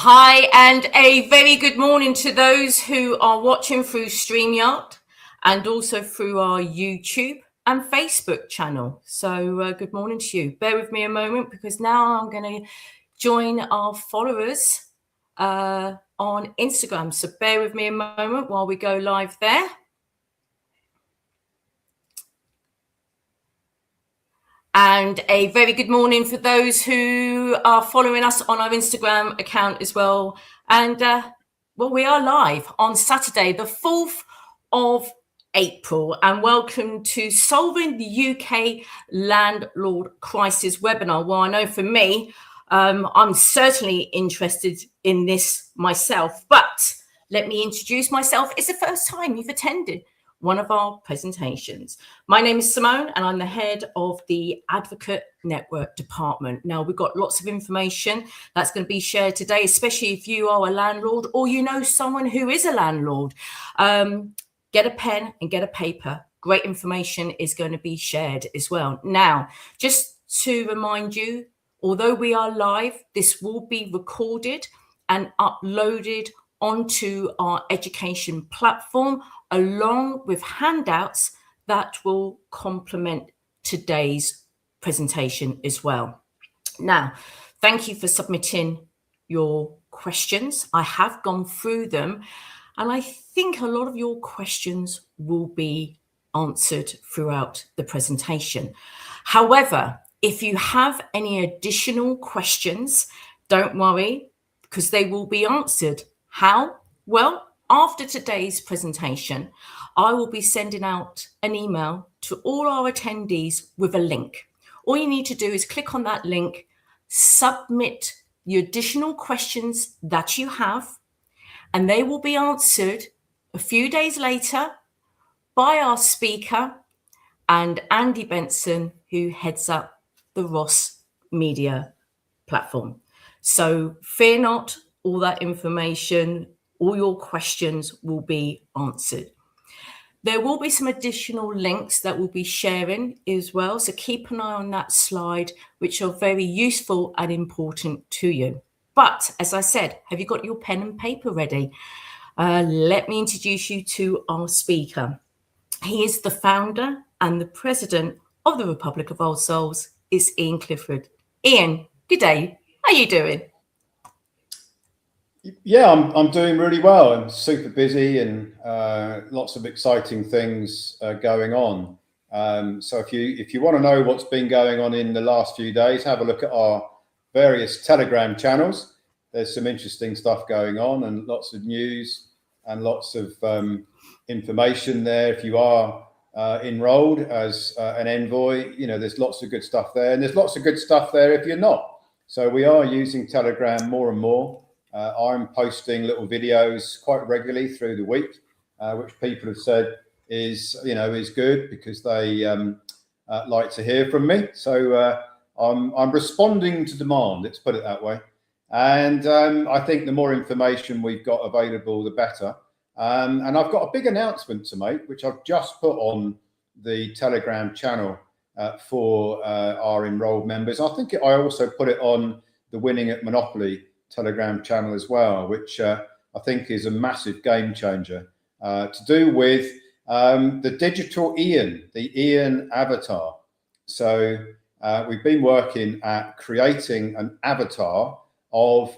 Hi, and a very good morning to those who are watching through StreamYard and also through our YouTube and Facebook channel. So good morning to you. Bear with me a moment because now I'm going to join our followers on Instagram. So bear with me a moment while we go live there. And a very good morning for those who are following us on our Instagram account as well. And well, we are live on Saturday, the 4th of April, and welcome to Solving the UK Landlord Crisis webinar. Well, I know for me, I'm certainly interested in this myself, but let me introduce myself. It's the first time you've attended one of our presentations. My name is Simone and I'm the head of the Advocate Network Department. Now, we've got lots of information that's going to be shared today, especially if you are a landlord or you know someone who is a landlord. Get a pen and get a paper. Great information is going to be shared as well. Now, just to remind you, although we are live, this will be recorded and uploaded onto our education platform, along with handouts that will complement today's presentation as well. Now, thank you for submitting your questions. I have gone through them, and I think a lot of your questions will be answered throughout the presentation. However, if you have any additional questions, don't worry, because they will be answered. How? Well, after today's presentation, I will be sending out an email to all our attendees with a link. All you need to do is click on that link, submit the additional questions that you have, and they will be answered a few days later by our speaker and Andy Benson, who heads up the Ross Media platform. So fear not, all that information, all your questions will be answered. There will be some additional links that we'll be sharing as well. So keep an eye on that slide, which are very useful and important to you. But as I said, have you got your pen and paper ready? Let me introduce you to our speaker. He is the founder and the president of the Republic of Old Souls. It's Ian Clifford. Ian, good day. How are you doing? Yeah, I'm doing really well. I'm super busy and lots of exciting things going on. So if you want to know what's been going on in the last few days, have a look at our various Telegram channels. There's some interesting stuff going on and lots of news and lots of information there. If you are enrolled as an envoy, you know, there's lots of good stuff there, and there's lots of good stuff there if you're not. So we are using Telegram more and more. I'm posting little videos quite regularly through the week, which people have said is good because they like to hear from me. So I'm responding to demand. Let's put it that way. And I think the more information we've got available, the better. And I've got a big announcement to make, which I've just put on the Telegram channel for our enrolled members. I think I also put it on the Winning at Monopoly Telegram channel as well, which I think is a massive game changer to do with the digital Ian, the Ian avatar. So we've been working at creating an avatar of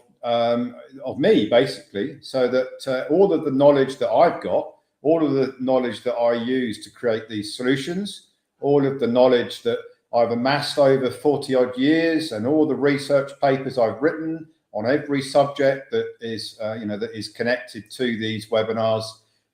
me, basically, so that all of the knowledge that I've got, all of the knowledge that I use to create these solutions, all of the knowledge that I've amassed over 40 odd years, and all the research papers I've written on every subject that is, that is connected to these webinars,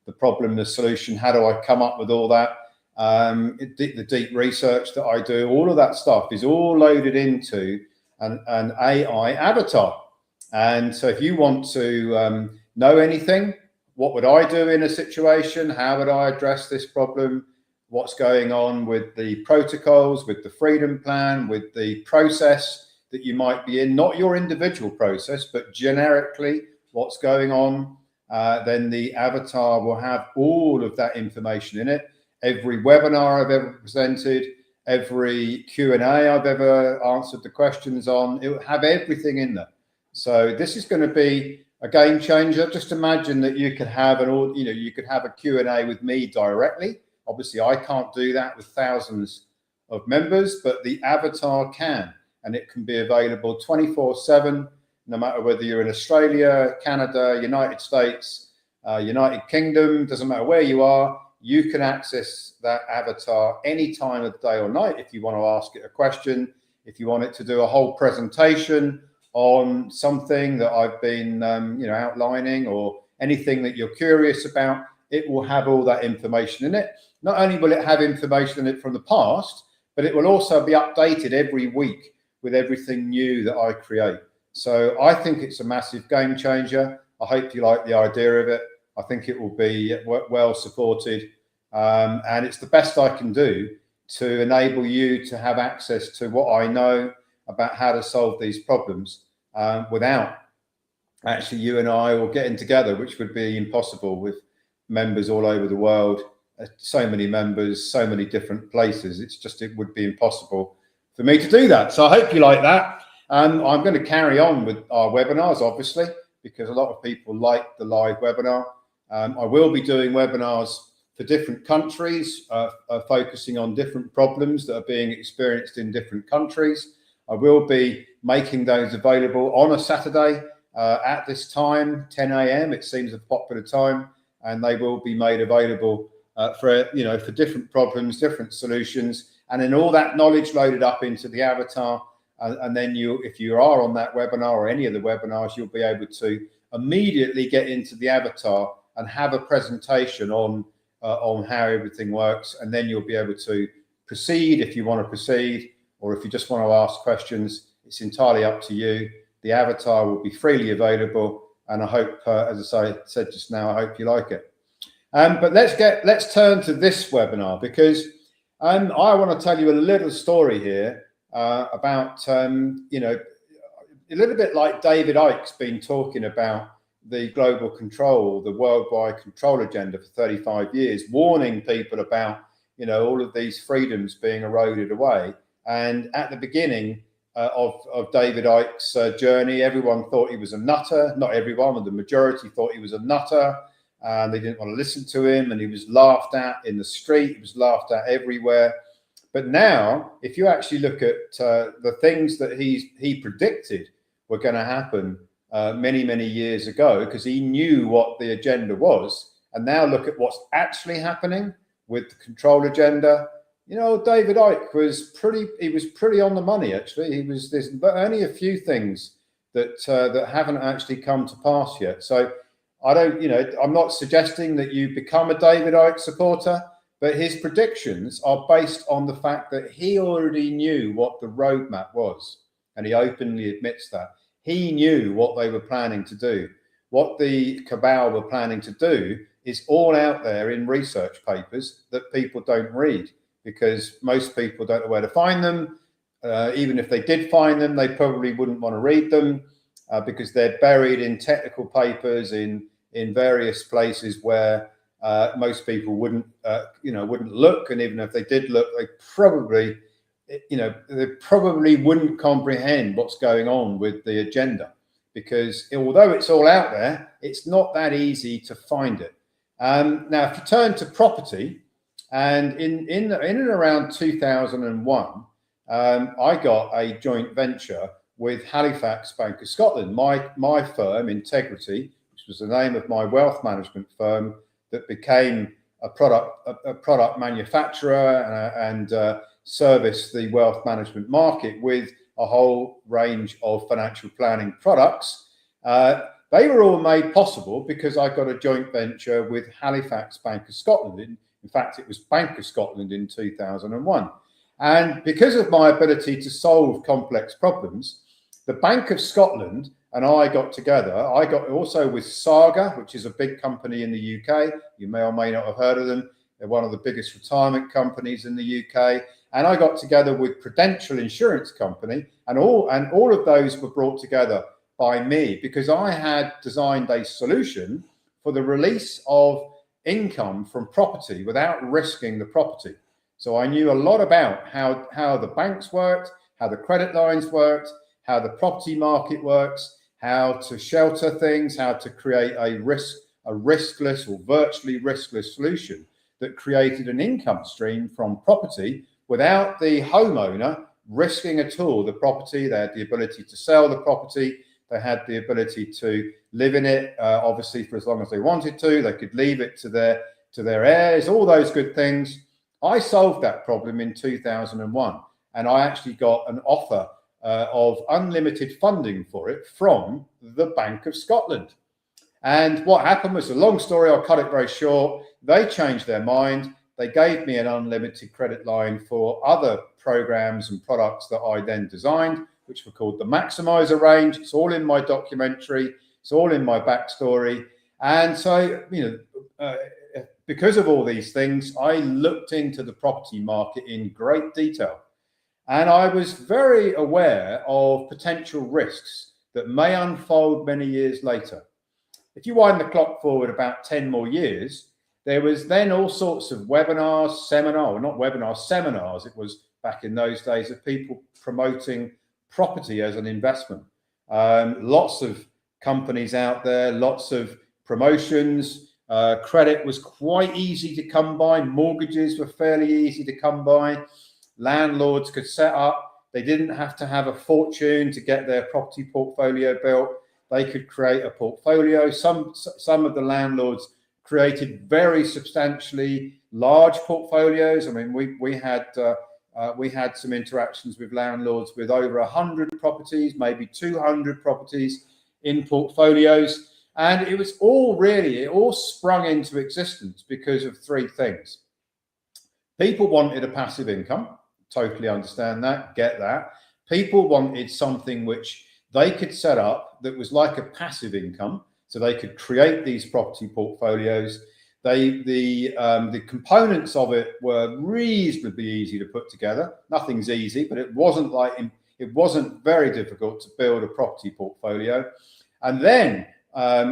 the problem, the solution, how do I come up with all that, the deep research that I do, all of that stuff is all loaded into an AI avatar. And so if you want to know anything, what would I do in a situation? How would I address this problem? What's going on with the protocols, with the freedom plan, with the process that you might be in, not your individual process, but generically what's going on, then the avatar will have all of that information in it. Every webinar I've ever presented, every Q&A I've ever answered the questions on, it will have everything in there. So this is going to be a game changer. Just imagine that you could have you could have a Q&A with me directly. Obviously, I can't do that with thousands of members, but the avatar can, and it can be available 24/7, no matter whether you're in Australia, Canada, United States, United Kingdom, doesn't matter where you are, you can access that avatar any time of the day or night if you want to ask it a question, if you want it to do a whole presentation on something that I've been outlining, or anything that you're curious about. It will have all that information in it. Not only will it have information in it from the past, but it will also be updated every week with everything new that I create. So I think it's a massive game changer. I hope you like the idea of it. I think it will be well supported, and it's the best I can do to enable you to have access to what I know about how to solve these problems without actually you and I all getting together, which would be impossible with members all over the world. So many members, so many different places. It would be impossible for me to do that. So I hope you like that. I'm going to carry on with our webinars, obviously, because a lot of people like the live webinar. I will be doing webinars for different countries, focusing on different problems that are being experienced in different countries. I will be making those available on a Saturday at this time, 10 a.m. It seems a popular time, and they will be made available for different problems, different solutions, and then all that knowledge loaded up into the avatar. And then if you are on that webinar or any of the webinars, you'll be able to immediately get into the avatar and have a presentation on how everything works, and then you'll be able to proceed if you want to proceed, or if you just want to ask questions. It's entirely up to you. The avatar will be freely available, and I hope, as I said just now, I hope you like it. But let's turn to this webinar, because I want to tell you a little story here about a little bit like David Icke's been talking about the global control, the worldwide control agenda for 35 years, warning people about all of these freedoms being eroded away. And at the beginning of David Icke's journey, everyone thought he was a nutter. Not everyone, but the majority thought he was a nutter, and they didn't want to listen to him, and he was laughed at in the street, he was laughed at everywhere. But now, if you actually look at the things that he predicted were going to happen many years ago, because he knew what the agenda was, and now look at what's actually happening with the control agenda. David Icke was pretty on the money, actually. There's only a few things that haven't actually come to pass yet. So I'm not suggesting that you become a David Icke supporter, but his predictions are based on the fact that he already knew what the roadmap was, and he openly admits that. He knew what they were planning to do. What the cabal were planning to do is all out there in research papers that people don't read, because most people don't know where to find them. Even if they did find them, they probably wouldn't want to read them because they're buried in technical papers in various places where most people wouldn't look. And even if they did look, they probably wouldn't comprehend what's going on with the agenda, because although it's all out there, it's not that easy to find it. Now, if you turn to property, and in and around 2001, I got a joint venture with Halifax Bank of Scotland. My firm, Integrity, which was the name of my wealth management firm that became a product manufacturer and service the wealth management market with a whole range of financial planning products. They were all made possible because I got a joint venture with Halifax Bank of Scotland. In fact, it was Bank of Scotland in 2001. And because of my ability to solve complex problems, the Bank of Scotland and I got together. I got also with Saga, which is a big company in the UK. You may or may not have heard of them. They're one of the biggest retirement companies in the UK. And I got together with Prudential Insurance Company, and all of those were brought together by me because I had designed a solution for the release of income from property without risking the property. So I knew a lot about how the banks worked, how the credit lines worked, how the property market works, how to shelter things, how to create a riskless or virtually riskless solution that created an income stream from property without the homeowner risking at all the property. They had the ability to sell the property. They had the ability to live in it, obviously, for as long as they wanted to. They could leave it to their heirs, all those good things. I solved that problem in 2001, and I actually got an offer of unlimited funding for it from the Bank of Scotland. And what happened was, a long story, I'll cut it very short. They changed their mind. They gave me an unlimited credit line for other programs and products that I then designed, which were called the Maximizer range. It's all in my documentary. It's all in my backstory. And so, because of all these things, I looked into the property market in great detail. And I was very aware of potential risks that may unfold many years later. If you wind the clock forward about 10 more years, there was then all sorts of seminars. It was back in those days of people promoting property as an investment. Lots of companies out there, lots of promotions. Credit was quite easy to come by. Mortgages were fairly easy to come by. Landlords could set up. They didn't have to have a fortune to get their property portfolio built. They could create a portfolio. Some of the landlords created very substantially large portfolios. I mean, we had some interactions with landlords with over 100 properties, maybe 200 properties in portfolios, and it all sprung into existence because of three things. People wanted a passive income. Totally understand that, get that. People wanted something which they could set up that was like a passive income, so they could create these property portfolios. The components of it were reasonably easy to put together. Nothing's easy, but it wasn't very difficult to build a property portfolio. And then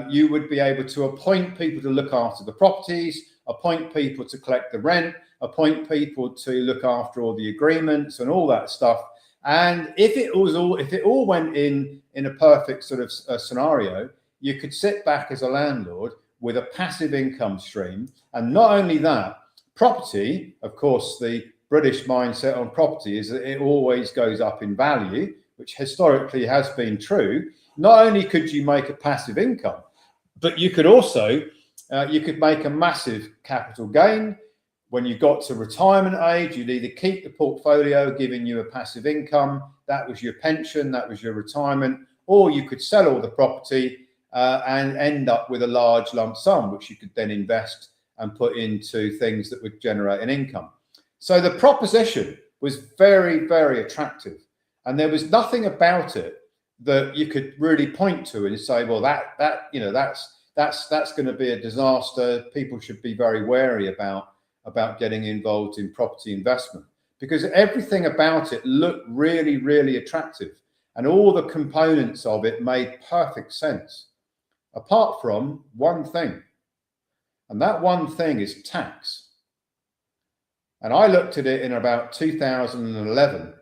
you would be able to appoint people to look after the properties, appoint people to collect the rent, appoint people to look after all the agreements and all that stuff. And if it all went in a perfect sort of scenario, you could sit back as a landlord with a passive income stream. And not only that, property, of course, the British mindset on property is that it always goes up in value, which historically has been true. Not only could you make a passive income, but you could also make a massive capital gain. When you got to retirement age, you'd either keep the portfolio giving you a passive income, that was your pension, that was your retirement, or you could sell all the property and end up with a large lump sum, which you could then invest and put into things that would generate an income. So the proposition was very, very attractive. And there was nothing about it that you could really point to and say, well, that's going to be a disaster. People should be very wary about getting involved in property investment, because everything about it looked really, really attractive. And all the components of it made perfect sense, apart from one thing. And that one thing is tax. And I looked at it in about 2011,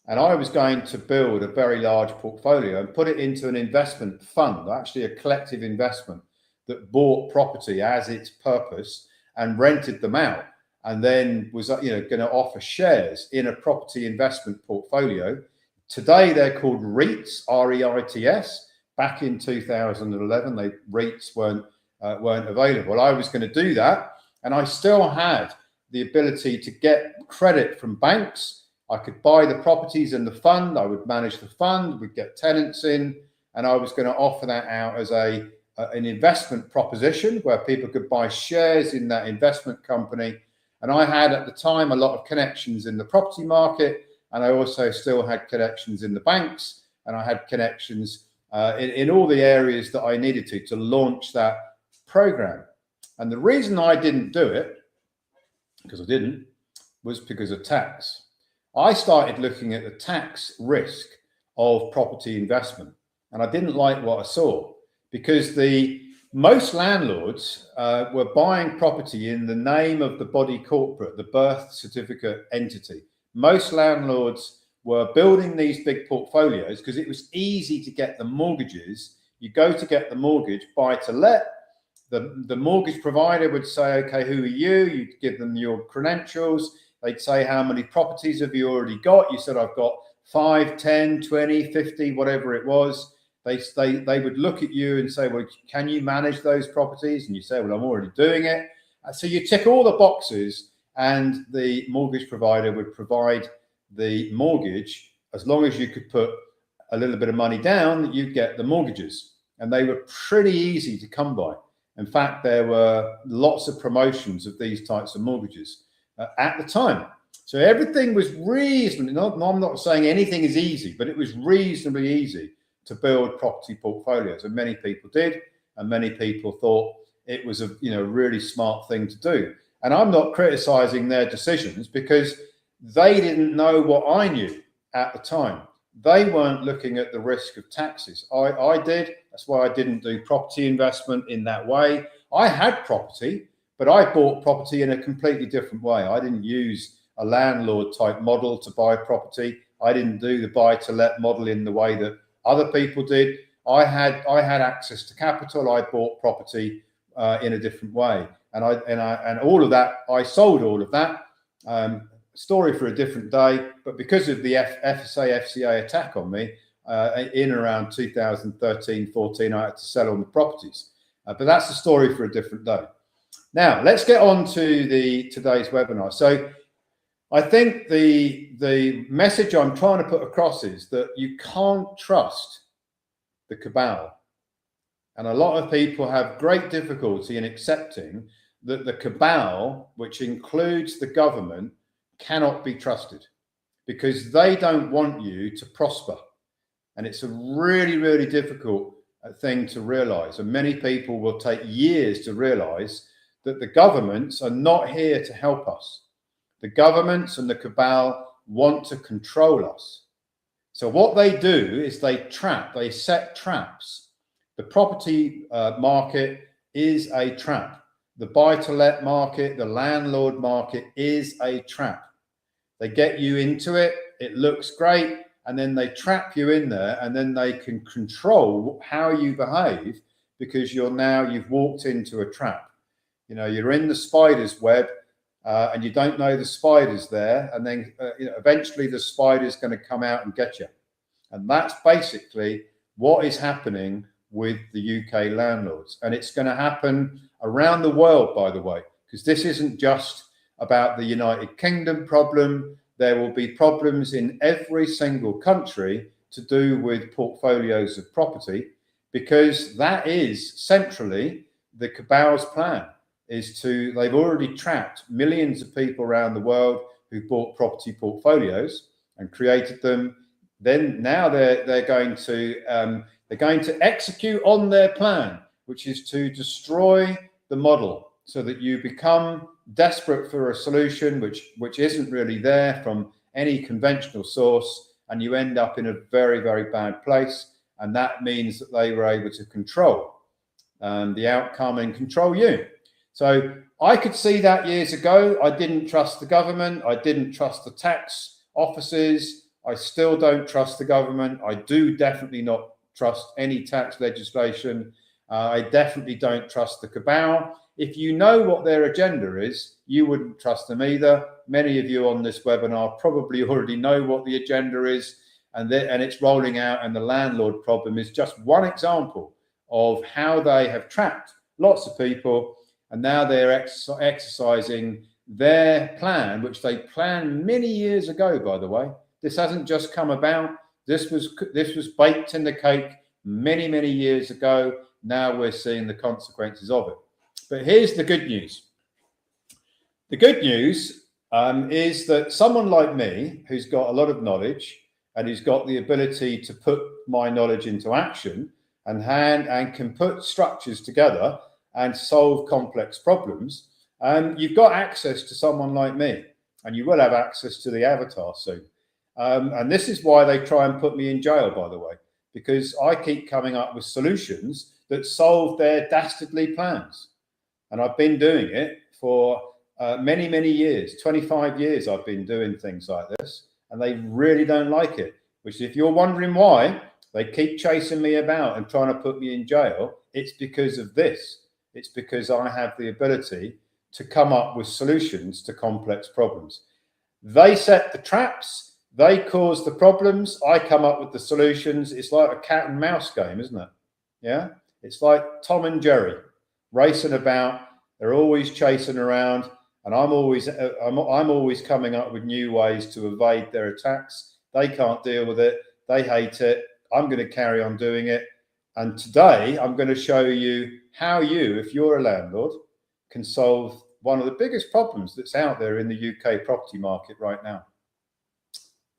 and I was going to build a very large portfolio and put it into an investment fund, actually a collective investment that bought property as its purpose and rented them out, and then was going to offer shares in a property investment portfolio. Today they're called REITs, R-E-I-T-S. Back in 2011, REITs weren't available. I was going to do that, and I still had the ability to get credit from banks. I could buy the properties in the fund. I would manage the fund. We'd get tenants in, and I was going to offer that out as an investment proposition where people could buy shares in that investment company. And I had at the time a lot of connections in the property market, and I also still had connections in the banks, and I had connections in all the areas that I needed to launch that program. And the reason I didn't do it, was because of tax. I started looking at the tax risk of property investment, and I didn't like what I saw, because most landlords were buying property in the name of the body corporate, the birth certificate entity. Most landlords were building these big portfolios because it was easy to get the mortgages. You go to get the mortgage, buy to let. The mortgage provider would say, okay, who are you? You'd give them your credentials. They'd say, how many properties have you already got? You said, I've got 5, 10, 20, 50, whatever it was. They would look at you and say, well, can you manage those properties? And you say, well, I'm already doing it. So you tick all the boxes, and the mortgage provider would provide the mortgage. As long as you could put a little bit of money down, you'd get the mortgages. And they were pretty easy to come by. In fact, there were lots of promotions of these types of mortgages at the time. So everything was reasonably, I'm not saying anything is easy, but it was reasonably easy to build property portfolios. And many people did, and many people thought it was a really smart thing to do. And I'm not criticizing their decisions, because they didn't know what I knew at the time. They weren't looking at the risk of taxes. I did. That's why I didn't do property investment in that way. I had property, but I bought property in a completely different way. I didn't use a landlord type model to buy property. I didn't do the buy to let model in the way that other people did. I had access to capital. I bought property in a different way, and all of that, I sold all of that. Story for a different day. But because of the FCA attack on me in around 2013, 14, I had to sell all the properties. But that's the story for a different day. Now let's get on to today's webinar. So I think the message I'm trying to put across is that you can't trust the cabal. And a lot of people have great difficulty in accepting that the cabal, which includes the government, cannot be trusted, because they don't want you to prosper. And it's a really, really difficult thing to realize. And many people will take years to realize that the governments are not here to help us. The governments and the cabal want to control us. So what they do is they set traps. The property market is a trap. The buy-to-let market, the landlord market is a trap. They get you into it, it looks great, and then they trap you in there, and then they can control how you behave, because you've walked into a trap. You're in the spider's web, and you don't know the spider's there, and then eventually the spider's going to come out and get you. And that's basically what is happening with the UK landlords. And it's going to happen around the world, by the way, because this isn't just about the United Kingdom problem. There will be problems in every single country to do with portfolios of property, because that is centrally the cabal's plan. They've already trapped millions of people around the world who bought property portfolios and created them. Then now they're going to execute on their plan, which is to destroy the model, so that you become desperate for a solution which isn't really there from any conventional source, and you end up in a very, very bad place. And that means that they were able to control the outcome and control you. So I could see that years ago. I didn't trust the government. I didn't trust the tax offices. I still don't trust the government. I do definitely not trust any tax legislation. I definitely don't trust the cabal. If you know what their agenda is, you wouldn't trust them either. Many of you on this webinar probably already know what the agenda is, and it's rolling out. And the landlord problem is just one example of how they have trapped lots of people, and now they're exercising their plan, which they planned many years ago, by the way. This hasn't just come about. This was baked in the cake many, many years ago. Now we're seeing the consequences of it. But here's the good news. The good news is that someone like me, who's got a lot of knowledge and who's got the ability to put my knowledge into action and can put structures together and solve complex problems, you've got access to someone like me, and you will have access to the avatar soon. And this is why they try and put me in jail, by the way, because I keep coming up with solutions that solve their dastardly plans. And I've been doing it for many, many years. 25 years I've been doing things like this. and they really don't like it. Which, if you're wondering why they keep chasing me about and trying to put me in jail, it's because of this. It's because I have the ability to come up with solutions to complex problems. They set the traps, they cause the problems, I come up with the solutions. It's like a cat and mouse game, isn't it? Yeah, it's like Tom and Jerry racing about. They're always chasing around, and I'm always coming up with new ways to evade their attacks. They can't deal with it. They hate it. I'm going to carry on doing it. And today I'm going to show you how you, if you're a landlord, can solve one of the biggest problems that's out there in the UK property market right now.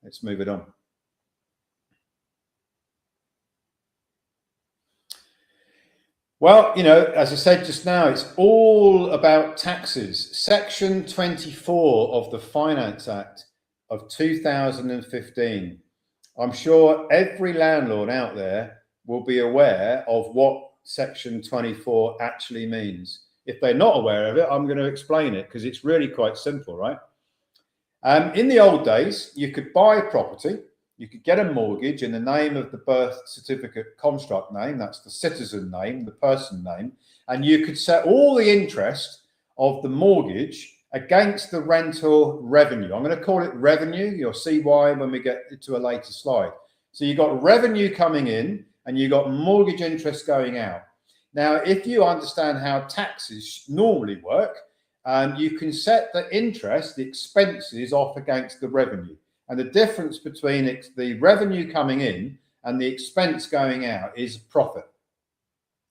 Let's move it on. Well, you know, as I said just now, it's all about taxes. Section 24 of the Finance Act of 2015. I'm sure every landlord out there will be aware of what Section 24 actually means. If they're not aware of it, I'm going to explain it because it's really quite simple, right? In the old days, you could buy a property, you could get a mortgage in the name of the birth certificate construct name, that's the citizen name, the person name, and you could set all the interest of the mortgage against the rental revenue. I'm going to call it revenue. You'll see why when we get to a later slide. So you've got revenue coming in and you've got mortgage interest going out. Now, if you understand how taxes normally work, you can set the interest, the expenses off against the revenue. And the difference between the revenue coming in and the expense going out is profit.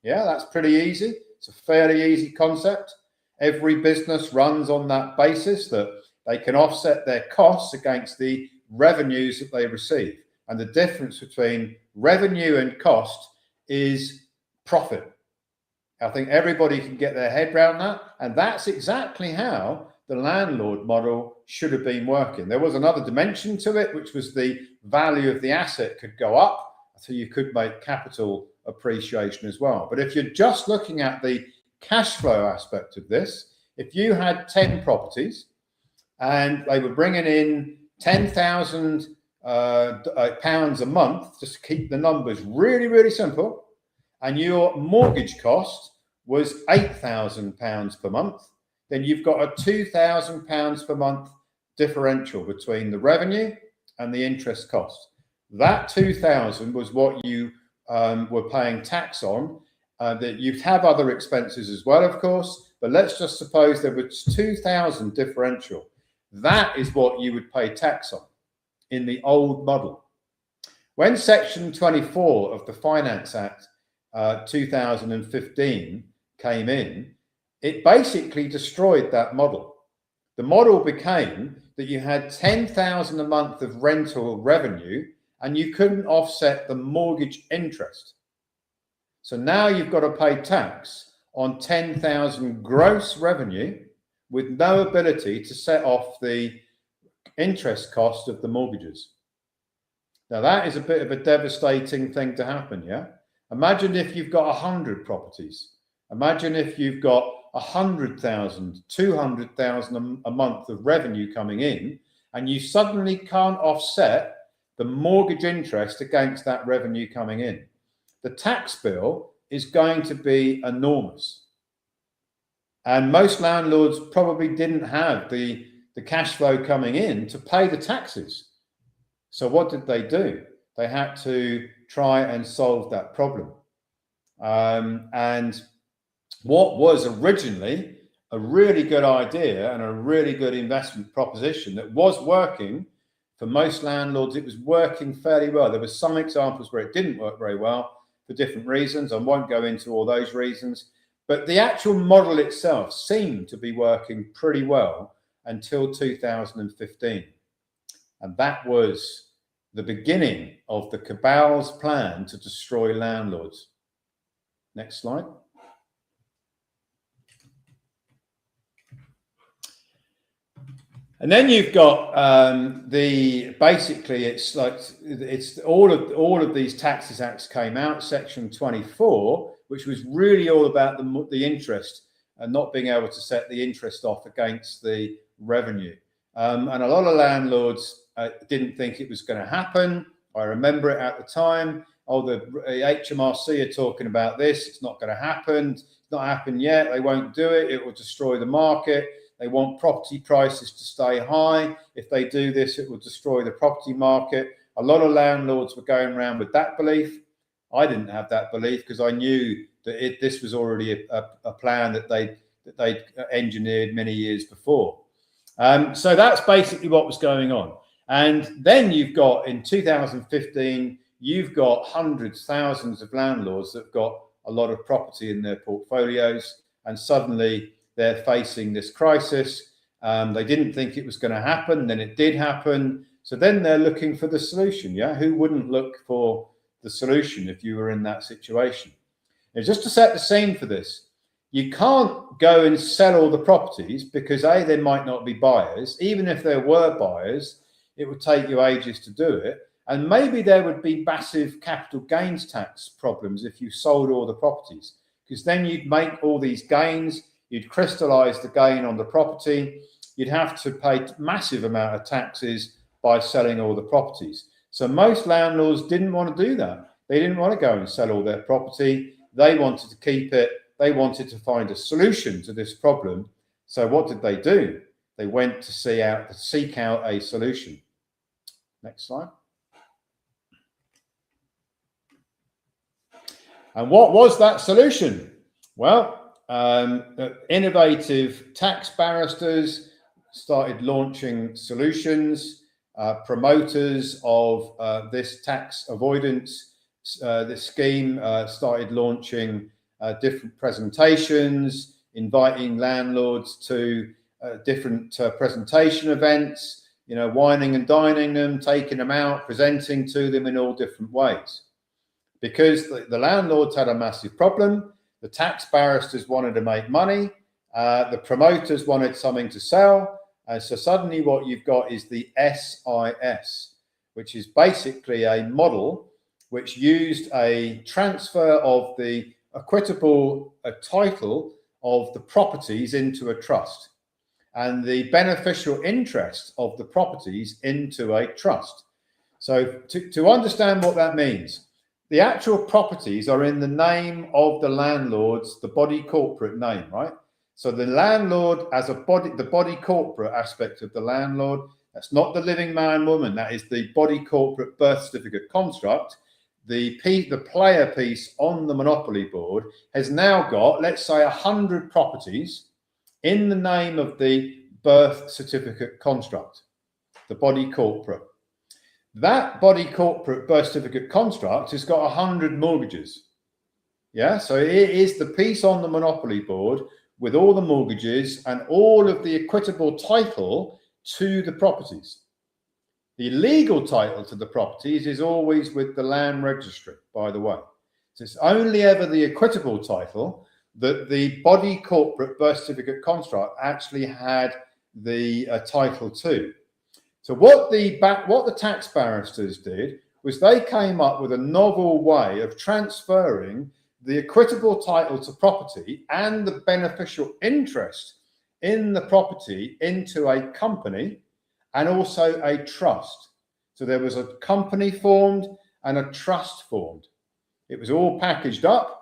Yeah, that's pretty easy. It's a fairly easy concept. Every business runs on that basis that they can offset their costs against the revenues that they receive. And the difference between revenue and cost is profit. I think everybody can get their head around that. And that's exactly how the landlord model should have been working. There was another dimension to it, which was the value of the asset could go up, so you could make capital appreciation as well. But if you're just looking at the cash flow aspect of this, if you had 10 properties and they were bringing in £10,000 a month, just to keep the numbers really, really simple, and your mortgage cost was £8,000 per month, then you've got a £2,000 per month differential between the revenue and the interest cost. That £2,000 was what you were paying tax on. That you'd have other expenses as well, of course, but let's just suppose there was £2,000 differential. That is what you would pay tax on in the old model. When Section 24 of the Finance Act 2015 came in, it basically destroyed that model. The model became that you had £10,000 a month of rental revenue and you couldn't offset the mortgage interest. So now you've got to pay tax on £10,000 gross revenue with no ability to set off the interest cost of the mortgages. Now that is a bit of a devastating thing to happen, yeah? Imagine if you've got 100 properties. Imagine if you've got 100,000, 200,000 a month of revenue coming in, and you suddenly can't offset the mortgage interest against that revenue coming in. The tax bill is going to be enormous. And most landlords probably didn't have the cash flow coming in to pay the taxes. So what did they do? They had to try and solve that problem. And what was originally a really good idea and a really good investment proposition that was working for most landlords, it was working fairly well. There were some examples where it didn't work very well for different reasons. I won't go into all those reasons, but the actual model itself seemed to be working pretty well until 2015. And that was the beginning of the cabal's plan to destroy landlords. Next slide. And then you've got basically it's all of these taxes acts came out, Section 24, which was really all about the interest and not being able to set the interest off against the revenue. And a lot of landlords didn't think it was going to happen. I remember it at the time. Oh, the HMRC are talking about this. It's not going to happen. It's not happened yet. They won't do it. It will destroy the market. They want property prices to stay high. If they do this, it will destroy the property market. A lot of landlords were going around with that belief. I didn't have that belief because I knew that this was already a plan that they'd engineered many years before. So that's basically what was going on. And then you've got, in 2015, you've got hundreds, thousands of landlords that have got a lot of property in their portfolios, and suddenly they're facing this crisis. They didn't think it was going to happen, then it did happen. So then they're looking for the solution. Yeah, who wouldn't look for the solution if you were in that situation? Now, just to set the scene for this, you can't go and sell all the properties because A, there might not be buyers. Even if there were buyers, it would take you ages to do it. And maybe there would be massive capital gains tax problems if you sold all the properties, because then you'd make all these gains, you'd crystallize the gain on the property, you'd have to pay massive amount of taxes by selling all the properties. So most landlords didn't want to do that. They didn't want to go and sell all their property. They wanted to keep it. They wanted to find a solution to this problem. So what did they do? They went to seek out a solution. Next slide. And what was that solution? Well, innovative tax barristers started launching solutions. Promoters of this tax avoidance, this scheme, started launching different presentations, inviting landlords to different presentation events, wining and dining them, taking them out, presenting to them in all different ways. Because the landlords had a massive problem, the tax barristers wanted to make money, the promoters wanted something to sell, and so suddenly what you've got is the SIS, which is basically a model which used a transfer of the equitable title of the properties into a trust and the beneficial interest of the properties into a trust. So to understand what that means, the actual properties are in the name of the landlords, the body corporate name, right? So the landlord as a body, the body corporate aspect of the landlord, that's not the living man, woman, that is the body corporate birth certificate construct. The player piece on the monopoly board has now got, let's say, 100 properties in the name of the birth certificate construct, the body corporate. That body corporate birth certificate construct has got 100 mortgages. Yeah, so it is the piece on the monopoly board with all the mortgages and all of the equitable title to the properties. The legal title to the properties is always with the land registry, by the way. So it's only ever the equitable title that the body corporate birth certificate construct actually had the title to. So what the tax barristers did was they came up with a novel way of transferring the equitable title to property and the beneficial interest in the property into a company and also a trust. So there was a company formed and a trust formed. It was all packaged up,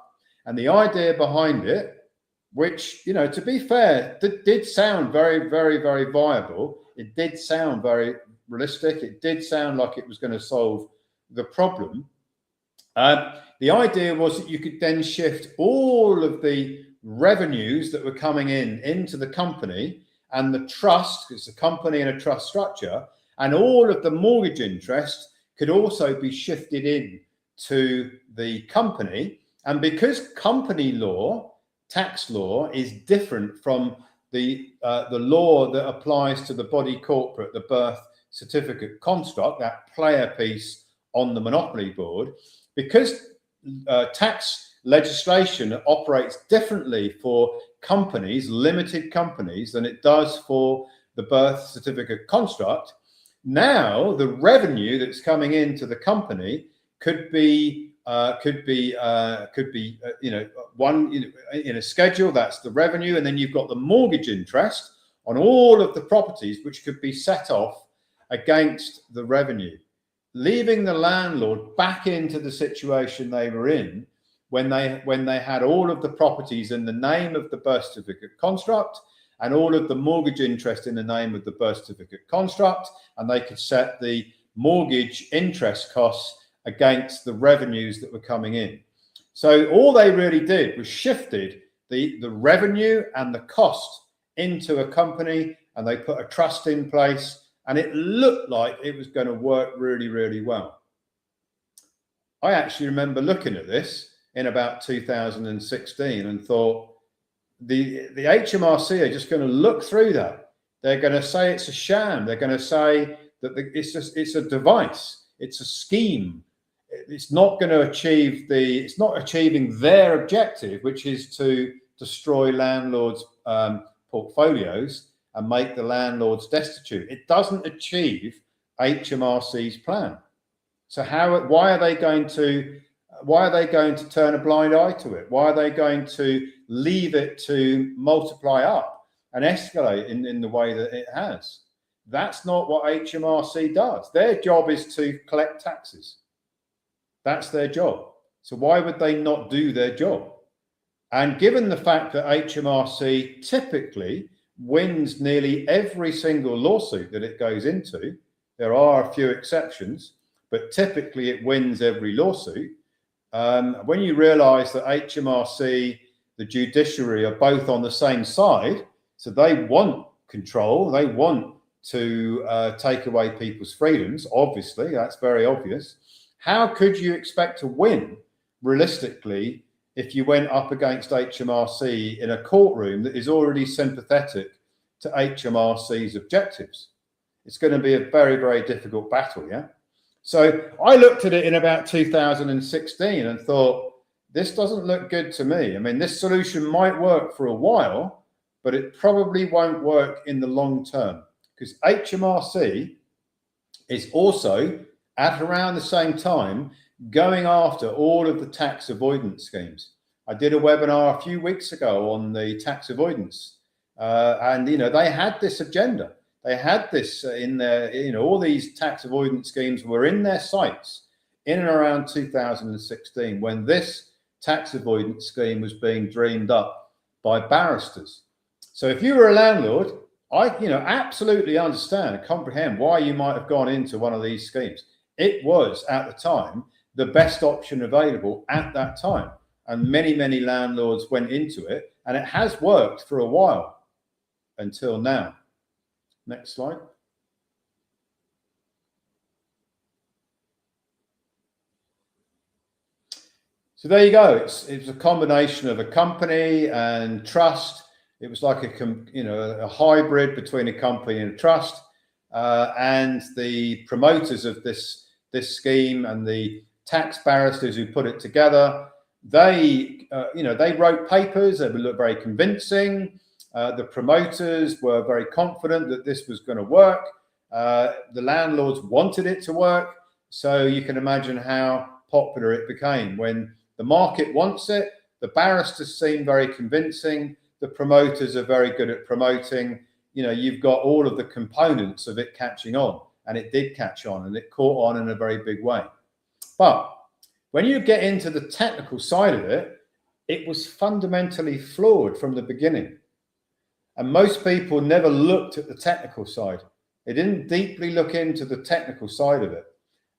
and the idea behind it, which, to be fair, did sound very, very, very viable. It did sound very realistic. It did sound like it was going to solve the problem. The idea was that you could then shift all of the revenues that were coming into the company and the trust, because it's a company and a trust structure, and all of the mortgage interest could also be shifted in to the company. And because company law, tax law, is different from the law that applies to the body corporate, the birth certificate construct, that player piece on the monopoly board, because tax legislation operates differently for companies, limited companies, than it does for the birth certificate construct. Now the revenue that's coming into the company could be one in a schedule, that's the revenue, and then you've got the mortgage interest on all of the properties, which could be set off against the revenue, leaving the landlord back into the situation they were in when they had all of the properties in the name of the birth certificate construct and all of the mortgage interest in the name of the birth certificate construct, and they could set the mortgage interest costs against the revenues that were coming in. So all they really did was shifted the revenue and the cost into a company, and they put a trust in place, and it looked like it was going to work really, really well. I actually remember looking at this in about 2016 and thought, the HMRC are just going to look through that. They're going to say it's a sham. They're going to say that it's a device. It's a scheme. It's not going to achieve it's not achieving their objective, which is to destroy landlords' portfolios and make the landlords destitute. It doesn't achieve HMRC's plan. So why are they going to turn a blind eye to it? Why are they going to leave it to multiply up and escalate in the way that it has? That's not what HMRC does. Their job is to collect taxes. That's their job. So why would they not do their job? And given the fact that HMRC typically wins nearly every single lawsuit that it goes into, there are a few exceptions, but typically it wins every lawsuit. When you realize that HMRC, the judiciary, are both on the same side, so they want control, they want to take away people's freedoms, obviously, that's very obvious. How could you expect to win realistically if you went up against HMRC in a courtroom that is already sympathetic to HMRC's objectives? It's going to be a very, very difficult battle, yeah? So I looked at it in about 2016 and thought, this doesn't look good to me. I mean, this solution might work for a while, but it probably won't work in the long term, because HMRC is also, at around the same time, going after all of the tax avoidance schemes. I did a webinar a few weeks ago on the tax avoidance, and they had this agenda. They had this in their, all these tax avoidance schemes were in their sights in and around 2016 when this tax avoidance scheme was being dreamed up by barristers. So if you were a landlord, I absolutely understand and comprehend why you might have gone into one of these schemes. It was at the time the best option available at that time, and many, many landlords went into it, and it has worked for a while until now. Next slide. So there you go. It's a combination of a company and trust. It was like a hybrid between a company and a trust, and the promoters of this scheme and the tax barristers who put it together. They wrote papers that would look very convincing. The promoters were very confident that this was going to work. The landlords wanted it to work. So you can imagine how popular it became. When the market wants it, the barristers seem very convincing. The promoters are very good at promoting. You've got all of the components of it catching on, and it did catch on, and it caught on in a very big way. But when you get into the technical side of it, it was fundamentally flawed from the beginning. And most people never looked at the technical side. They didn't deeply look into the technical side of it.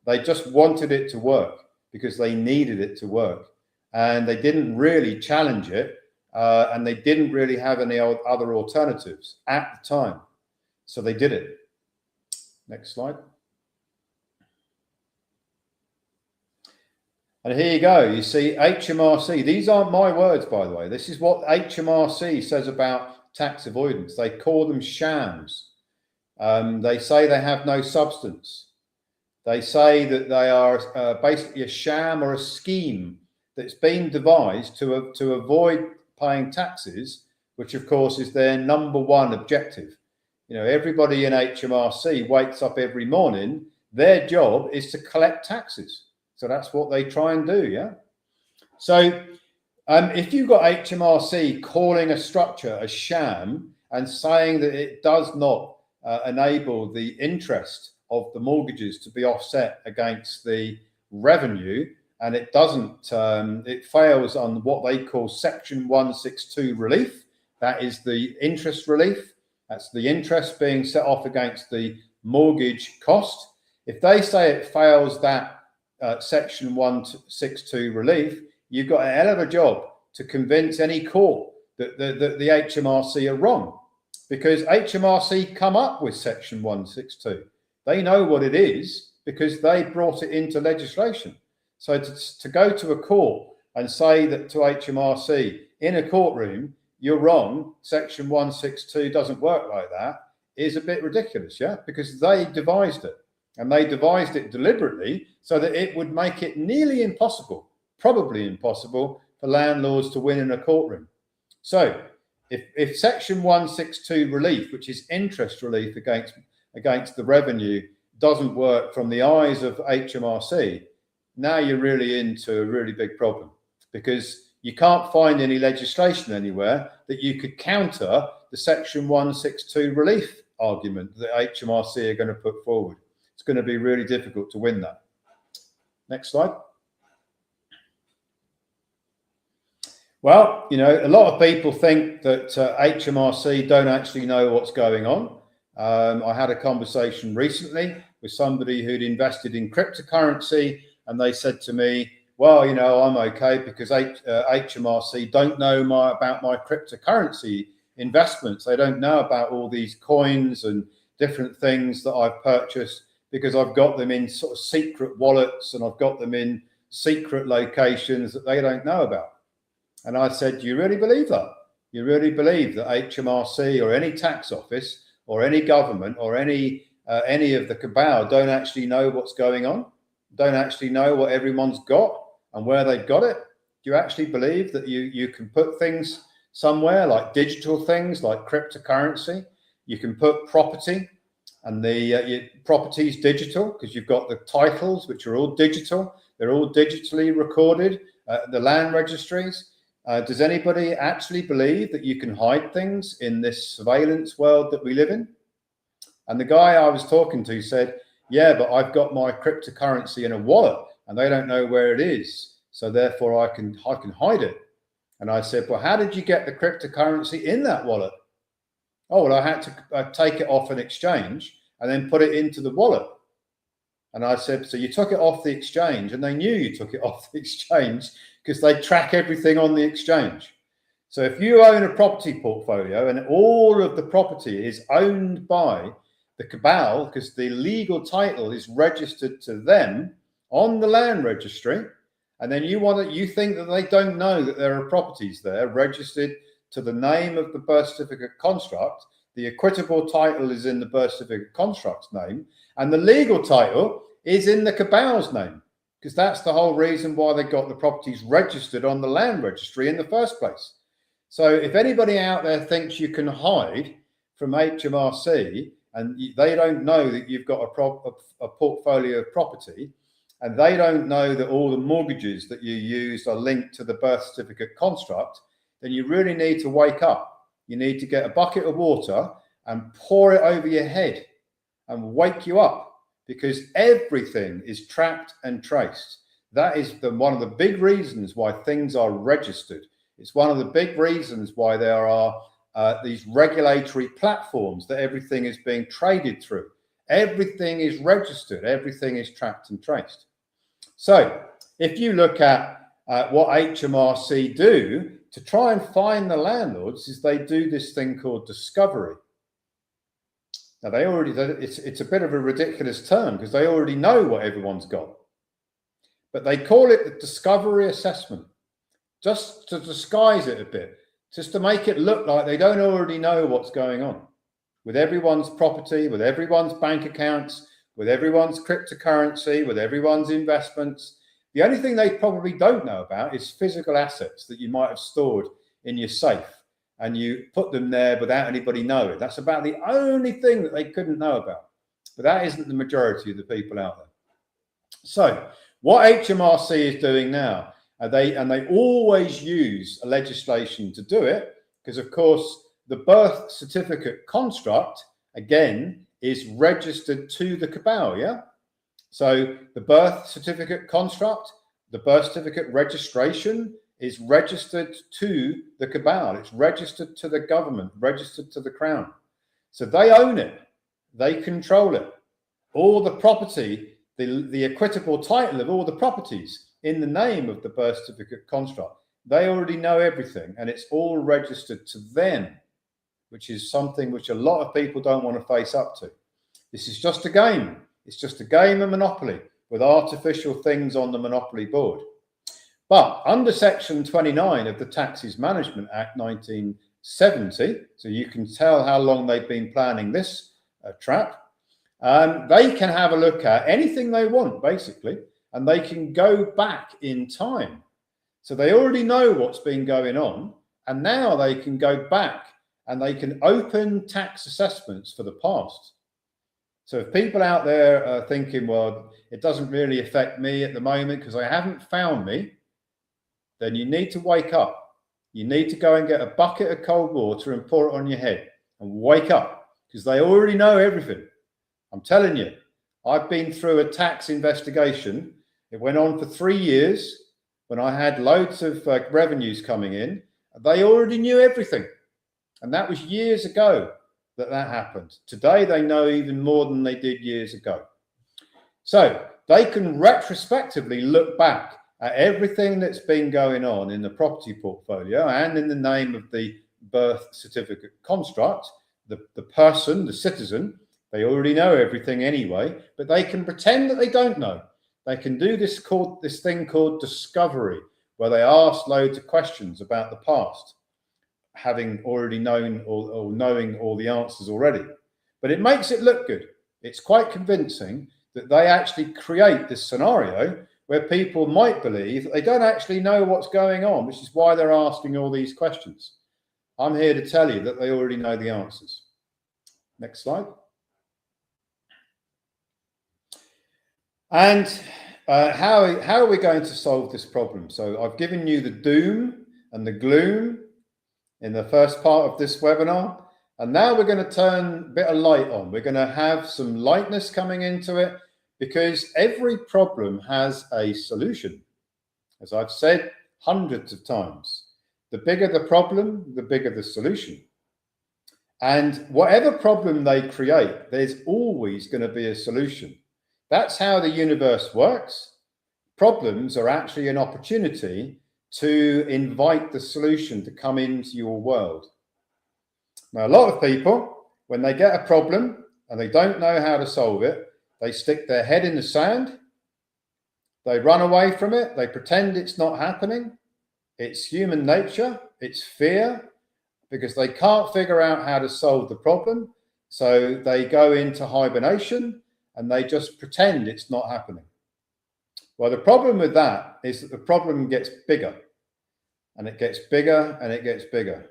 They just wanted it to work because they needed it to work. And they didn't really challenge it. And they didn't really have any other alternatives at the time. So they did it. Next slide. And here you go. You see HMRC. These aren't my words, by the way. This is what HMRC says about tax avoidance. They call them shams. They say they have no substance. They say that they are basically a sham or a scheme that's been devised to avoid paying taxes, which of course is their number one objective. Everybody in HMRC wakes up every morning. Their job is to collect taxes. So that's what they try and do, yeah? So if you've got HMRC calling a structure a sham and saying that it does not enable the interest of the mortgages to be offset against the revenue, and it doesn't, it fails on what they call Section 162 relief. That is the interest relief. That's the interest being set off against the mortgage cost. If they say it fails that Section 162 relief, you've got a hell of a job to convince any court that the HMRC are wrong, because HMRC come up with Section 162. They know what it is because they brought it into legislation. So to go to a court and say that to HMRC in a courtroom, you're wrong, Section 162 doesn't work like that, is a bit ridiculous, yeah? Because they devised it, and they devised it deliberately so that it would make it nearly impossible, probably impossible, for landlords to win in a courtroom. So if Section 162 relief, which is interest relief against the revenue, doesn't work from the eyes of HMRC, now you're really into a really big problem, because you can't find any legislation anywhere that you could counter the Section 162 relief argument that HMRC are going to put forward. It's going to be really difficult to win that. Next slide. Well, you know, a lot of people think that HMRC don't actually know what's going on. I had a conversation recently with somebody who'd invested in cryptocurrency, and they said to me, well, you know, I'm okay because HMRC don't know about my cryptocurrency investments. They don't know about all these coins and different things that I've purchased, because I've got them in sort of secret wallets and I've got them in secret locations that they don't know about. And I said, do you really believe that? You really believe that HMRC or any tax office or any government or any of the cabal don't actually know what's going on? Don't actually know what everyone's got and where they've got it? Do you actually believe that you can put things somewhere, like digital things like cryptocurrency? You can put property, and the property's digital because you've got the titles, which are all digital. They're all digitally recorded, the land registries. Does anybody actually believe that you can hide things in this surveillance world that we live in? And the guy I was talking to said, yeah, but I've got my cryptocurrency in a wallet and they don't know where it is. So therefore I can hide it. And I said, well, how did you get the cryptocurrency in that wallet? Oh, well, I had to take it off an exchange and then put it into the wallet. And I said, so you took it off the exchange, and they knew you took it off the exchange because they track everything on the exchange. So if you own a property portfolio and all of the property is owned by the cabal because the legal title is registered to them on the land registry, and then you think that they don't know that there are properties there registered to the name of the birth certificate construct, the equitable title is in the birth certificate construct's name, and the legal title is in the cabal's name, because that's the whole reason why they got the properties registered on the land registry in the first place. So if anybody out there thinks you can hide from HMRC and they don't know that you've got a portfolio of property, and they don't know that all the mortgages that you used are linked to the birth certificate construct, then you really need to wake up. You need to get a bucket of water and pour it over your head and wake you up, because everything is tracked and traced. That is one of the big reasons why things are registered. It's one of the big reasons why there are these regulatory platforms that everything is being traded through. Everything is registered. Everything is tracked and traced. So if you look at what HMRC do to try and find the landlords, is they do this thing called discovery. Now it's a bit of a ridiculous term because they already know what everyone's got, but they call it the discovery assessment, just to disguise it a bit, just to make it look like they don't already know what's going on with everyone's property, with everyone's bank accounts, with everyone's cryptocurrency, with everyone's investments. The only thing they probably don't know about is physical assets that you might have stored in your safe and you put them there without anybody knowing. That's about the only thing that they couldn't know about. But that isn't the majority of the people out there. So what HMRC is doing now, and they always use a legislation to do it, because of course the birth certificate construct, again, is registered to the cabal, yeah? So the birth certificate construct, the birth certificate registration is registered to the cabal. It's registered to the government, registered to the crown. So they own it. They control it. All the property, the equitable title of all the properties in the name of the birth certificate construct, they already know everything, and it's all registered to them, which is something which a lot of people don't want to face up to. This is just a game. It's just a game of Monopoly with artificial things on the Monopoly board. But under Section 29 of the Taxes Management Act 1970, so you can tell how long they've been planning this trap, they can have a look at anything they want, basically, and they can go back in time. So they already know what's been going on, and now they can go back and they can open tax assessments for the past. So if people out there are thinking, well, it doesn't really affect me at the moment because I haven't found me, then you need to wake up. You need to go and get a bucket of cold water and pour it on your head and wake up, because they already know everything. I'm telling you, I've been through a tax investigation. It went on for 3 years when I had loads of revenues coming in. They already knew everything. And that was years ago that happened. Today, they know even more than they did years ago. So they can retrospectively look back at everything that's been going on in the property portfolio and in the name of the birth certificate construct, the person, the citizen. They already know everything anyway, but they can pretend that they don't know. They can do this thing called discovery, where they ask loads of questions about the past, having already known or knowing all the answers already. But it makes it look good. It's quite convincing that they actually create this scenario where people might believe that they don't actually know what's going on, which is why they're asking all these questions. I'm here to tell you that they already know the answers. Next slide. And how are we going to solve this problem? So I've given you the doom and the gloom in the first part of this webinar. And now we're going to turn a bit of light on. We're going to have some lightness coming into it, because every problem has a solution. As I've said hundreds of times, the bigger the problem, the bigger the solution. And whatever problem they create, there's always going to be a solution. That's how the universe works. Problems are actually an opportunity to invite the solution to come into your world. Now, a lot of people, when they get a problem and they don't know how to solve it, they stick their head in the sand, they run away from it, they pretend it's not happening. It's human nature, it's fear, because they can't figure out how to solve the problem. So they go into hibernation and they just pretend it's not happening. Well, the problem with that is that the problem gets bigger, and it gets bigger and it gets bigger.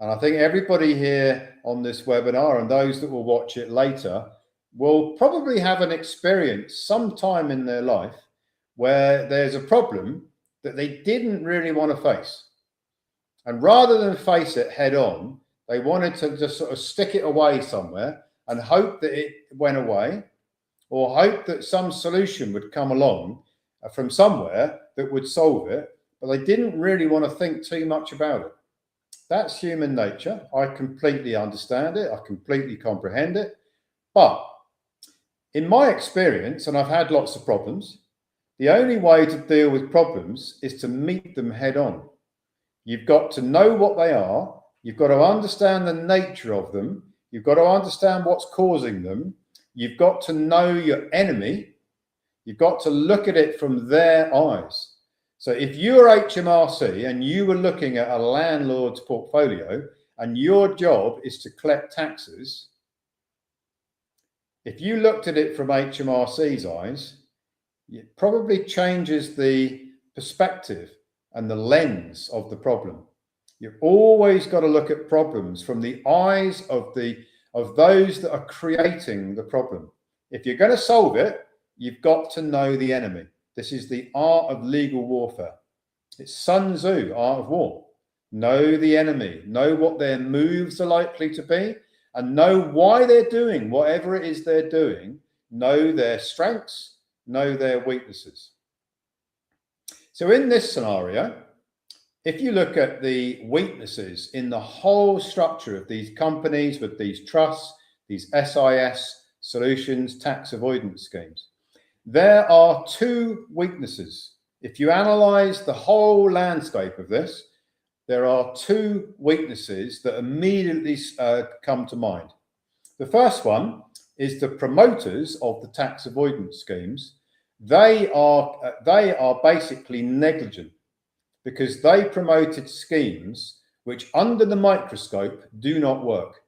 And I think everybody here on this webinar and those that will watch it later will probably have an experience sometime in their life where there's a problem that they didn't really want to face. And rather than face it head on, they wanted to just sort of stick it away somewhere and hope that it went away, or hope that some solution would come along from somewhere that would solve it, but they didn't really want to think too much about it. That's human nature. I completely understand it. I completely comprehend it. But in my experience, and I've had lots of problems, the only way to deal with problems is to meet them head on. You've got to know what they are. You've got to understand the nature of them. You've got to understand what's causing them. You've got to know your enemy. You've got to look at it from their eyes. So if you're HMRC and you were looking at a landlord's portfolio and your job is to collect taxes, if you looked at it from HMRC's eyes, it probably changes the perspective and the lens of the problem. You've always got to look at problems from the eyes of those that are creating the problem. If you're going to solve it, you've got to know the enemy. This is the art of legal warfare. It's Sun Tzu, art of war. Know the enemy. Know what their moves are likely to be. and know why they're doing whatever it is they're doing, know their strengths, know their weaknesses. So in this scenario, if you look at the weaknesses in the whole structure of these companies with these trusts, these SIS solutions, tax avoidance schemes, there are two weaknesses. If you analyze the whole landscape of this, there are two weaknesses that immediately come to mind. The first one is the promoters of the tax avoidance schemes. They are basically negligent because they promoted schemes which under the microscope do not work.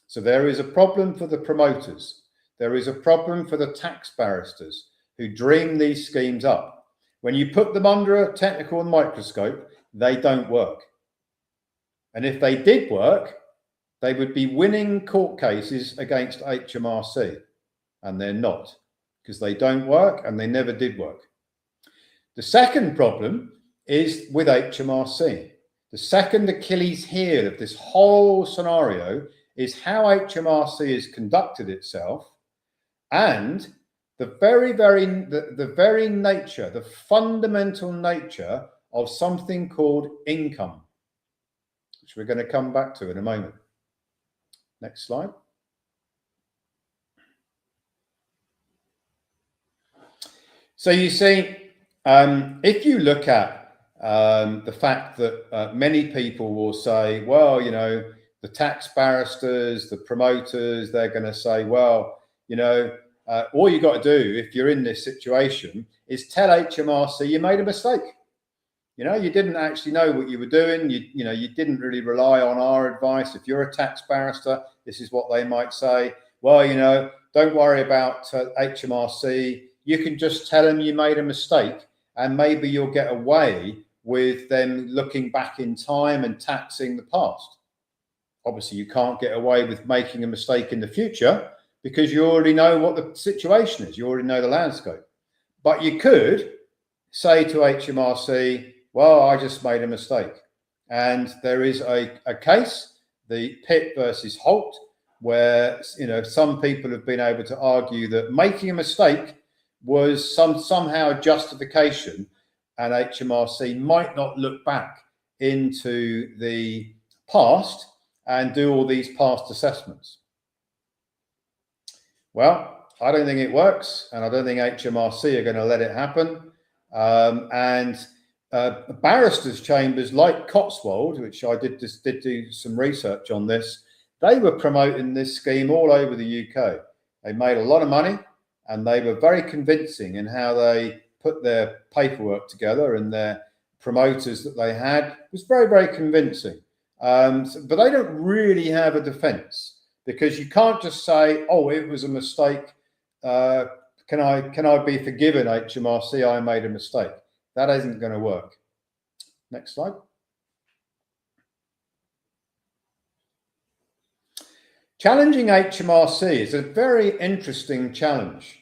So there is a problem for the promoters. There is a problem for the tax barristers who dream these schemes up. When you put them under a technical microscope, they don't work. And if they did work, they would be winning court cases against HMRC. And they're not, because they don't work and they never did work. The second problem is with HMRC. The second Achilles heel of this whole scenario is how HMRC has conducted itself and the very nature, the fundamental nature of something called income, which we're going to come back to in a moment. Next slide. So you see, if you look at the fact that many people will say, well, you know, the tax barristers, the promoters, they're going to say, well, you know, all you got to do if you're in this situation is tell HMRC you made a mistake. You know, you didn't actually know what you were doing. You know, you didn't really rely on our advice. If you're a tax barrister, this is what they might say. Well, you know, don't worry about HMRC. You can just tell them you made a mistake and maybe you'll get away with them looking back in time and taxing the past. Obviously, you can't get away with making a mistake in the future because you already know what the situation is. You already know the landscape. But you could say to HMRC, well, I just made a mistake. And there is a case, the Pitt versus Holt, where, you know, some people have been able to argue that making a mistake was somehow justification, and HMRC might not look back into the past and do all these past assessments. Well, I don't think it works, and I don't think HMRC are going to let it happen. Barristers' chambers like Cotswold, which I did do some research on this, they were promoting this scheme all over the UK. They made a lot of money, and they were very convincing in how they put their paperwork together, and their promoters that they had was very, very convincing. But they don't really have a defense, because you can't just say, oh, it was a mistake. Can I be forgiven, HMRC? I made a mistake. That isn't going to work. Next slide. Challenging HMRC is a very interesting challenge,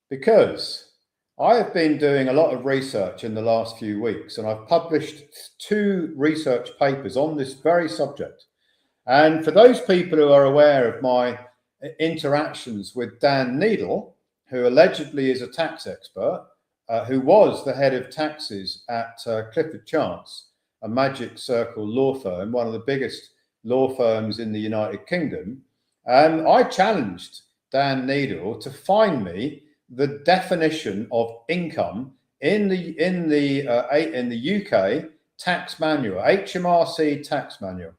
because I have been doing a lot of research in the last few weeks, and I've published 2 research papers on this very subject. And for those people who are aware of my interactions with Dan Needle, who allegedly is a tax expert, who was the head of taxes at Clifford Chance, a Magic Circle law firm, one of the biggest law firms in the United Kingdom, I challenged Dan Needle to find me the definition of income in the UK tax manual, HMRC tax manual.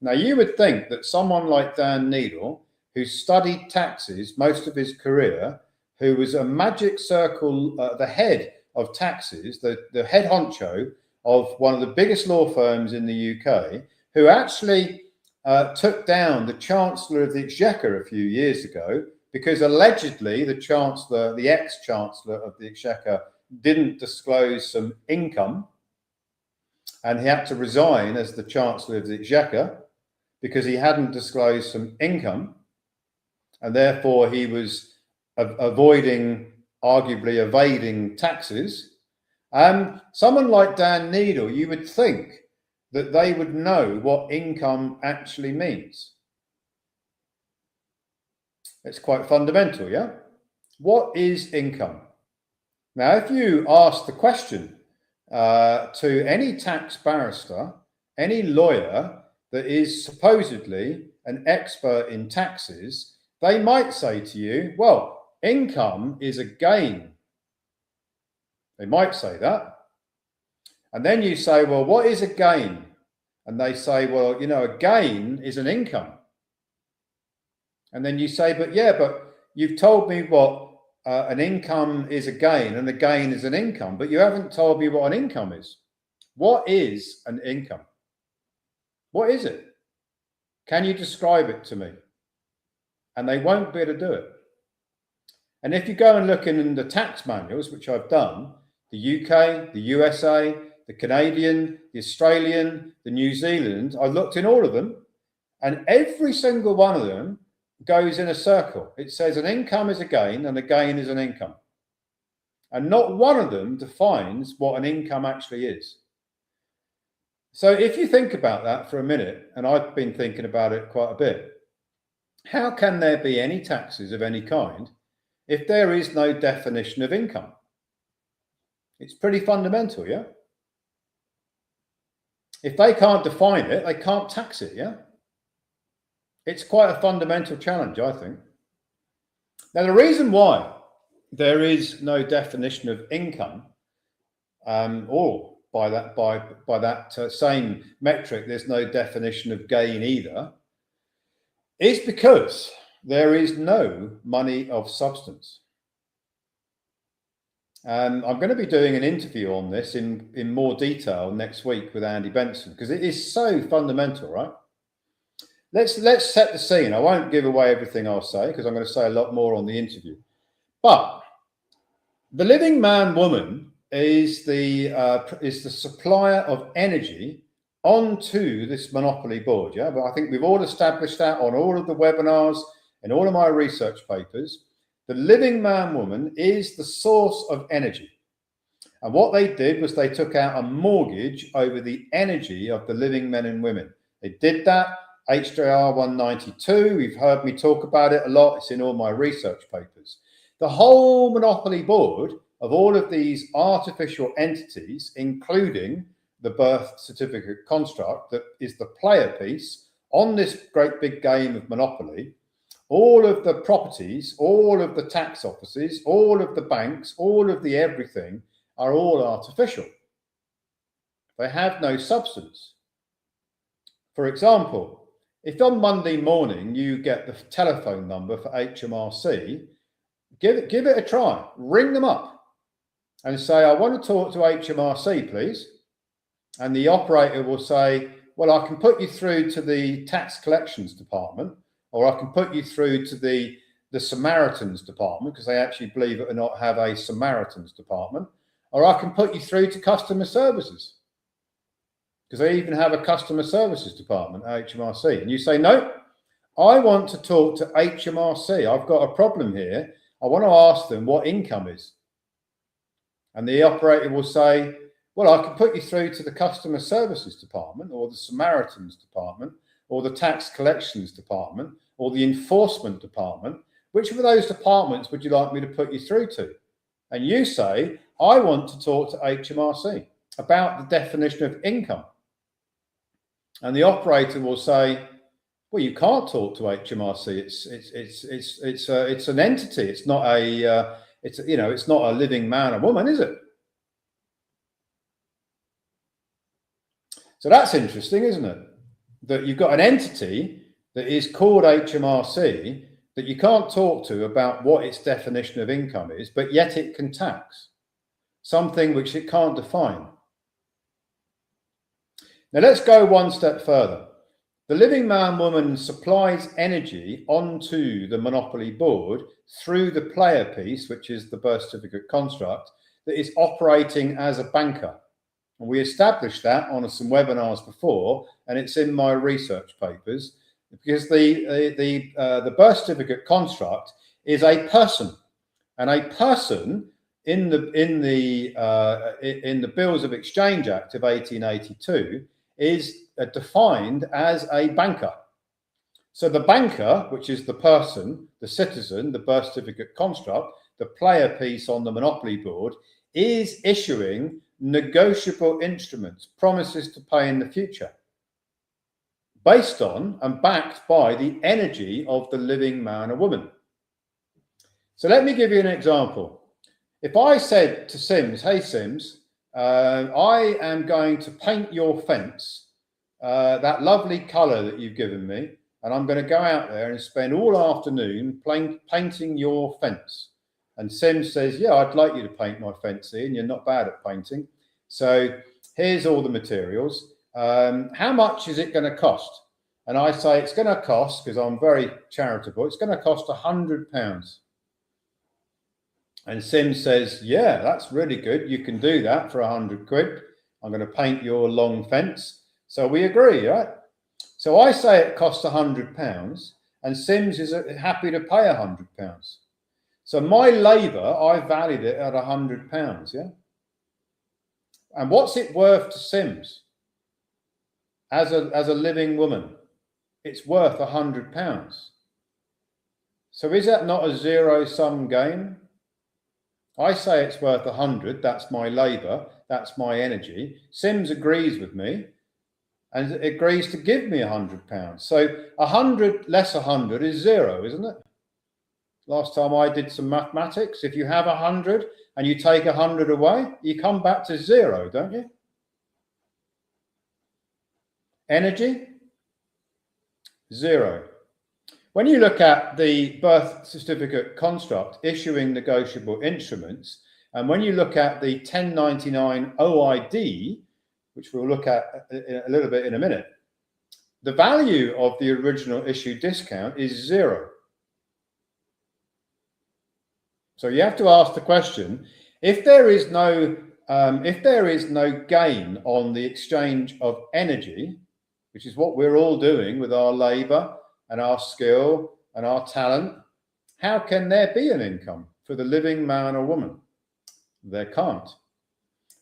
Now, you would think that someone like Dan Needle, who studied taxes most of his career, who was a Magic Circle, the head of taxes, the head honcho of one of the biggest law firms in the UK, who actually took down the Chancellor of the Exchequer a few years ago, because allegedly the Chancellor, the ex-Chancellor of the Exchequer, didn't disclose some income, and he had to resign as the Chancellor of the Exchequer because he hadn't disclosed some income, and therefore he was arguably evading taxes. Someone like Dan Needle, you would think that they would know what income actually means. It's quite fundamental, yeah? What is income? Now, if you ask the question to any tax barrister, any lawyer that is supposedly an expert in taxes, they might say to you, well, income is a gain. They might say that. And then you say, well, what is a gain? And they say, well, you know, a gain is an income. And then you say, but you've told me what an income is a gain and a gain is an income, but you haven't told me what an income is. What is an income? What is it? Can you describe it to me? And they won't be able to do it. And if you go and look in the tax manuals, which I've done, the UK, the USA, the Canadian, the Australian, the New Zealand, I looked in all of them, and every single one of them goes in a circle. It says an income is a gain and a gain is an income. And not one of them defines what an income actually is. So if you think about that for a minute, and I've been thinking about it quite a bit, how can there be any taxes of any kind if there is no definition of income? It's pretty fundamental, yeah? If they can't define it, they can't tax it, yeah? It's quite a fundamental challenge, I think. Now, the reason why there is no definition of income, or by that same metric, there's no definition of gain either, is because there is no money of substance. I'm going to be doing an interview on this in more detail next week with Andy Benson, because it is so fundamental, right? Let's set the scene. I won't give away everything I'll say, because I'm going to say a lot more on the interview. But the living man woman is the supplier of energy onto this monopoly board. Yeah, but I think we've all established that on all of the webinars and all of my research papers. The living man woman is the source of energy. And what they did was they took out a mortgage over the energy of the living men and women. They did that, HJR 192. You've heard me talk about it a lot. It's in all my research papers. The whole monopoly board of all of these artificial entities, including the birth certificate construct that is the player piece on this great big game of Monopoly, all of the properties, all of the tax offices, all of the banks, all of the everything are all artificial. They have no substance. For example, if on Monday morning you get the telephone number for HMRC, give it a try. Ring them up and say, I want to talk to HMRC, please. And the operator will say, well, I can put you through to the tax collections department, or I can put you through to the Samaritans department, because they actually, believe it or not, have a Samaritans department, or I can put you through to customer services, because they even have a customer services department at HMRC. And you say, no, I want to talk to HMRC. I've got a problem here. I want to ask them what income is. And the operator will say, well, I can put you through to the customer services department, or the Samaritans department, or the tax collections department, or the enforcement department. Which of those departments would you like me to put you through to? And you say, I want to talk to HMRC about the definition of income. And the operator will say, well, you can't talk to HMRC. It's an entity. It's not it's not a living man or woman, is it? So that's interesting, isn't it? That you've got an entity that is called HMRC that you can't talk to about what its definition of income is, but yet it can tax something which it can't define. Now let's go one step further. The living man woman supplies energy onto the monopoly board through the player piece, which is the birth certificate construct, that is operating as a banker. And we established that on some webinars before, and it's in my research papers, because the birth certificate construct is a person, and a person in the Bills of Exchange Act of 1882 is defined as a banker. So the banker, which is the person, the citizen, the birth certificate construct, the player piece on the monopoly board, is issuing negotiable instruments, promises to pay in the future, based on and backed by the energy of the living man or woman. So let me give you an example. If I said to Sims, hey Sims, I am going to paint your fence, that lovely colour that you've given me, and I'm going to go out there and spend all afternoon painting your fence. And Sims says, yeah, I'd like you to paint my fence, Ian. You're not bad at painting. So here's all the materials. How much is it going to cost? And I say it's going to cost, because I'm very charitable, it's going to cost £100. And Sims says, yeah, that's really good. You can do that for 100 quid. I'm going to paint your long fence. So we agree, right? So I say it costs £100 and Sims is happy to pay £100. So my labour, I valued it at £100, yeah? And what's it worth to Sims as a living woman? It's worth £100. So is that not a zero-sum game? I say it's worth 100, that's my labour, that's my energy. Sims agrees with me and agrees to give me £100. So 100 less 100 is zero, isn't it? Last time I did some mathematics, if you have 100 and you take 100 away, you come back to zero, don't you? Energy, zero. When you look at the birth certificate construct issuing negotiable instruments, and when you look at the 1099 OID, which we'll look at a little bit in a minute, the value of the original issue discount is zero. So you have to ask the question, if there is no gain on the exchange of energy, which is what we're all doing with our labour and our skill and our talent, how can there be an income for the living man or woman? There can't.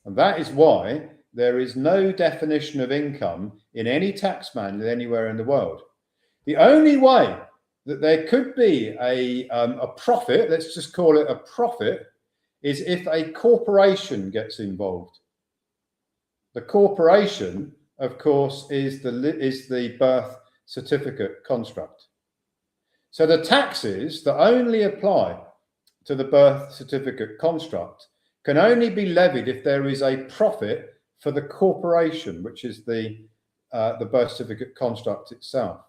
And that is why there is no definition of income in any tax manual anywhere in the world. The only way that there could be a profit, let's just call it a profit, is if a corporation gets involved. The corporation, of course, is the birth certificate construct. So the taxes that only apply to the birth certificate construct can only be levied if there is a profit for the corporation, which is the birth certificate construct itself.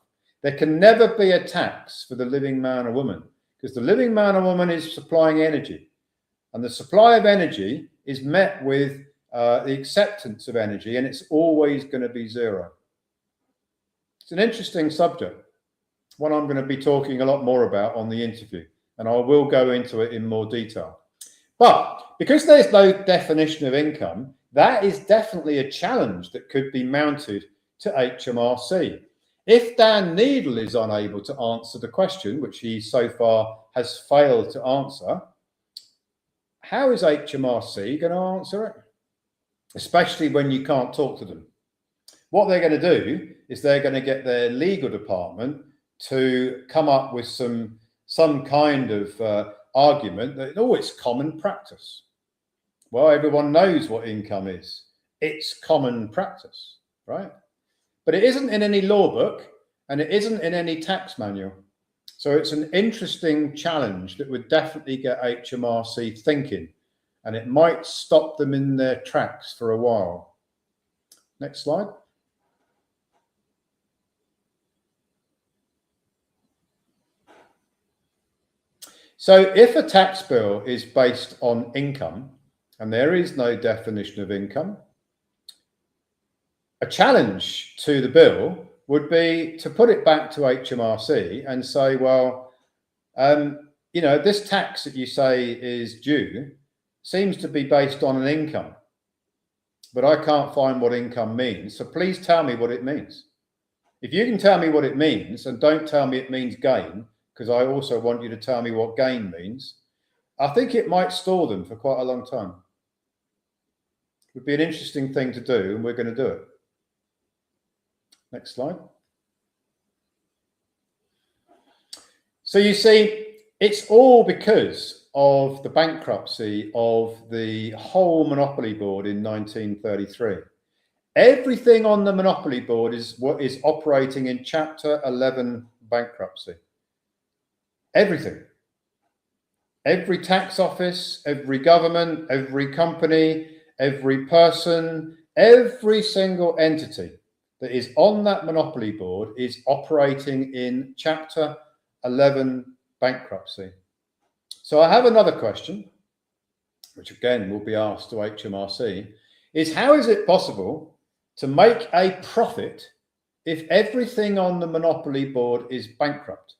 There can never be a tax for the living man or woman, because the living man or woman is supplying energy, and the supply of energy is met with the acceptance of energy, and it's always going to be zero. It's an interesting subject, one I'm going to be talking a lot more about on the interview, and I will go into it in more detail. But because there's no definition of income, that is definitely a challenge that could be mounted to HMRC. If Dan Needle is unable to answer the question, which he so far has failed to answer, how is HMRC going to answer it? Especially when you can't talk to them. What they're going to do is they're going to get their legal department to come up with some kind of argument that, oh, it's common practice. Well, everyone knows what income is. It's common practice, right? But it isn't in any law book and it isn't in any tax manual. So it's an interesting challenge that would definitely get HMRC thinking, and it might stop them in their tracks for a while. Next slide. So if a tax bill is based on income and there is no definition of income, a challenge to the bill would be to put it back to HMRC and say, well, you know, this tax that you say is due seems to be based on an income, but I can't find what income means. So please tell me what it means. If you can tell me what it means, and don't tell me it means gain, because I also want you to tell me what gain means, I think it might stall them for quite a long time. It would be an interesting thing to do, and we're going to do it. Next slide. So you see, it's all because of the bankruptcy of the whole Monopoly Board in 1933. Everything on the Monopoly Board is what is operating in Chapter 11 bankruptcy. Everything. Every tax office, every government, every company, every person, every single entity that is on that Monopoly Board is operating in Chapter 11 bankruptcy. So I have another question, which again will be asked to HMRC, is how is it possible to make a profit if everything on the Monopoly Board is bankrupt?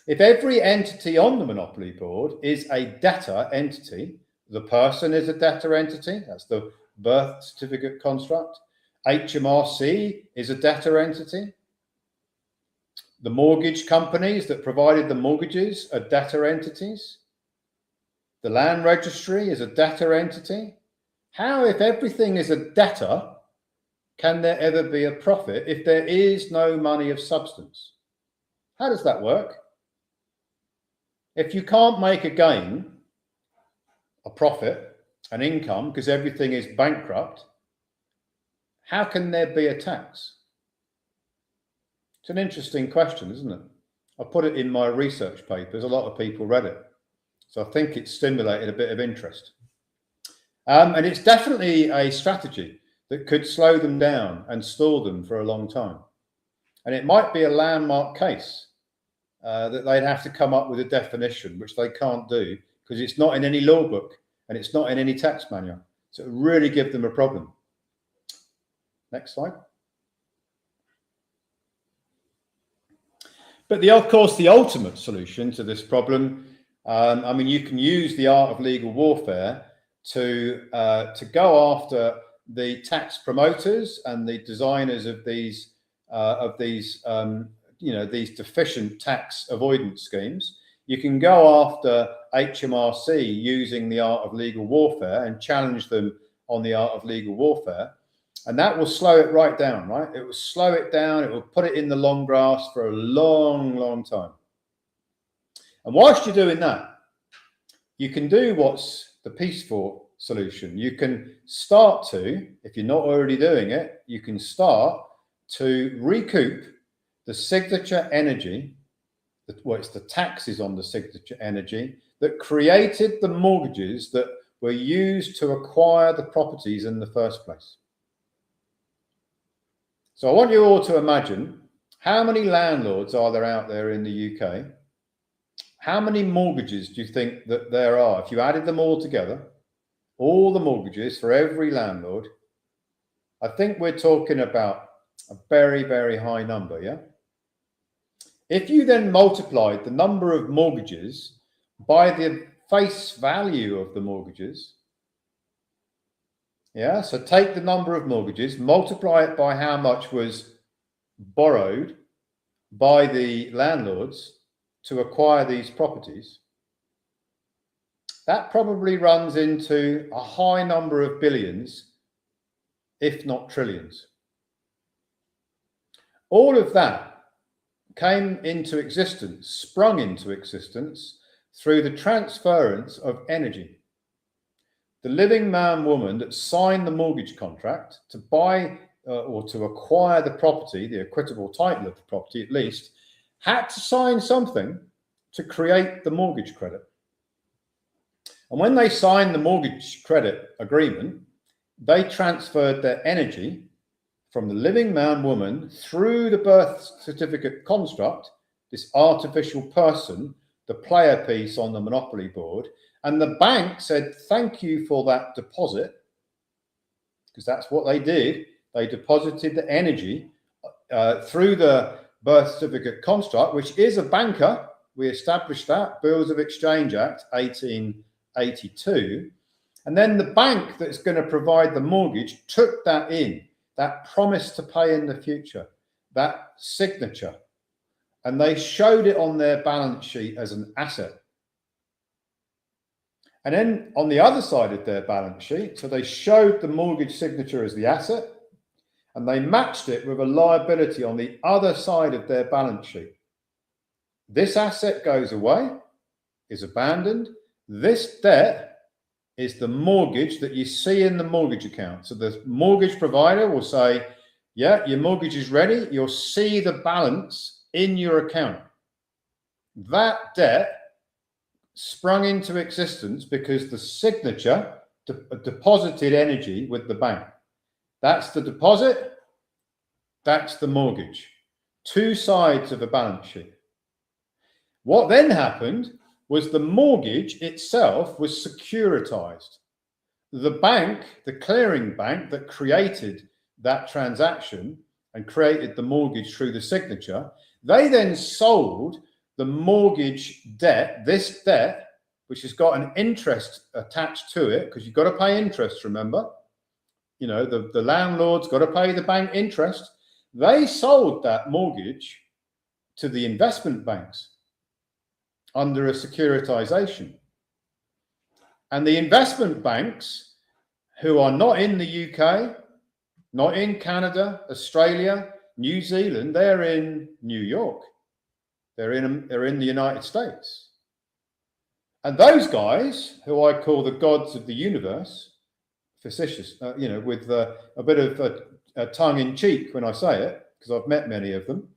If every entity on the Monopoly Board is a debtor entity, the person is a debtor entity, that's the birth certificate construct. HMRC is a debtor entity. The mortgage companies that provided the mortgages are debtor entities. The land registry is a debtor entity. How, if everything is a debtor, can there ever be a profit if there is no money of substance? How does that work? If you can't make a gain, a profit, an income, because everything is bankrupt, how can there be a tax? It's an interesting question, isn't it? I put it in my research papers. A lot of people read it. So I think it stimulated a bit of interest. And it's definitely a strategy that could slow them down and stall them for a long time. And it might be a landmark case that they'd have to come up with a definition, which they can't do because it's not in any law book and it's not in any tax manual. So it would really give them a problem. Next slide. But of course, the ultimate solution to this problem, I mean, you can use the art of legal warfare to go after the tax promoters and the designers of these these deficient tax avoidance schemes. You can go after HMRC using the art of legal warfare and challenge them on the art of legal warfare. And that will slow it right down, right? It will slow it down. It will put it in the long grass for a long, long time. And whilst you're doing that, you can do what's the peaceful solution. You can start to, if you're not already doing it, you can start to recoup the signature energy, it's the taxes on the signature energy that created the mortgages that were used to acquire the properties in the first place. So I want you all to imagine, how many landlords are there out there in the UK? How many mortgages do you think that there are? If you added them all together, all the mortgages for every landlord, I think we're talking about a very, very high number, yeah? If you then multiplied the number of mortgages by the face value of the mortgages, yeah, so take the number of mortgages, multiply it by how much was borrowed by the landlords to acquire these properties, that probably runs into a high number of billions, if not trillions. All of that came into existence, sprung into existence through the transference of energy. The living man, woman that signed the mortgage contract to buy or to acquire the property, the equitable title of the property at least, had to sign something to create the mortgage credit. And when they signed the mortgage credit agreement, they transferred their energy from the living man, woman through the birth certificate construct, this artificial person, the player piece on the Monopoly board. And the bank said, thank you for that deposit, because that's what they did. They deposited the energy through the birth certificate construct, which is a banker. We established that, Bills of Exchange Act 1882. And then the bank that's going to provide the mortgage took that in, that promise to pay in the future, that signature, and they showed it on their balance sheet as an asset. And then on the other side of their balance sheet, so they showed the mortgage signature as the asset, and they matched it with a liability on the other side of their balance sheet. This asset goes away, is abandoned. This debt is the mortgage that you see in the mortgage account. So the mortgage provider will say, yeah, your mortgage is ready. You'll see the balance in your account. That debt sprung into existence because the signature deposited energy with the bank. That's the deposit. That's the mortgage. Two sides of a balance sheet. What then happened was the mortgage itself was securitized. The bank, the clearing bank that created that transaction and created the mortgage through the signature, they then sold the mortgage debt, this debt, which has got an interest attached to it, because you've got to pay interest, remember? You know, the landlord's got to pay the bank interest. They sold that mortgage to the investment banks under a securitization. And the investment banks, who are not in the UK, not in Canada, Australia, New Zealand, they're in New York. They're in the United States. And those guys, who I call the gods of the universe, facetious, with a bit of a tongue in cheek when I say it, because I've met many of them,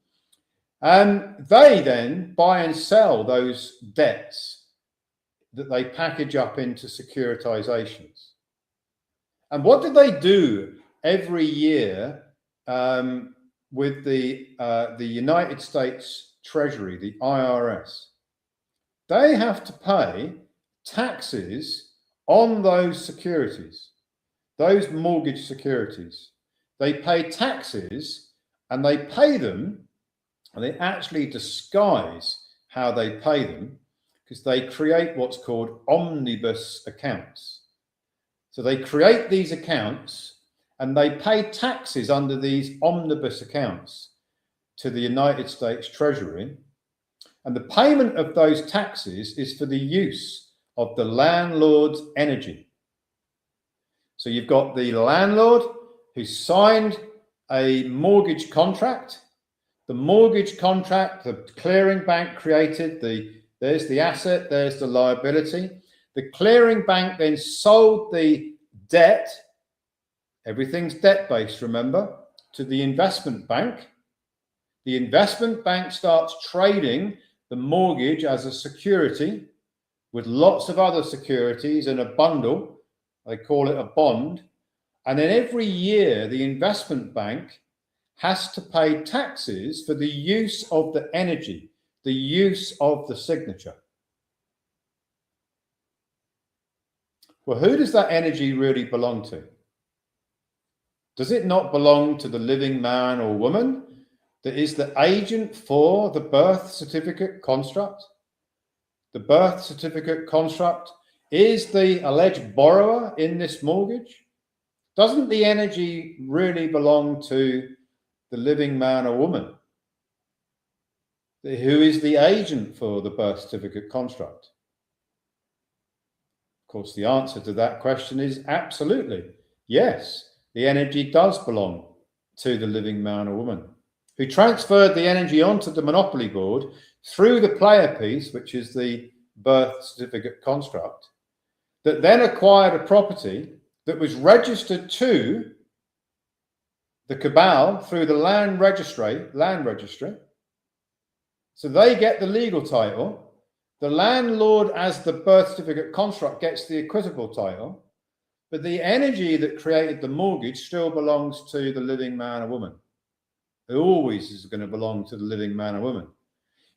they then buy and sell those debts that they package up into securitizations. And what do they do every year with the United States Treasury, the IRS? They have to pay taxes on those securities, those mortgage securities. They pay taxes, and they pay them, and they actually disguise how they pay them, because they create what's called omnibus accounts. So they create these accounts and they pay taxes under these omnibus accounts to the United States Treasury. And the payment of those taxes is for the use of the landlord's energy. So you've got the landlord who signed a mortgage contract. The mortgage contract, the clearing bank created, there's the asset, there's the liability. The clearing bank then sold the debt, everything's debt-based, remember, to the investment bank. The investment bank starts trading the mortgage as a security with lots of other securities in a bundle. They call it a bond. And then every year, the investment bank has to pay taxes for the use of the energy, the use of the signature. Well, who does that energy really belong to? Does it not belong to the living man or woman that is the agent for the birth certificate construct? The birth certificate construct is the alleged borrower in this mortgage. Doesn't the energy really belong to the living man or woman who is the agent for the birth certificate construct? Of course, the answer to that question is absolutely yes. The energy does belong to the living man or woman who transferred the energy onto the monopoly board through the player piece, which is the birth certificate construct, that then acquired a property that was registered to the cabal through the land registry. So they get the legal title. The landlord, as the birth certificate construct, gets the equitable title. But the energy that created the mortgage still belongs to the living man or woman. It always is going to belong to the living man or woman.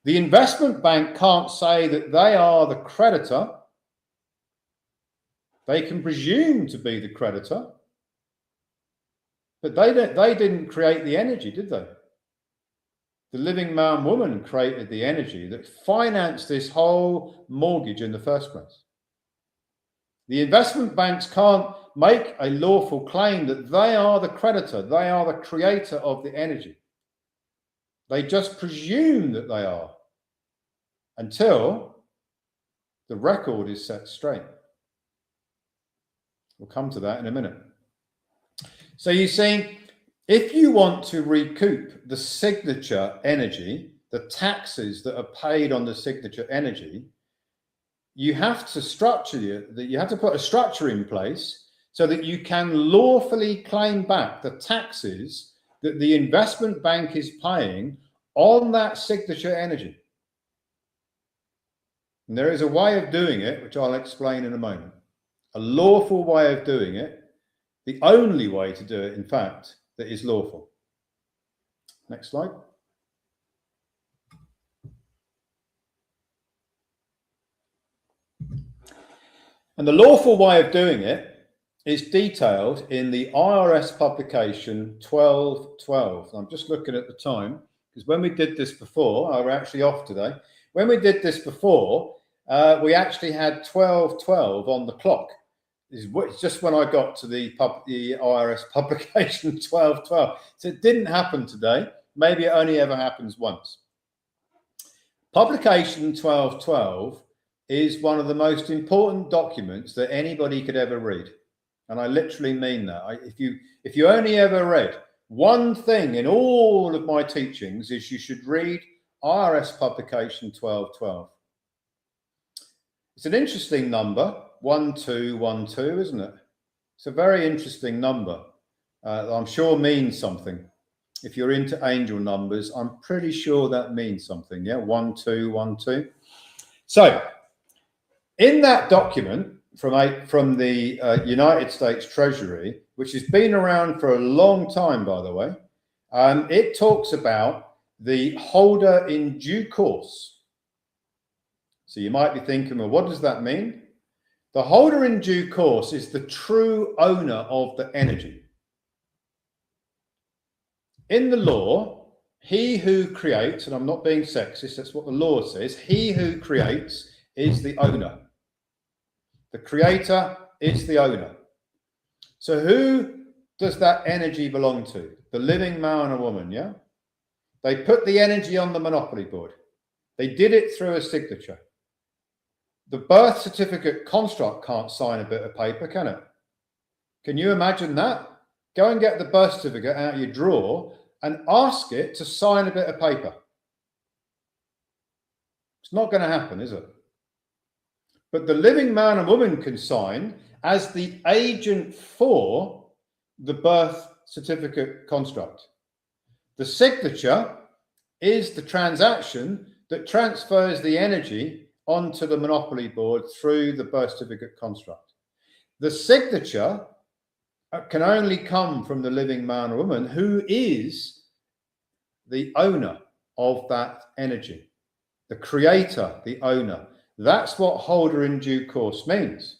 The investment bank can't say that they are the creditor. They can presume to be the creditor. But they didn't create the energy, did they? The living man woman created the energy that financed this whole mortgage in the first place. The investment banks can't make a lawful claim that they are the creditor, they are the creator of the energy. They just presume that they are until the record is set straight. We'll come to that in a minute. So you see, if you want to recoup the signature energy the taxes that are paid on the signature energy, you have to put a structure in place so that you can lawfully claim back the taxes that the investment bank is paying on that signature energy. And there is a way of doing it, which I'll explain in a moment. A lawful way of doing it, the only way to do it, in fact, that is lawful. Next slide. And the lawful way of doing it is detailed in the IRS publication 1212. I'm just looking at the time, because when we did this before, we're actually off today. When we did this before, we actually had 1212 on the clock. It's just when I got to the IRS publication 1212. So it didn't happen today. Maybe it only ever happens once. Publication 1212 is one of the most important documents that anybody could ever read. And I literally mean that. If you only ever read one thing in all of my teachings, is you should read IRS publication 1212. It's an interesting number, 1212, isn't it? It's a very interesting number. I'm sure means something. If you're into angel numbers, I'm pretty sure that means something. Yeah, 1212. So in that document from the United States Treasury, which has been around for a long time, by the way, it talks about the holder in due course. So you might be thinking, well, what does that mean? The holder in due course is the true owner of the energy. In the law, he who creates, and I'm not being sexist, that's what the law says, he who creates is the owner. The creator is the owner. So who does that energy belong to? The living man or woman, yeah? They put the energy on the monopoly board. They did it through a signature. The birth certificate construct can't sign a bit of paper, can it? Can you imagine that? Go and get the birth certificate out of your drawer and ask it to sign a bit of paper. It's not going to happen, is it? But the living man and woman can sign as the agent for the birth certificate construct. The signature is the transaction that transfers the energy onto the monopoly board through the birth certificate construct. The signature can only come from the living man or woman who is the owner of that energy, the creator, the owner. That's what holder in due course means.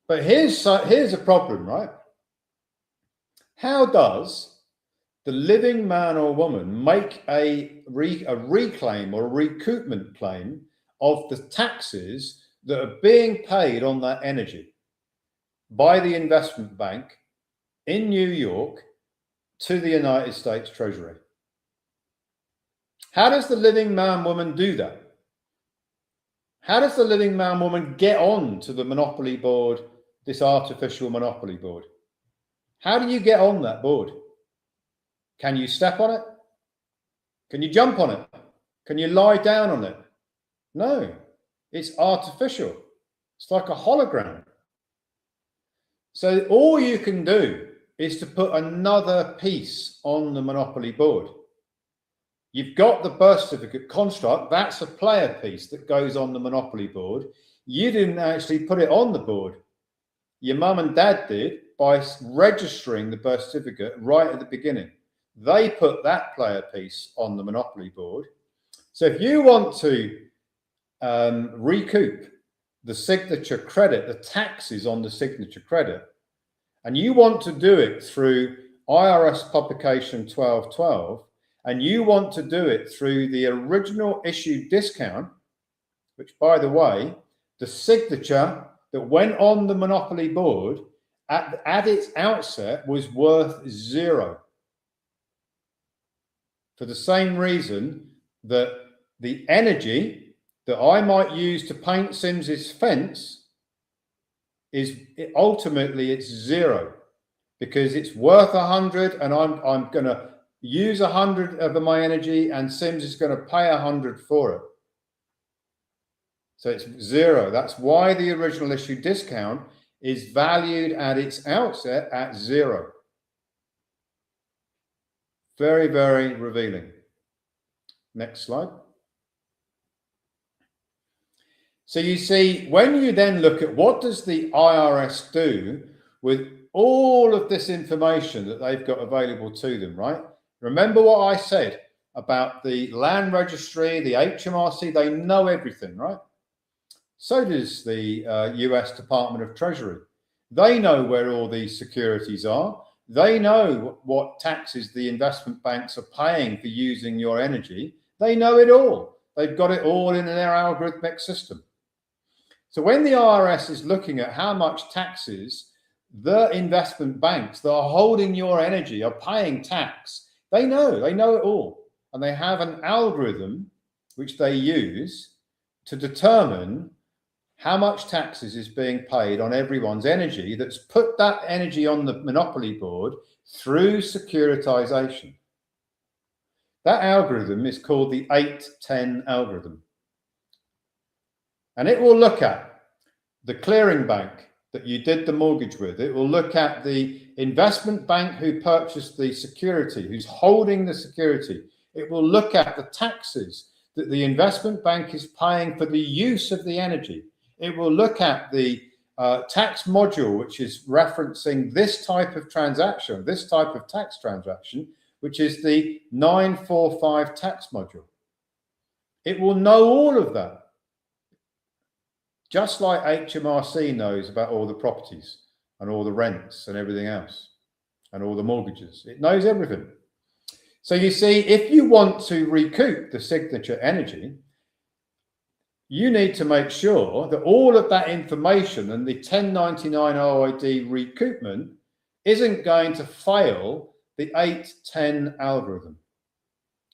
But here's a problem, right? How does the living man or woman make a reclaim or a recoupment claim of the taxes that are being paid on that energy by the investment bank in New York to the United States Treasury? How does the living man woman do that? How does the living man woman get on to the monopoly board, this artificial monopoly board? How do you get on that board? Can you step on it? Can you jump on it? Can you lie down on it? No, it's artificial. It's like a hologram. So all you can do is to put another piece on the monopoly board. You've got the birth certificate construct. That's a player piece that goes on the monopoly board. You didn't actually put it on the board. Your mum and dad did by registering the birth certificate right at the beginning. They put that player piece on the monopoly board. So if you want to recoup the signature credit, the taxes on the signature credit, and you want to do it through IRS publication 1212, and you want to do it through the original issue discount, which, by the way, the signature that went on the monopoly board at its outset was worth zero. For the same reason that the energy that I might use to paint Sims's fence is ultimately it's zero, because it's worth 100, and I'm going to use 100 of my energy and Sims is going to pay 100 for it. So it's zero. That's why the original issue discount is valued at its outset at zero. Very, very revealing. Next slide. So you see, when you then look at what does the IRS do with all of this information that they've got available to them, right? Remember what I said about the land registry, the HMRC, they know everything, right? So does the US Department of Treasury. They know where all these securities are. They know what taxes the investment banks are paying for using your energy. They know it all. They've got it all in their algorithmic system. So when the IRS is looking at how much taxes the investment banks that are holding your energy are paying tax, they know it all. And they have an algorithm which they use to determine how much taxes is being paid on everyone's energy that's put that energy on the monopoly board through securitization. That algorithm is called the 810 algorithm. And it will look at the clearing bank that you did the mortgage with. It will look at the investment bank who purchased the security, who's holding the security. It will look at the taxes that the investment bank is paying for the use of the energy. It will look at the tax module, which is referencing this type of transaction, this type of tax transaction, which is the 945 tax module. It will know all of that. Just like HMRC knows about all the properties and all the rents and everything else and all the mortgages. It knows everything. So you see, if you want to recoup the signature energy, you need to make sure that all of that information and the 1099 OID recoupment isn't going to fail the 810 algorithm,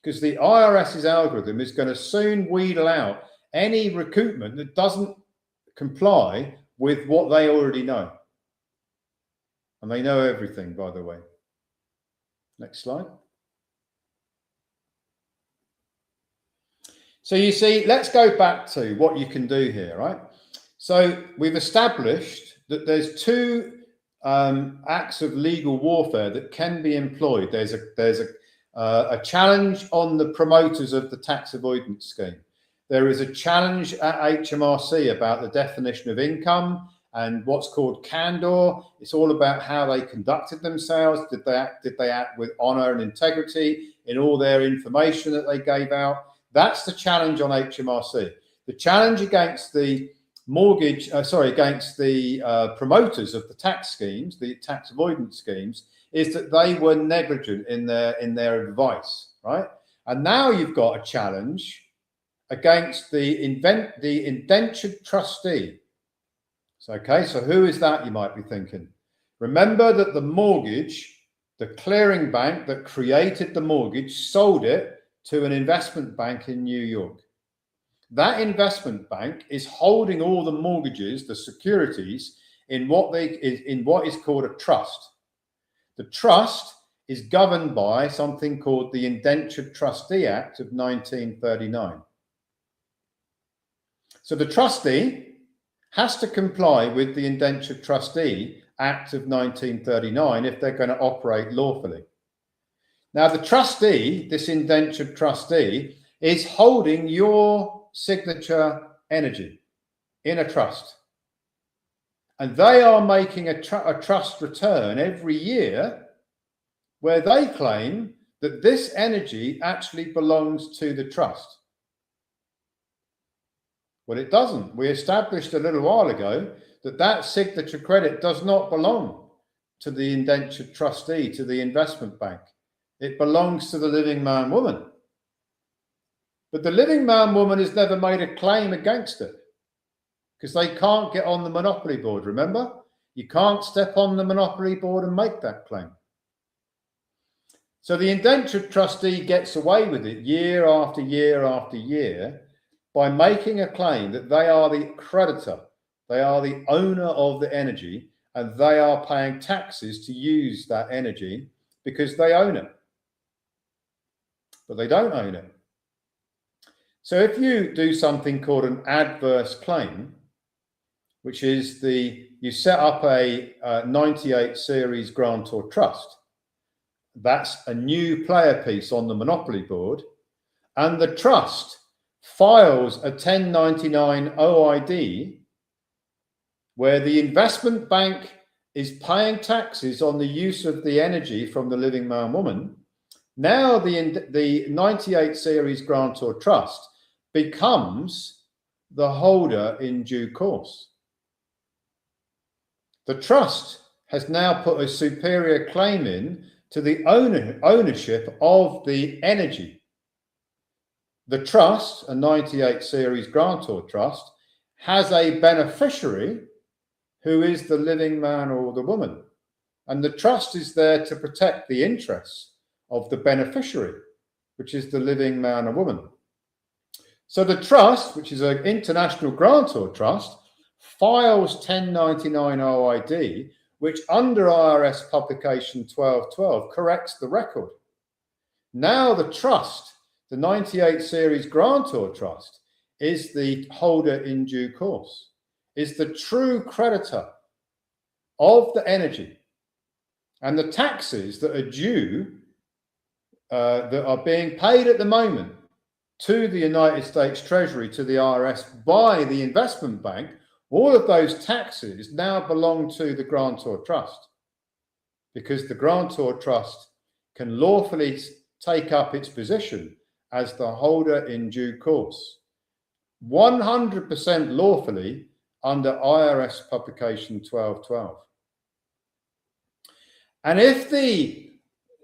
because the IRS's algorithm is going to soon wheedle out any recoupment that doesn't comply with what they already know. And they know everything, by the way. Next slide. So you see, let's go back to what you can do here, right? So we've established that there's two acts of legal warfare that can be employed. There's a challenge on the promoters of the tax avoidance scheme. There is a challenge at HMRC about the definition of income and what's called candor. It's all about how they conducted themselves. Did they act with honor and integrity in all their information that they gave out? That's the challenge on HMRC. The challenge against the against the promoters of the tax schemes, the tax avoidance schemes, is that they were negligent in their advice, right? And now you've got a challenge against the indentured trustee. So, okay, so who is that, you might be thinking? Remember that the mortgage, the clearing bank that created the mortgage, sold it to an investment bank in New York. That investment bank is holding all the mortgages, the securities, in what is called a trust. The trust is governed by something called the Indentured Trustee Act of 1939. So the trustee has to comply with the Indentured Trustee Act of 1939 if they're going to operate lawfully. Now, the trustee, this indentured trustee, is holding your signature energy in a trust. And they are making a trust return every year where they claim that this energy actually belongs to the trust. Well, it doesn't. We established a little while ago that that signature credit does not belong to the indentured trustee, to the investment bank. It belongs to the living man woman. But the living man woman has never made a claim against it because they can't get on the monopoly board, remember? You can't step on the monopoly board and make that claim. So the indentured trustee gets away with it year after year after year by making a claim that they are the creditor, they are the owner of the energy, and they are paying taxes to use that energy because they own it. but they don't own it. So if you do something called an adverse claim, which is you set up a 98 series grantor trust, that's a new player piece on the monopoly board, and the trust files a 1099 OID where the investment bank is paying taxes on the use of the energy from the living man woman. Now the 98 series grantor trust becomes the holder in due course. The trust has now put a superior claim in to the ownership of the energy. The trust, a 98 series grantor trust, has a beneficiary who is the living man or the woman. And the trust is there to protect the interests of the beneficiary, which is the living man or woman. So the trust, which is an international grantor trust, files 1099 OID, which under IRS publication 1212 corrects the record. Now the trust, the 98 series grantor trust, is the holder in due course, is the true creditor of the energy. And the taxes that are due, that are being paid at the moment to the United States Treasury, to the IRS by the investment bank, all of those taxes now belong to the grantor trust, because the grantor trust can lawfully take up its position as the holder in due course, 100% lawfully under IRS publication 1212. And if the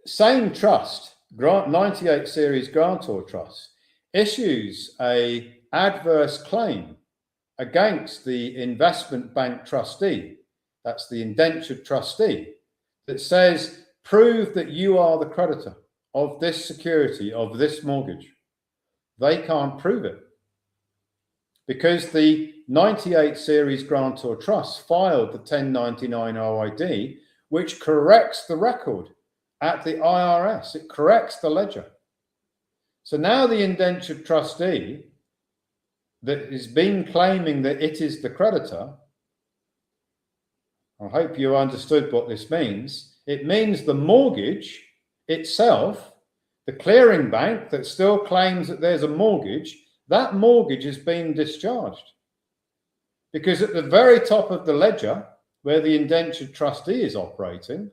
same trust, 98 series grantor trust, issues an adverse claim against the investment bank trustee, that's the indentured trustee, that says, prove that you are the creditor of this security, of this mortgage, they can't prove it, because the 98 series grantor trust filed the 1099 OID, which corrects the record at the IRS. It corrects the ledger. So now the indentured trustee that has been claiming that it is the creditor, I hope you understood what this means. It means the mortgage itself, the clearing bank that still claims that there's a mortgage, that mortgage is being discharged. Because at the very top of the ledger, where the indentured trustee is operating,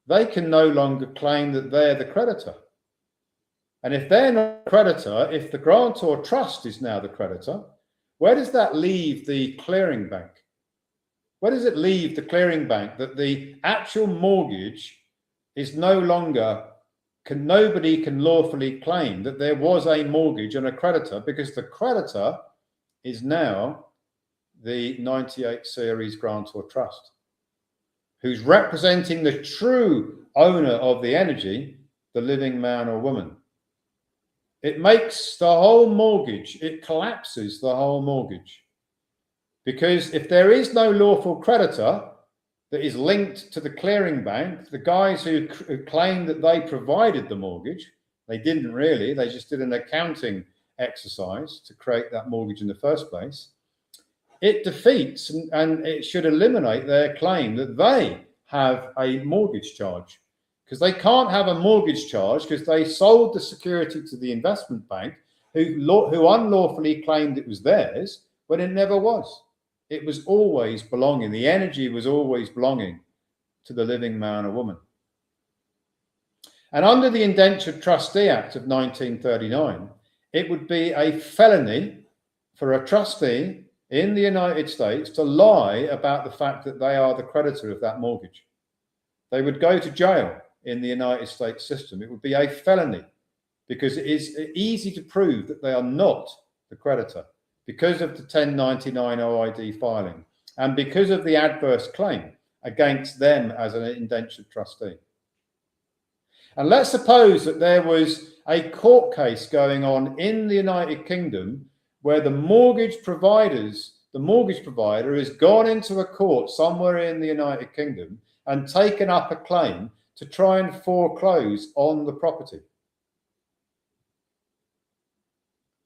they can no longer claim that they're the creditor. And if they're not the creditor, if the grantor trust is now the creditor, where does that leave the clearing bank? Where does it leave the clearing bank that the actual mortgage is no longer, nobody can lawfully claim that there was a mortgage and a creditor, because the creditor is now the 98 series grantor trust, who's representing the true owner of the energy, the living man or woman. It makes the whole mortgage, it collapses the whole mortgage. Because if there is no lawful creditor that is linked to the clearing bank, the guys who claim that they provided the mortgage, they didn't really, they just did an accounting exercise to create that mortgage in the first place. It defeats and it should eliminate their claim that they have a mortgage charge, because they can't have a mortgage charge because they sold the security to the investment bank who unlawfully claimed it was theirs when it never was. It was always belonging. The energy was always belonging to the living man or woman. And under the Indentured Trustee Act of 1939, it would be a felony for a trustee in the United States to lie about the fact that they are the creditor of that mortgage. They would go to jail in the United States system. It would be a felony because it is easy to prove that they are not the creditor because of the 1099 OID filing and because of the adverse claim against them as an indentured trustee. And let's suppose that there was a court case going on in the United Kingdom where the mortgage provider has gone into a court somewhere in the United Kingdom and taken up a claim to try and foreclose on the property.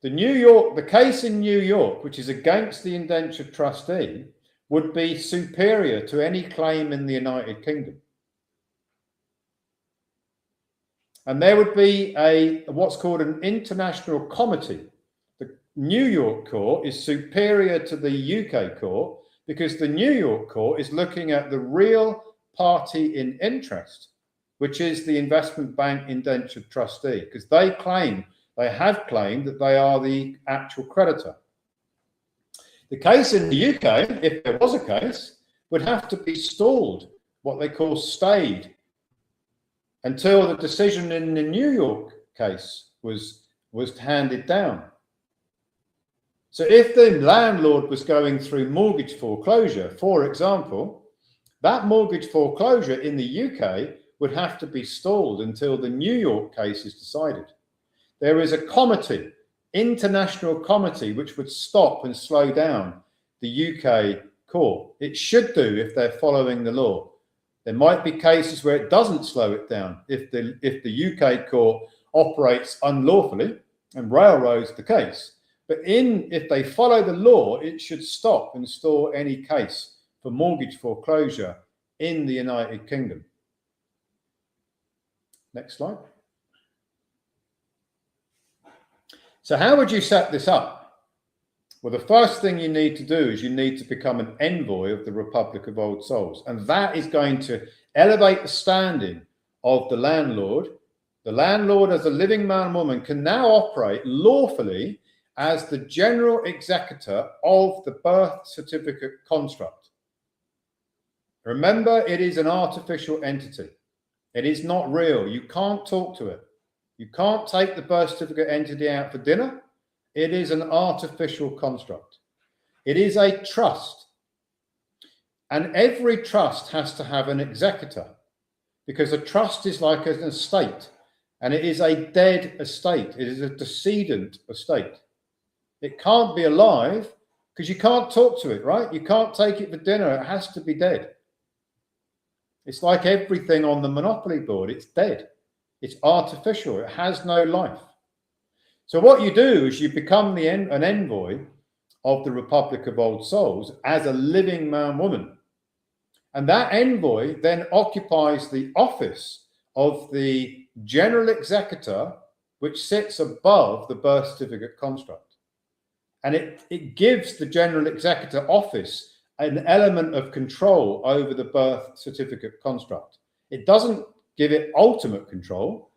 The case in New York, which is against the indentured trustee, would be superior to any claim in the United Kingdom. And there would be what's called an international comity. The New York court is superior to the UK court because the New York court is looking at the real party in interest, which is the investment bank indentured trustee, because they have claimed that they are the actual creditor. The case in the UK, if there was a case, would have to be stalled, what they call stayed, until the decision in the New York case was handed down. So if the landlord was going through mortgage foreclosure, for example, that mortgage foreclosure in the UK would have to be stalled until the New York case is decided. There is a comity, international comity, which would stop and slow down the UK court. It should do if they're following the law. There might be cases where it doesn't slow it down if the UK court operates unlawfully and railroads the case. But if they follow the law, it should stop and store any case for mortgage foreclosure in the United Kingdom. Next slide. So how would you set this up? Well, the first thing you need to do is you need to become an envoy of the Republic of Old Souls. And that is going to elevate the standing of the landlord. The landlord, as a living man and woman, can now operate lawfully as the general executor of the birth certificate construct. Remember, it is an artificial entity. It is not real. You can't talk to it. You can't take the birth certificate entity out for dinner. It is an artificial construct. It is a trust. And every trust has to have an executor, because a trust is like an estate, and it is a dead estate. It is a decedent estate. It can't be alive because you can't talk to it, right? You can't take it for dinner. It has to be dead. It's like everything on the Monopoly board. It's dead. It's artificial. It has no life. So what you do is you become an envoy of the Republic of Old Souls as a living man, woman. And that envoy then occupies the office of the general executor, which sits above the birth certificate construct. And it gives the general executor office an element of control over the birth certificate construct. It doesn't give it ultimate control,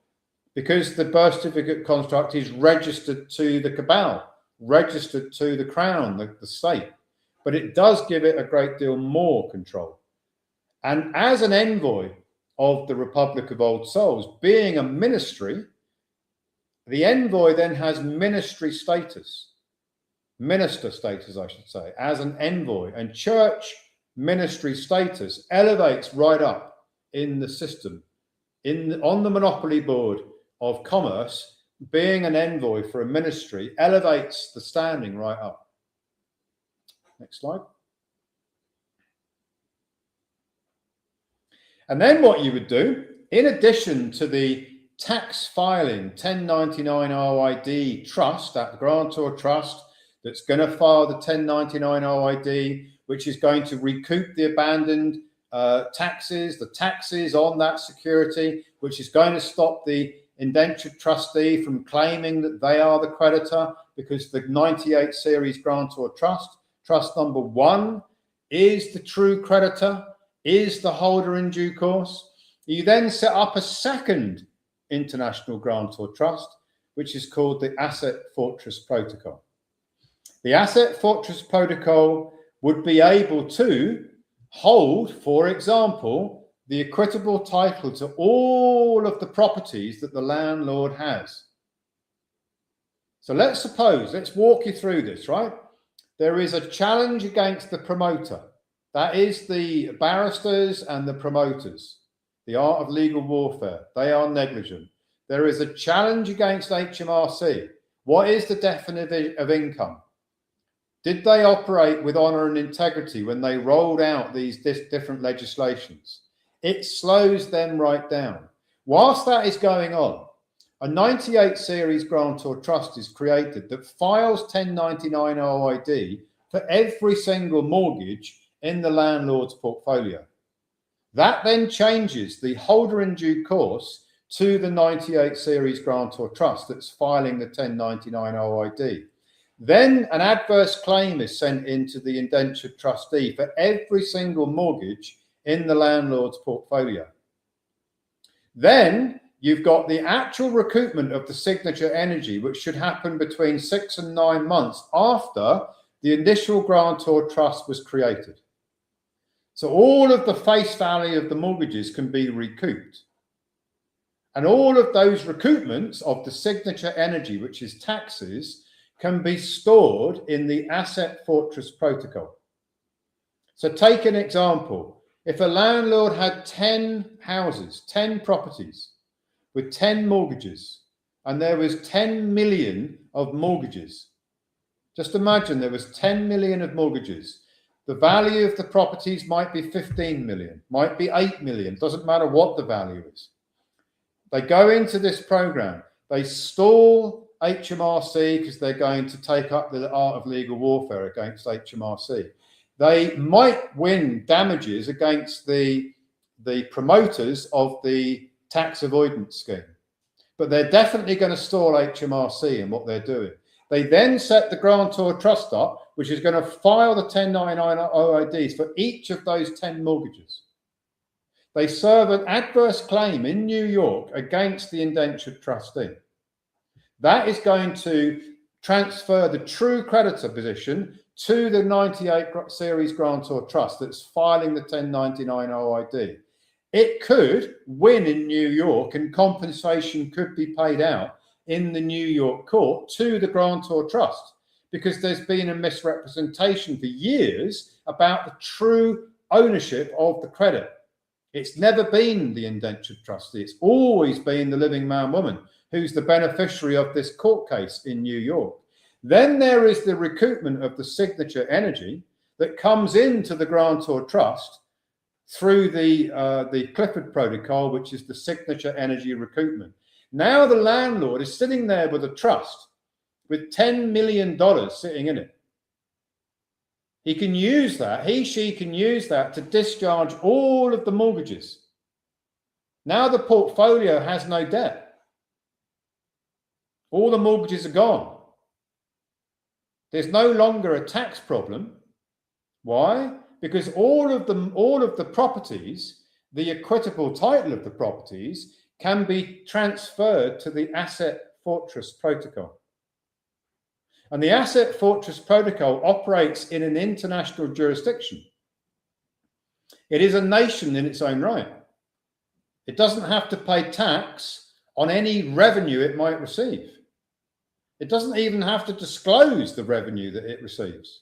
because the birth certificate construct is registered to the cabal, registered to the crown, the state. But it does give it a great deal more control. And as an envoy of the Republic of Old Souls, being a ministry, the envoy then has ministry status. Minister status, I should say, as an envoy, and church ministry status elevates right up in the system, on the Monopoly board of commerce. Being an envoy for a ministry elevates the standing right up. Next slide. And then what you would do, in addition to the tax filing 1099 OID trust, that grantor trust that's going to file the 1099 OID, which is going to recoup the abandoned taxes, the taxes on that security, which is going to stop the indentured trustee from claiming that they are the creditor, because the 98 series grantor trust number 1 is the true creditor, is the holder in due course. You then set up a second international grantor trust, which is called the Asset Fortress Protocol. The Asset Fortress Protocol would be able to hold, for example, the equitable title to all of the properties that the landlord has. So let's walk you through this, right? There is a challenge against the promoter. That is the barristers and the promoters, the art of legal warfare. They are negligent. There is a challenge against HMRC. What is the definition of income? Did they operate with honor and integrity when they rolled out these different legislations? It slows them right down. Whilst that is going on, a 98 series grantor trust is created that files 1099 OID for every single mortgage in the landlord's portfolio. That then changes the holder in due course to the 98 series grantor trust that's filing the 1099 OID. Then an adverse claim is sent into the indentured trustee for every single mortgage in the landlord's portfolio. Then you've got the actual recoupment of the signature energy, which should happen between 6 and 9 months after the initial grantor trust was created. So all of the face value of the mortgages can be recouped. And all of those recoupments of the signature energy, which is taxes, can be stored in the Asset Fortress Protocol. So take an example. If a landlord had 10 houses, 10 properties with 10 mortgages, and there was 10 million of mortgages, just imagine there was 10 million of mortgages. The value of the properties might be 15 million, might be 8 million, doesn't matter what the value is. They go into this program, they stall HMRC because they're going to take up the art of legal warfare against HMRC. They might win damages against the promoters of the tax avoidance scheme, but they're definitely going to stall HMRC in what they're doing. They then set the grantor trust up, which is going to file the 1099 OIDs for each of those 10 mortgages. They serve an adverse claim in New York against the indentured trustee. That is going to transfer the true creditor position to the 98 series grantor trust that's filing the 1099 OID. It could win in New York and compensation could be paid out in the New York court to the grantor trust because there's been a misrepresentation for years about the true ownership of the credit. It's never been the indentured trustee. It's always been the living man woman who's the beneficiary of this court case in New York. Then there is the recoupment of the signature energy that comes into the grantor trust through the Clifford Protocol, which is the signature energy recoupment. Now the landlord is sitting there with a trust with $10 million sitting in it. He can use that, she can use that to discharge all of the mortgages. Now the portfolio has no debt. All the mortgages are gone. There's no longer a tax problem. Why? Because all of the properties, the equitable title of the properties, can be transferred to the Asset Fortress Protocol. And the Asset Fortress Protocol operates in an international jurisdiction. It is a nation in its own right. It doesn't have to pay tax on any revenue it might receive. It doesn't even have to disclose the revenue that it receives.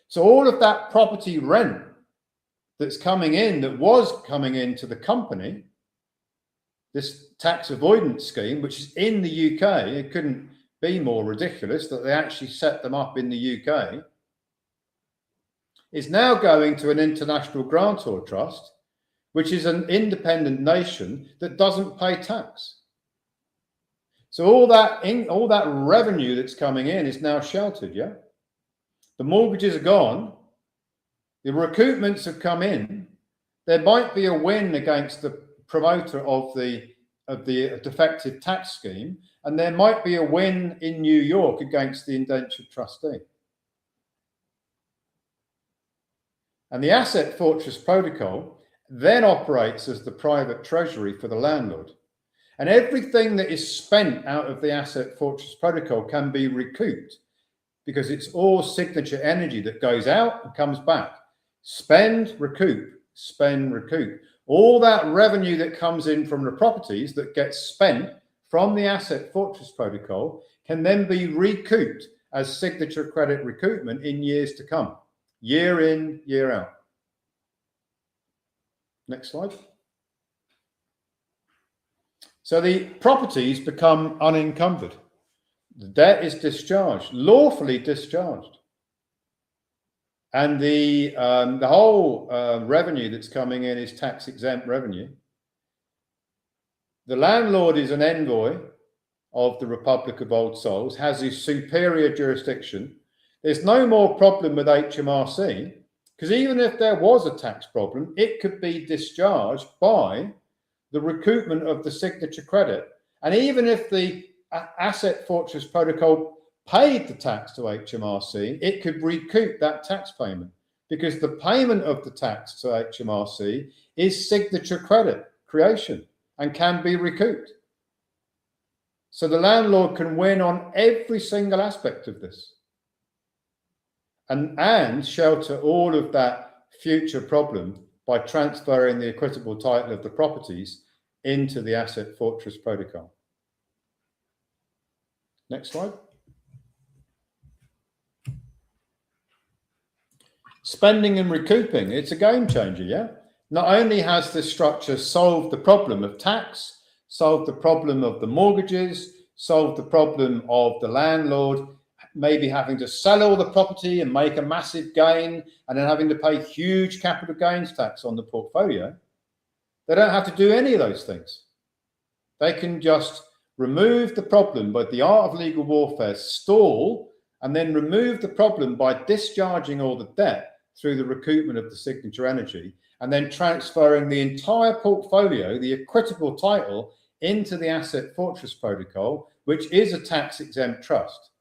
So all of that property rent that's coming in, that was coming into the company, this tax avoidance scheme, which is in the UK, it couldn't be more ridiculous that they actually set them up in the UK, is now going to an international grantor trust, which is an independent nation that doesn't pay tax. So all that revenue that's coming in is now sheltered, yeah? The mortgages are gone. The recoupments have come in. There might be a win against the promoter of the defective tax scheme, and there might be a win in New York against the indentured trustee. And the Asset Fortress Protocol then operates as the private treasury for the landlord. And everything that is spent out of the Asset Fortress Protocol can be recouped because it's all signature energy that goes out and comes back. Spend, recoup, spend, recoup. All that revenue that comes in from the properties that gets spent from the Asset Fortress Protocol can then be recouped as signature credit recoupment in years to come, year in, year out. Next slide. So the properties become unencumbered. The debt is discharged, lawfully discharged. And the whole revenue that's coming in is tax exempt revenue. The landlord is an envoy of the Republic of Old Souls has a superior jurisdiction. There's no more problem with HMRC, because even if there was a tax problem, it could be discharged by the recoupment of the signature credit. And even if the Asset Fortress Protocol paid the tax to HMRC, it could recoup that tax payment, because the payment of the tax to HMRC is signature credit creation and can be recouped. So the landlord can win on every single aspect of this and shelter all of that future problem by transferring the equitable title of the properties into the Asset Fortress Protocol. Next slide. Spending and recouping, it's a game changer, yeah? Not only has this structure solved the problem of tax, solved the problem of the mortgages, solved the problem of the landlord maybe having to sell all the property and make a massive gain and then having to pay huge capital gains tax on the portfolio. They don't have to do any of those things. They can just remove the problem by the art of legal warfare, stall, and then remove the problem by discharging all the debt through the recoupment of the signature energy, and then transferring the entire portfolio, the equitable title, into the Asset Fortress Protocol, which is a tax-exempt trust.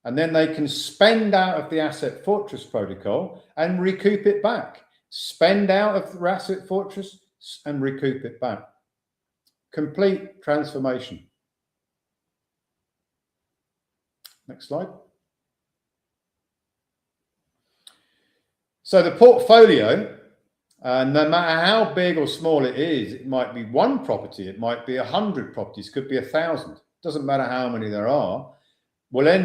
And then they can spend out of the Asset Fortress Protocol and recoup it back. Spend out of the Asset Fortress and recoup it back. Complete transformation. Next slide. So the portfolio, no matter how big or small it is, it might be one property, it might be 100 properties, could be 1,000. Doesn't matter how many there are.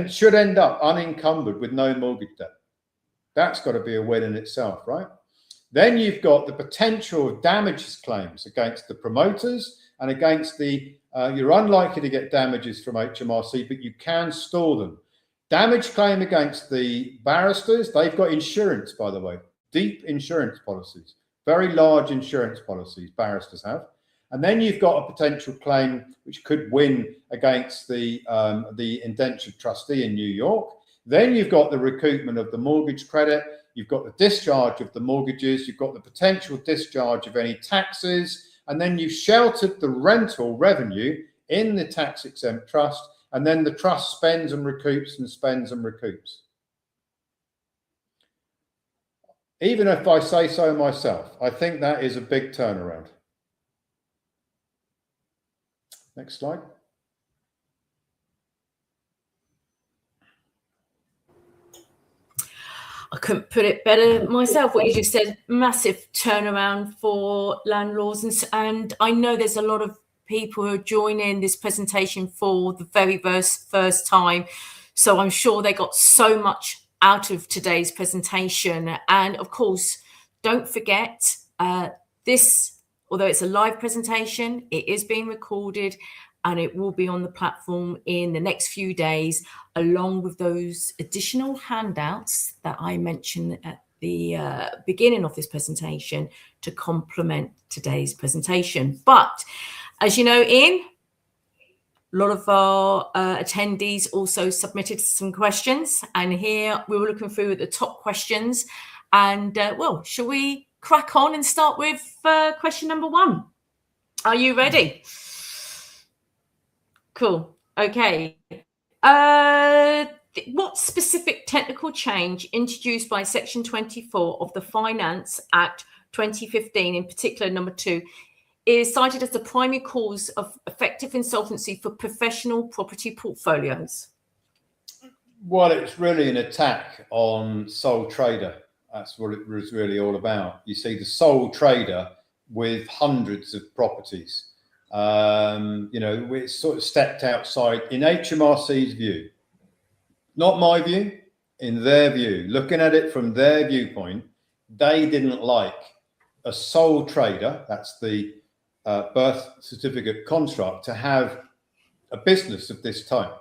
Should end up unencumbered with no mortgage debt. That's got to be a win in itself, right? Then you've got the potential of damages claims against the promoters and against the, you're unlikely to get damages from HMRC, but you can store them. Damage claim against the barristers, they've got insurance, by the way, deep insurance policies, very large insurance policies barristers have. And then you've got a potential claim which could win against the indentured trustee in New York. Then you've got the recoupment of the mortgage credit. You've got the discharge of the mortgages. You've got the potential discharge of any taxes. And then you've sheltered the rental revenue in the tax-exempt trust. And then the trust spends and recoups and spends and recoups. Even if I say so myself, I think that is a big turnaround. Next slide. I couldn't put it better myself, what you just said. Massive turnaround for landlords. And I know there's a lot of people who are joining this presentation for the very first time. So I'm sure they got so much out of today's presentation. And of course, don't forget this. Although it's a live presentation, it is being recorded and it will be on the platform in the next few days, along with those additional handouts that I mentioned at the beginning of this presentation to complement today's presentation. But as you know, Ian, a lot of our attendees also submitted some questions, and here we were looking through the top questions. And well, shall we crack on and start with question number 1? Are you ready? Cool. Okay. What specific technical change introduced by Section 24 of the Finance Act 2015, in particular number 2, is cited as the primary cause of effective insolvency for professional property portfolios? Well, it's really an attack on sole trader. That's what it was really all about. You see the sole trader with hundreds of properties. You know, we sort of stepped outside in HMRC's view, not my view, in their view, looking at it from their viewpoint. They didn't like a sole trader, that's the birth certificate construct, to have a business of this type.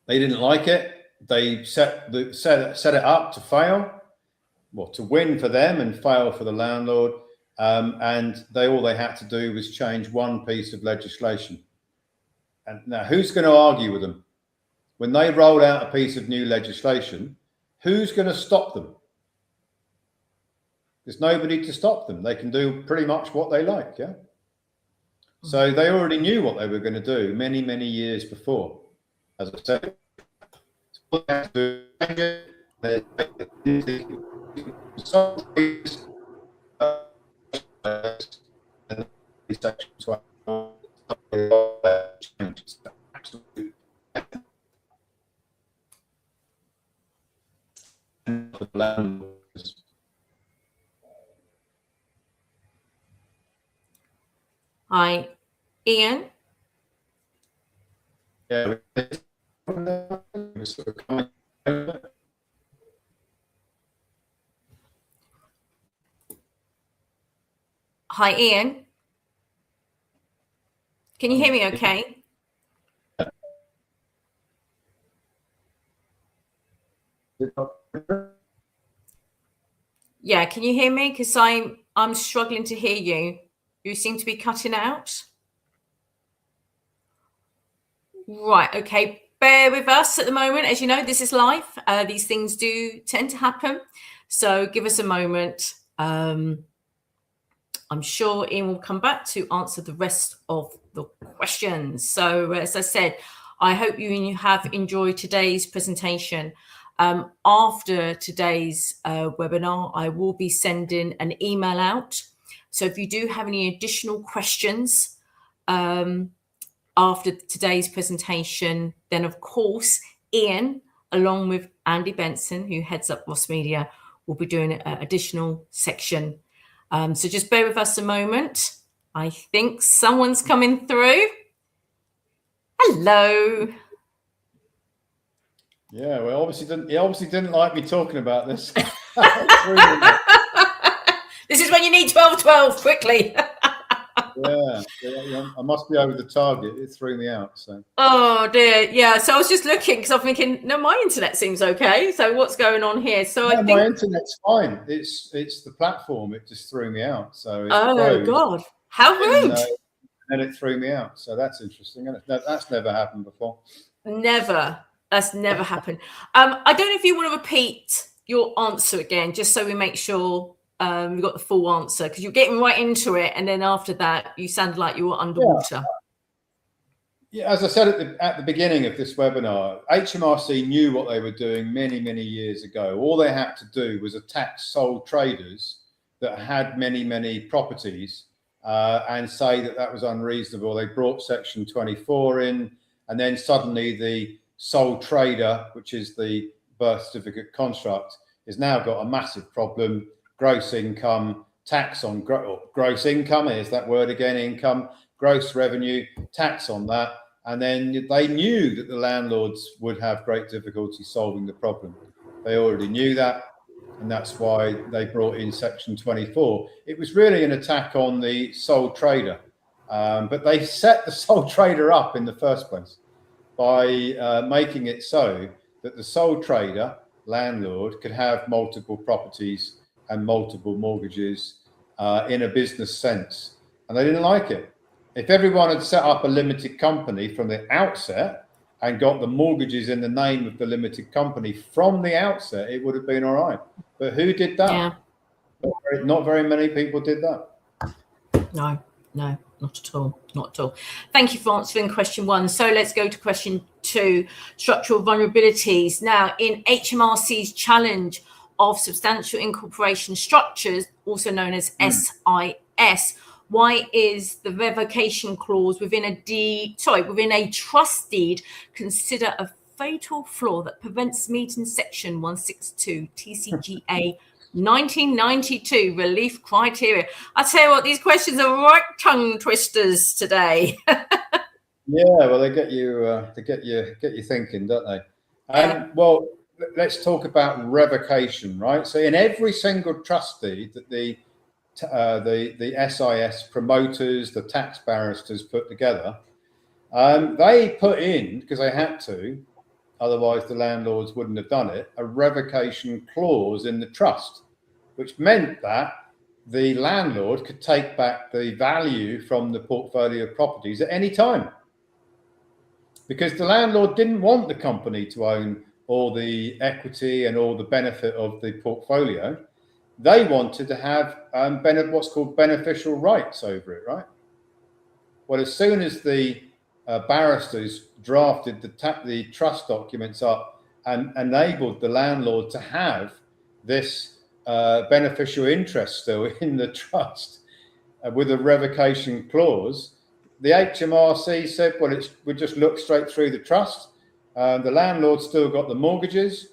They didn't like it. They set it up to fail, well, to win for them and fail for the landlord. and all they had to do was change one piece of legislation. And now, who's going to argue with them? When they roll out a piece of new legislation, who's going to stop them? There's nobody to stop them. They can do pretty much what they like, yeah? So they already knew what they were going to do many, many years before. As I said, Hi, Ian. Yeah. Hi, Ian. Can you hear me okay? Yeah, can you hear me? Because I'm struggling to hear you. You seem to be cutting out. Right, okay. Bear with us at the moment. As you know, this is live. These things do tend to happen. So give us a moment. I'm sure Ian will come back to answer the rest of the questions. So as I said, I hope you have enjoyed today's presentation. After today's webinar, I will be sending an email out. So if you do have any additional questions after today's presentation, then of course, Ian, along with Andy Benson, who heads up Ross Media, will be doing an additional section. So just bear with us a moment. I think someone's coming through. Hello. Yeah, well, he obviously didn't like me talking about this. This is when you need 12-12 quickly. Yeah, I must be over the target. It threw me out. So. Oh dear, yeah. So I was just looking because I'm thinking, no, my internet seems okay. So what's going on here? So no, I think my internet's fine. It's the platform. It just threw me out. So it oh froze. God, how rude! And it threw me out. So that's interesting. And that's never happened before. Never. That's never happened. I don't know if you want to repeat your answer again, just so we make sure we got the full answer, because you're getting right into it, and then after that, you sounded like you were underwater. Yeah, as I said at the beginning of this webinar, HMRC knew what they were doing many, many years ago. All they had to do was attack sole traders that had many, many properties and say that was unreasonable. They brought Section 24 in, and then suddenly the sole trader, which is the birth certificate construct, has now got a massive problem. Gross income, tax on gross income, here's that word again, income, gross revenue, tax on that. And then they knew that the landlords would have great difficulty solving the problem. They already knew that, and that's why they brought in Section 24. It was really an attack on the sole trader, but they set the sole trader up in the first place by making it so that the sole trader, landlord, could have multiple properties and multiple mortgages in a business sense. And they didn't like it. If everyone had set up a limited company from the outset and got the mortgages in the name of the limited company from the outset, it would have been all right. But who did that? Yeah. Not very many people did that. No, not at all. Not at all. Thank you for answering question 1. So let's go to question 2, structural vulnerabilities. Now, in HMRC's challenge of substantial incorporation structures, also known as SIS, why is the revocation clause within a trust deed considered a fatal flaw that prevents meeting Section 162 TCGA 1992 relief criteria? I tell you what, these questions are right tongue twisters today. Yeah, well, they get you thinking, don't they? Well, let's talk about revocation, right? So in every single trust deed that the SIS promoters, the tax barristers put together, they put in, because they had to, otherwise the landlords wouldn't have done it, a revocation clause in the trust, which meant that the landlord could take back the value from the portfolio of properties at any time, because the landlord didn't want the company to own all the equity and all the benefit of the portfolio. They wanted to have what's called beneficial rights over it, right? Well, as soon as the barristers drafted the trust documents up and enabled the landlord to have this beneficial interest still in the trust with a revocation clause, the HMRC said, well, we just look straight through the trust. The landlord still got the mortgages.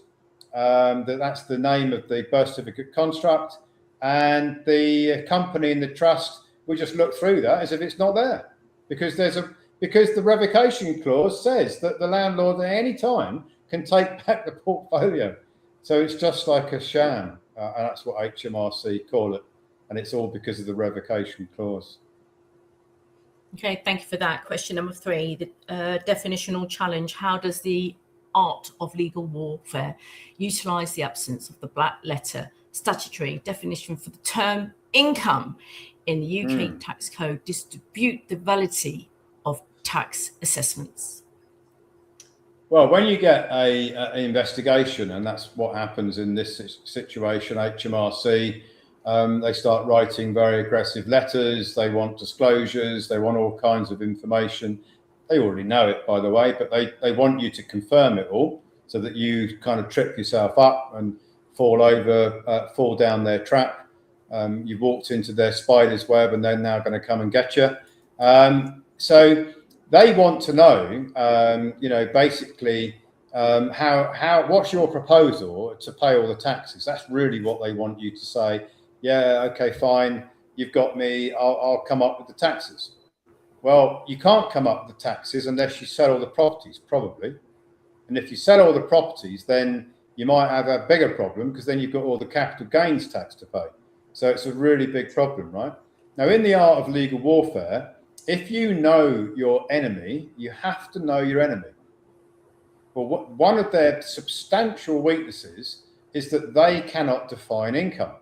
That's the name of the birth certificate construct. And the company in the trust, we just look through that as if it's not there. Because the revocation clause says that the landlord at any time can take back the portfolio. So it's just like a sham. And that's what HMRC call it. And it's all because of the revocation clause. Okay, thank you for that. Question number 3, the definitional challenge. How does the art of legal warfare utilise the absence of the black letter statutory definition for the term income in the UK tax code distribute the validity of tax assessments? Well, when you get an investigation, and that's what happens in this situation, HMRC, they start writing very aggressive letters. They want disclosures. They want all kinds of information. They already know it, by the way, but they want you to confirm it all so that you kind of trip yourself up and fall down their trap. You've walked into their spider's web and they're now going to come and get you. So they want to know, basically, what's your proposal to pay all the taxes? That's really what they want you to say. Yeah, okay, fine. You've got me. I'll come up with the taxes. Well, you can't come up with the taxes unless you sell all the properties, probably. And if you sell all the properties, then you might have a bigger problem, because then you've got all the capital gains tax to pay. So it's a really big problem, right? Now, in the art of legal warfare, if you know your enemy, you have to know your enemy. Well, one of their substantial weaknesses is that they cannot define income.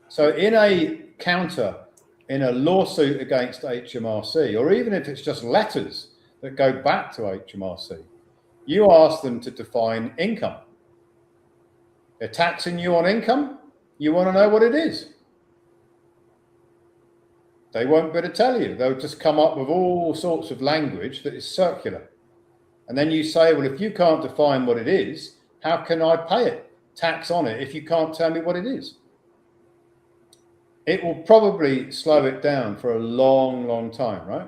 So in a lawsuit against HMRC, or even if it's just letters that go back to HMRC, you ask them to define income. They're taxing you on income. You want to know what it is. They won't be able to tell you. They'll just come up with all sorts of language that is circular. And then you say, well, if you can't define what it is, how can I pay it, tax on it, if you can't tell me what it is? It will probably slow it down for a long, long time, right?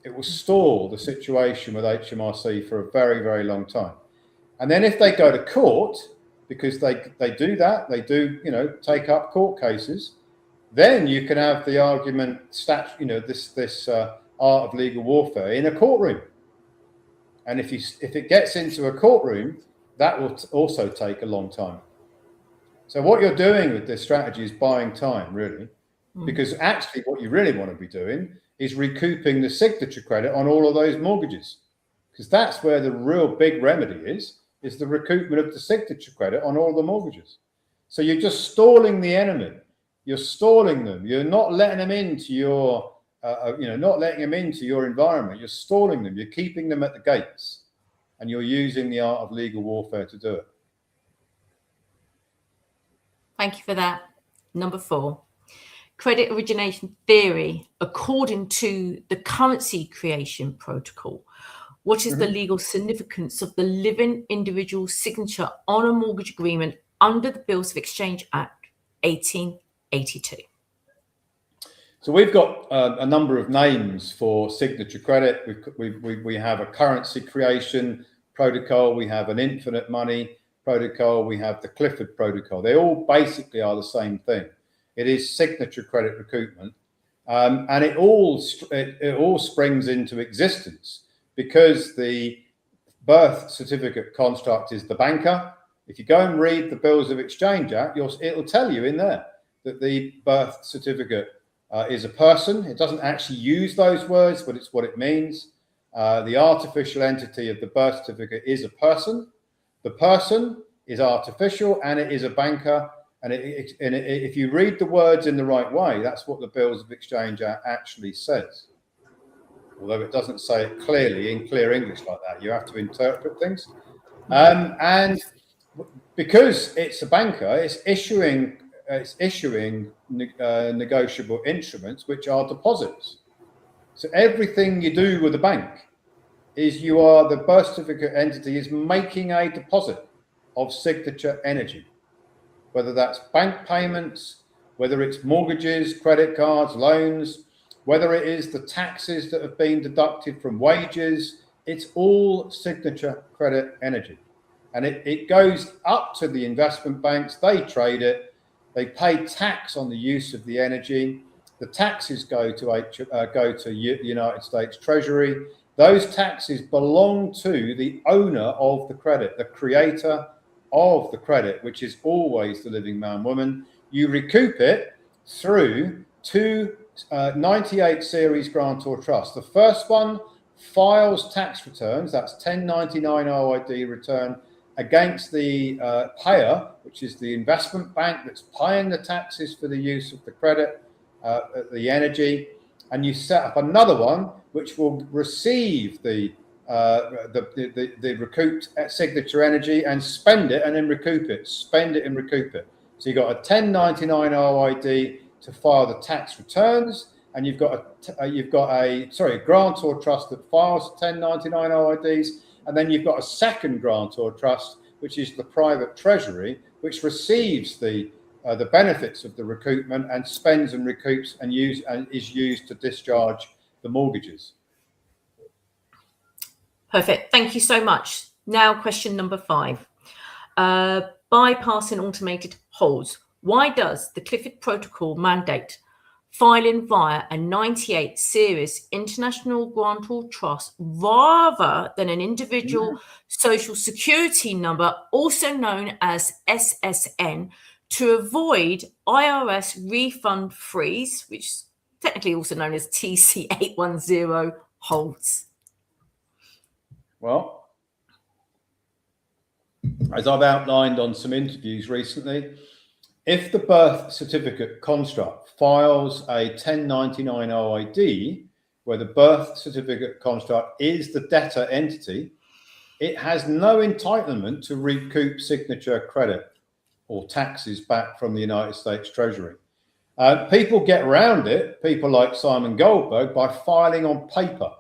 It will stall the situation with HMRC for a very, very long time. And then if they go to court, because they do that, they do, take up court cases, then you can have the argument, this art of legal warfare in a courtroom. And if it gets into a courtroom, that will also take a long time. So what you're doing with this strategy is buying time, really, because actually what you really want to be doing is recouping the signature credit on all of those mortgages, because that's where the real big remedy is the recoupment of the signature credit on all the mortgages. So you're just stalling the enemy. You're stalling them. You're not letting them into your, not letting them into your environment. You're stalling them. You're keeping them at the gates, and you're using the art of legal warfare to do it. Thank you for that. Number 4, credit origination theory, according to the currency creation protocol. What is the legal significance of the living individual signature on a mortgage agreement under the Bills of Exchange Act 1882? So we've got a number of names for signature credit. We have a currency creation protocol. We have an infinite money protocol. We have the Clifford protocol. They all basically are the same thing. It is signature credit recoupment, and it all springs into existence because the birth certificate construct is the banker. If you go and read the Bills of Exchange Act, it'll tell you in there that the birth certificate is a person. It doesn't actually use those words, but it's what it means. The artificial entity of the birth certificate is a person. The person is artificial and it is a banker. And if you read the words in the right way, that's what the Bills of Exchange actually says. Although it doesn't say it clearly in clear English like that. You have to interpret things. And because it's a banker, it's issuing negotiable instruments, which are deposits. So everything you do with a bank is the birth certificate entity is making a deposit of signature energy, whether that's bank payments, whether it's mortgages, credit cards, loans, whether it is the taxes that have been deducted from wages. It's all signature credit energy. And it goes up to the investment banks. They trade it. They pay tax on the use of the energy. The taxes go to United States Treasury. Those taxes belong to the owner of the credit, the creator of the credit, which is always the living man, woman. You recoup it through two 98 series grantor trusts. The first one files tax returns. That's 1099 OID return against the payer, which is the investment bank that's paying the taxes for the use of the credit, the energy. And you set up another one which will receive the recouped signature energy and spend it and then recoup it, spend it and recoup it. So you've got a 1099 OID to file the tax returns, and you've got a grantor trust that files 1099 OIDs, and then you've got a second grantor trust, which is the private treasury, which receives the benefits of the recoupment and spends and recoups and is used to discharge the mortgages. Perfect. Thank you so much. Now, question number 5. Bypassing automated holds. Why does the Clifford Protocol mandate filing via a 98 series international grantor trust rather than an individual social security number, also known as SSN, to avoid IRS refund freeze, which is technically also known as TC810 holds? Well, as I've outlined on some interviews recently, if the birth certificate construct files a 1099 OID, where the birth certificate construct is the debtor entity, it has no entitlement to recoup signature credit or taxes back from the United States Treasury. People get around it, people like Simon Goldberg, by filing on paper.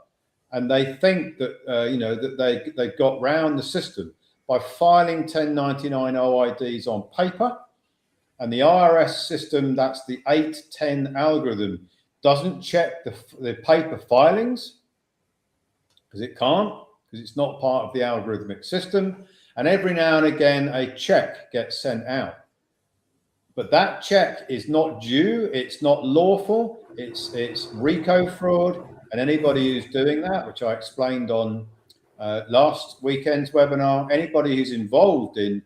And they think that, that they got round the system by filing 1099 OIDs on paper. And the IRS system, that's the 810 algorithm, doesn't check the paper filings, because it can't, because it's not part of the algorithmic system. And every now and again, a check gets sent out. But that check is not due, it's not lawful, it's RICO fraud. And anybody who's doing that, which I explained on last weekend's webinar, anybody who's involved in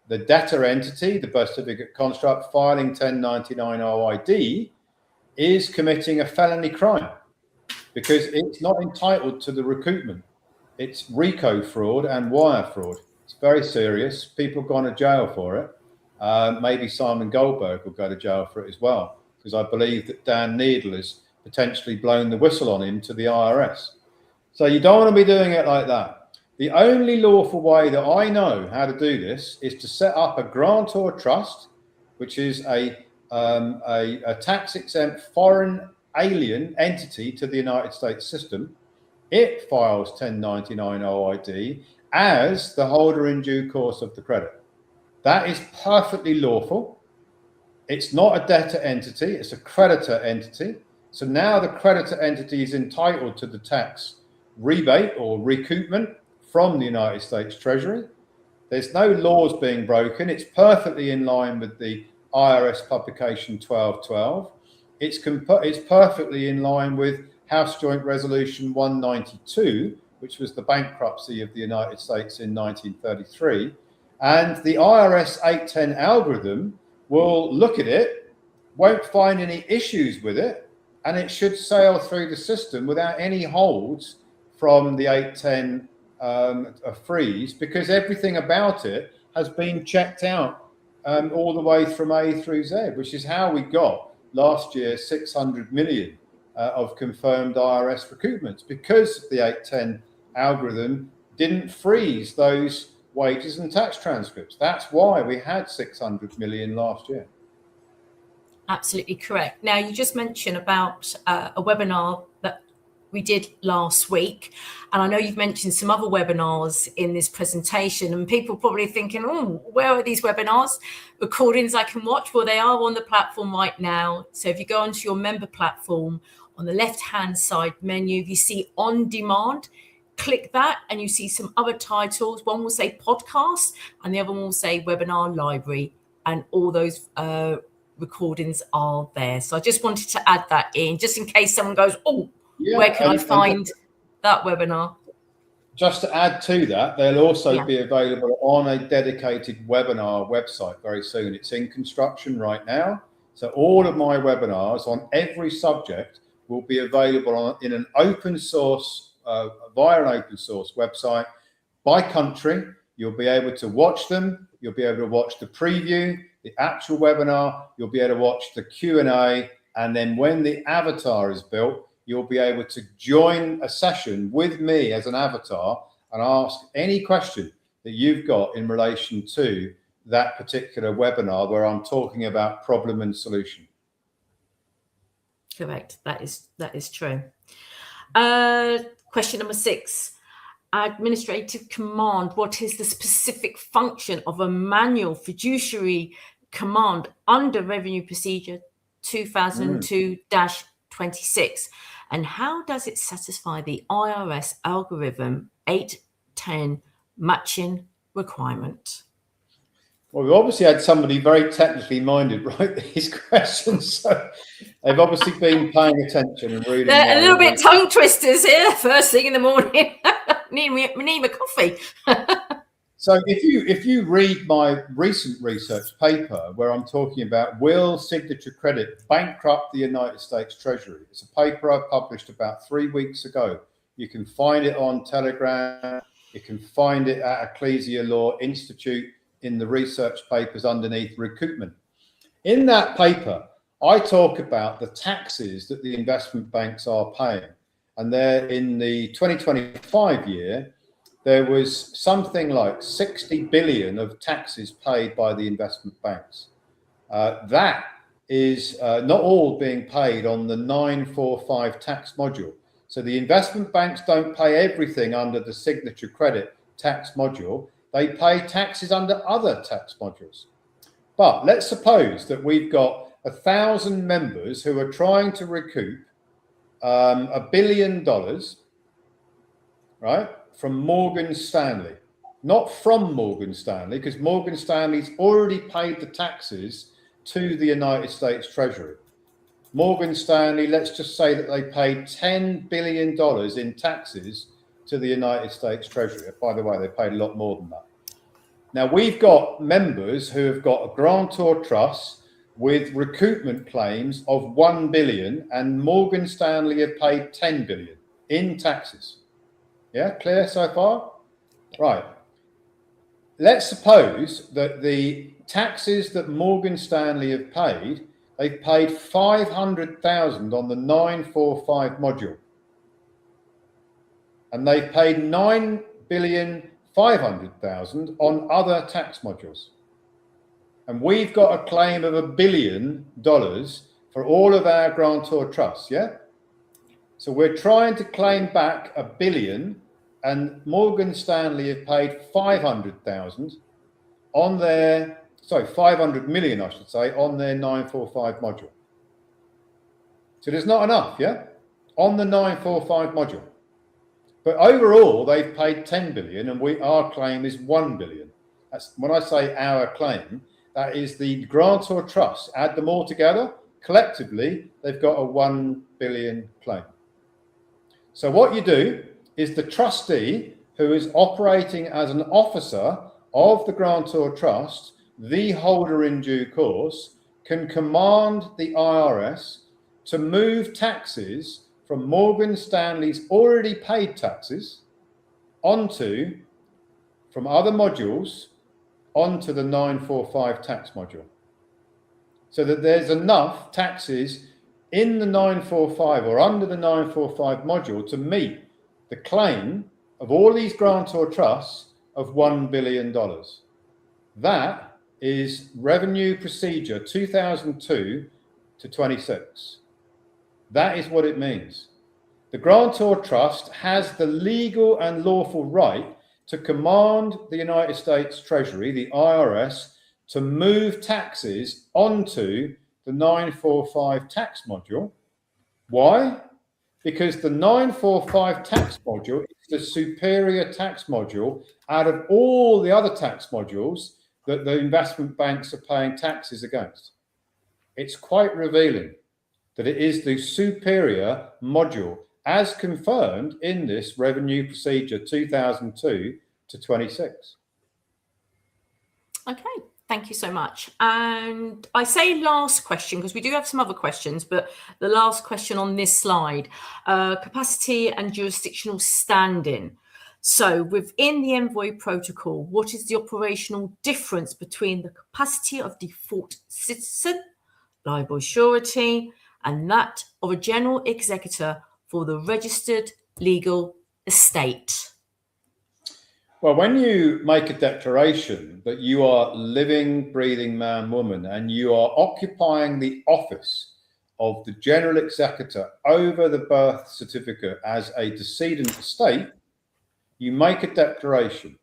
the debtor entity, the birth certificate construct, filing 1099 OID, is committing a felony crime because it's not entitled to the recoupment. It's RICO fraud and wire fraud. It's very serious. People have gone to jail for it. Maybe Simon Goldberg will go to jail for it as well, because I believe that Dan Needle has potentially blown the whistle on him to the IRS. So you don't want to be doing it like that. The only lawful way that I know how to do this is to set up a grantor trust, which is a tax-exempt foreign alien entity to the United States system. It files 1099 OID as the holder in due course of the credit. That is perfectly lawful. It's not a debtor entity, it's a creditor entity. So now the creditor entity is entitled to the tax rebate or recoupment from the United States Treasury. There's no laws being broken. It's perfectly in line with the IRS publication 1212. It's perfectly in line with House Joint Resolution 192, which was the bankruptcy of the United States in 1933. And the IRS 810 algorithm will look at it, won't find any issues with it, and it should sail through the system without any holds from the 810 freeze, because everything about it has been checked out all the way from A through Z, which is how we got last year 600 million of confirmed IRS recoupments, because the 810 algorithm didn't freeze those wages and tax transcripts. That's why we had 600 million last year. Absolutely correct. Now, you just mentioned about a webinar that we did last week, and I know you've mentioned some other webinars in this presentation, and people probably thinking, oh, where are these webinars? Recordings I can watch? Well, they are on the platform right now. So if you go onto your member platform, on the left-hand side menu, you see on demand. Click that and you see some other titles. One will say podcast and the other one will say webinar library, and all those recordings are there. So I just wanted to add that in, just in case someone goes, oh, yeah, where can I find that webinar? Just to add to that, they'll also be available on a dedicated webinar website very soon. It's in construction right now. So all of my webinars on every subject will be available in an open source, via an open source website by country. You'll be able to watch them. You'll be able to watch the preview, the actual webinar. You'll be able to watch the Q&A. And then when the avatar is built, you'll be able to join a session with me as an avatar and ask any question that you've got in relation to that particular webinar where I'm talking about problem and solution. Correct. That is true. Question number 6. Administrative command. What is the specific function of a manual fiduciary command under Revenue Procedure 2002-26? And how does it satisfy the IRS algorithm 810 matching requirement? Well, we obviously had somebody very technically minded write these questions, so they've obviously been paying attention and reading. They're a little bit tongue twisters here, first thing in the morning. need my coffee. So if you read my recent research paper where I'm talking about will signature credit bankrupt the United States Treasury, it's a paper I published about 3 weeks ago. You can find it on Telegram. You can find it at Ecclesia Law Institute in the research papers underneath recoupment. In that paper, I talk about the taxes that the investment banks are paying. And there in the 2025 year, there was something like 60 billion of taxes paid by the investment banks. That is not all being paid on the 945 tax module. So the investment banks don't pay everything under the signature credit tax module. They pay taxes under other tax modules. But let's suppose that we've got 1,000 members who are trying to recoup $1 billion, right, from Morgan Stanley. Not from Morgan Stanley, because Morgan Stanley's already paid the taxes to the United States Treasury. Morgan Stanley, let's just say that they paid $10 billion in taxes to the United States Treasury. By the way, they paid a lot more than that. Now, we've got members who have got a grantor trust with recoupment claims of 1 billion, and Morgan Stanley have paid 10 billion in taxes. Yeah, clear so far? Right. Let's suppose that the taxes that Morgan Stanley have paid, they've paid 500,000 on the 945 module. And they've paid 9,500,000 on other tax modules. And we've got a claim of $1 billion for all of our grantor trusts, yeah? So we're trying to claim back $1 billion, and Morgan Stanley have paid 500,000 on their, 500 million, I should say, on their 945 module. So there's not enough, yeah? On the 945 module. But overall, they've paid 10 billion, and our claim is 1 billion. That's when I say our claim, that is the grantor trust. Add them all together, collectively, they've got a 1 billion claim. So what you do is the trustee, who is operating as an officer of the grantor trust, the holder in due course, can command the IRS to move taxes from Morgan Stanley's already paid taxes onto, from other modules, onto the 945 tax module, so that there's enough taxes in the 945 or under the 945 module to meet the claim of all these grantor trusts of $1 billion. That is Revenue Procedure 2002 to 26. That is what it means. The grantor trust has the legal and lawful right to command the United States Treasury, the IRS, to move taxes onto the 945 tax module. Why? Because the 945 tax module is the superior tax module out of all the other tax modules that the investment banks are paying taxes against. It's quite revealing that it is the superior module as confirmed in this Revenue Procedure 2002 to 26. Okay, thank you so much. And I say last question because we do have some other questions, but the last question on this slide, capacity and jurisdictional standing. So within the Envoy protocol, what is the operational difference between the capacity of default citizen, liable surety, and that of a general executor for the registered legal estate? Well, when you make a declaration that you are living, breathing man, woman, and you are occupying the office of the general executor over the birth certificate as a decedent estate, you make a declaration.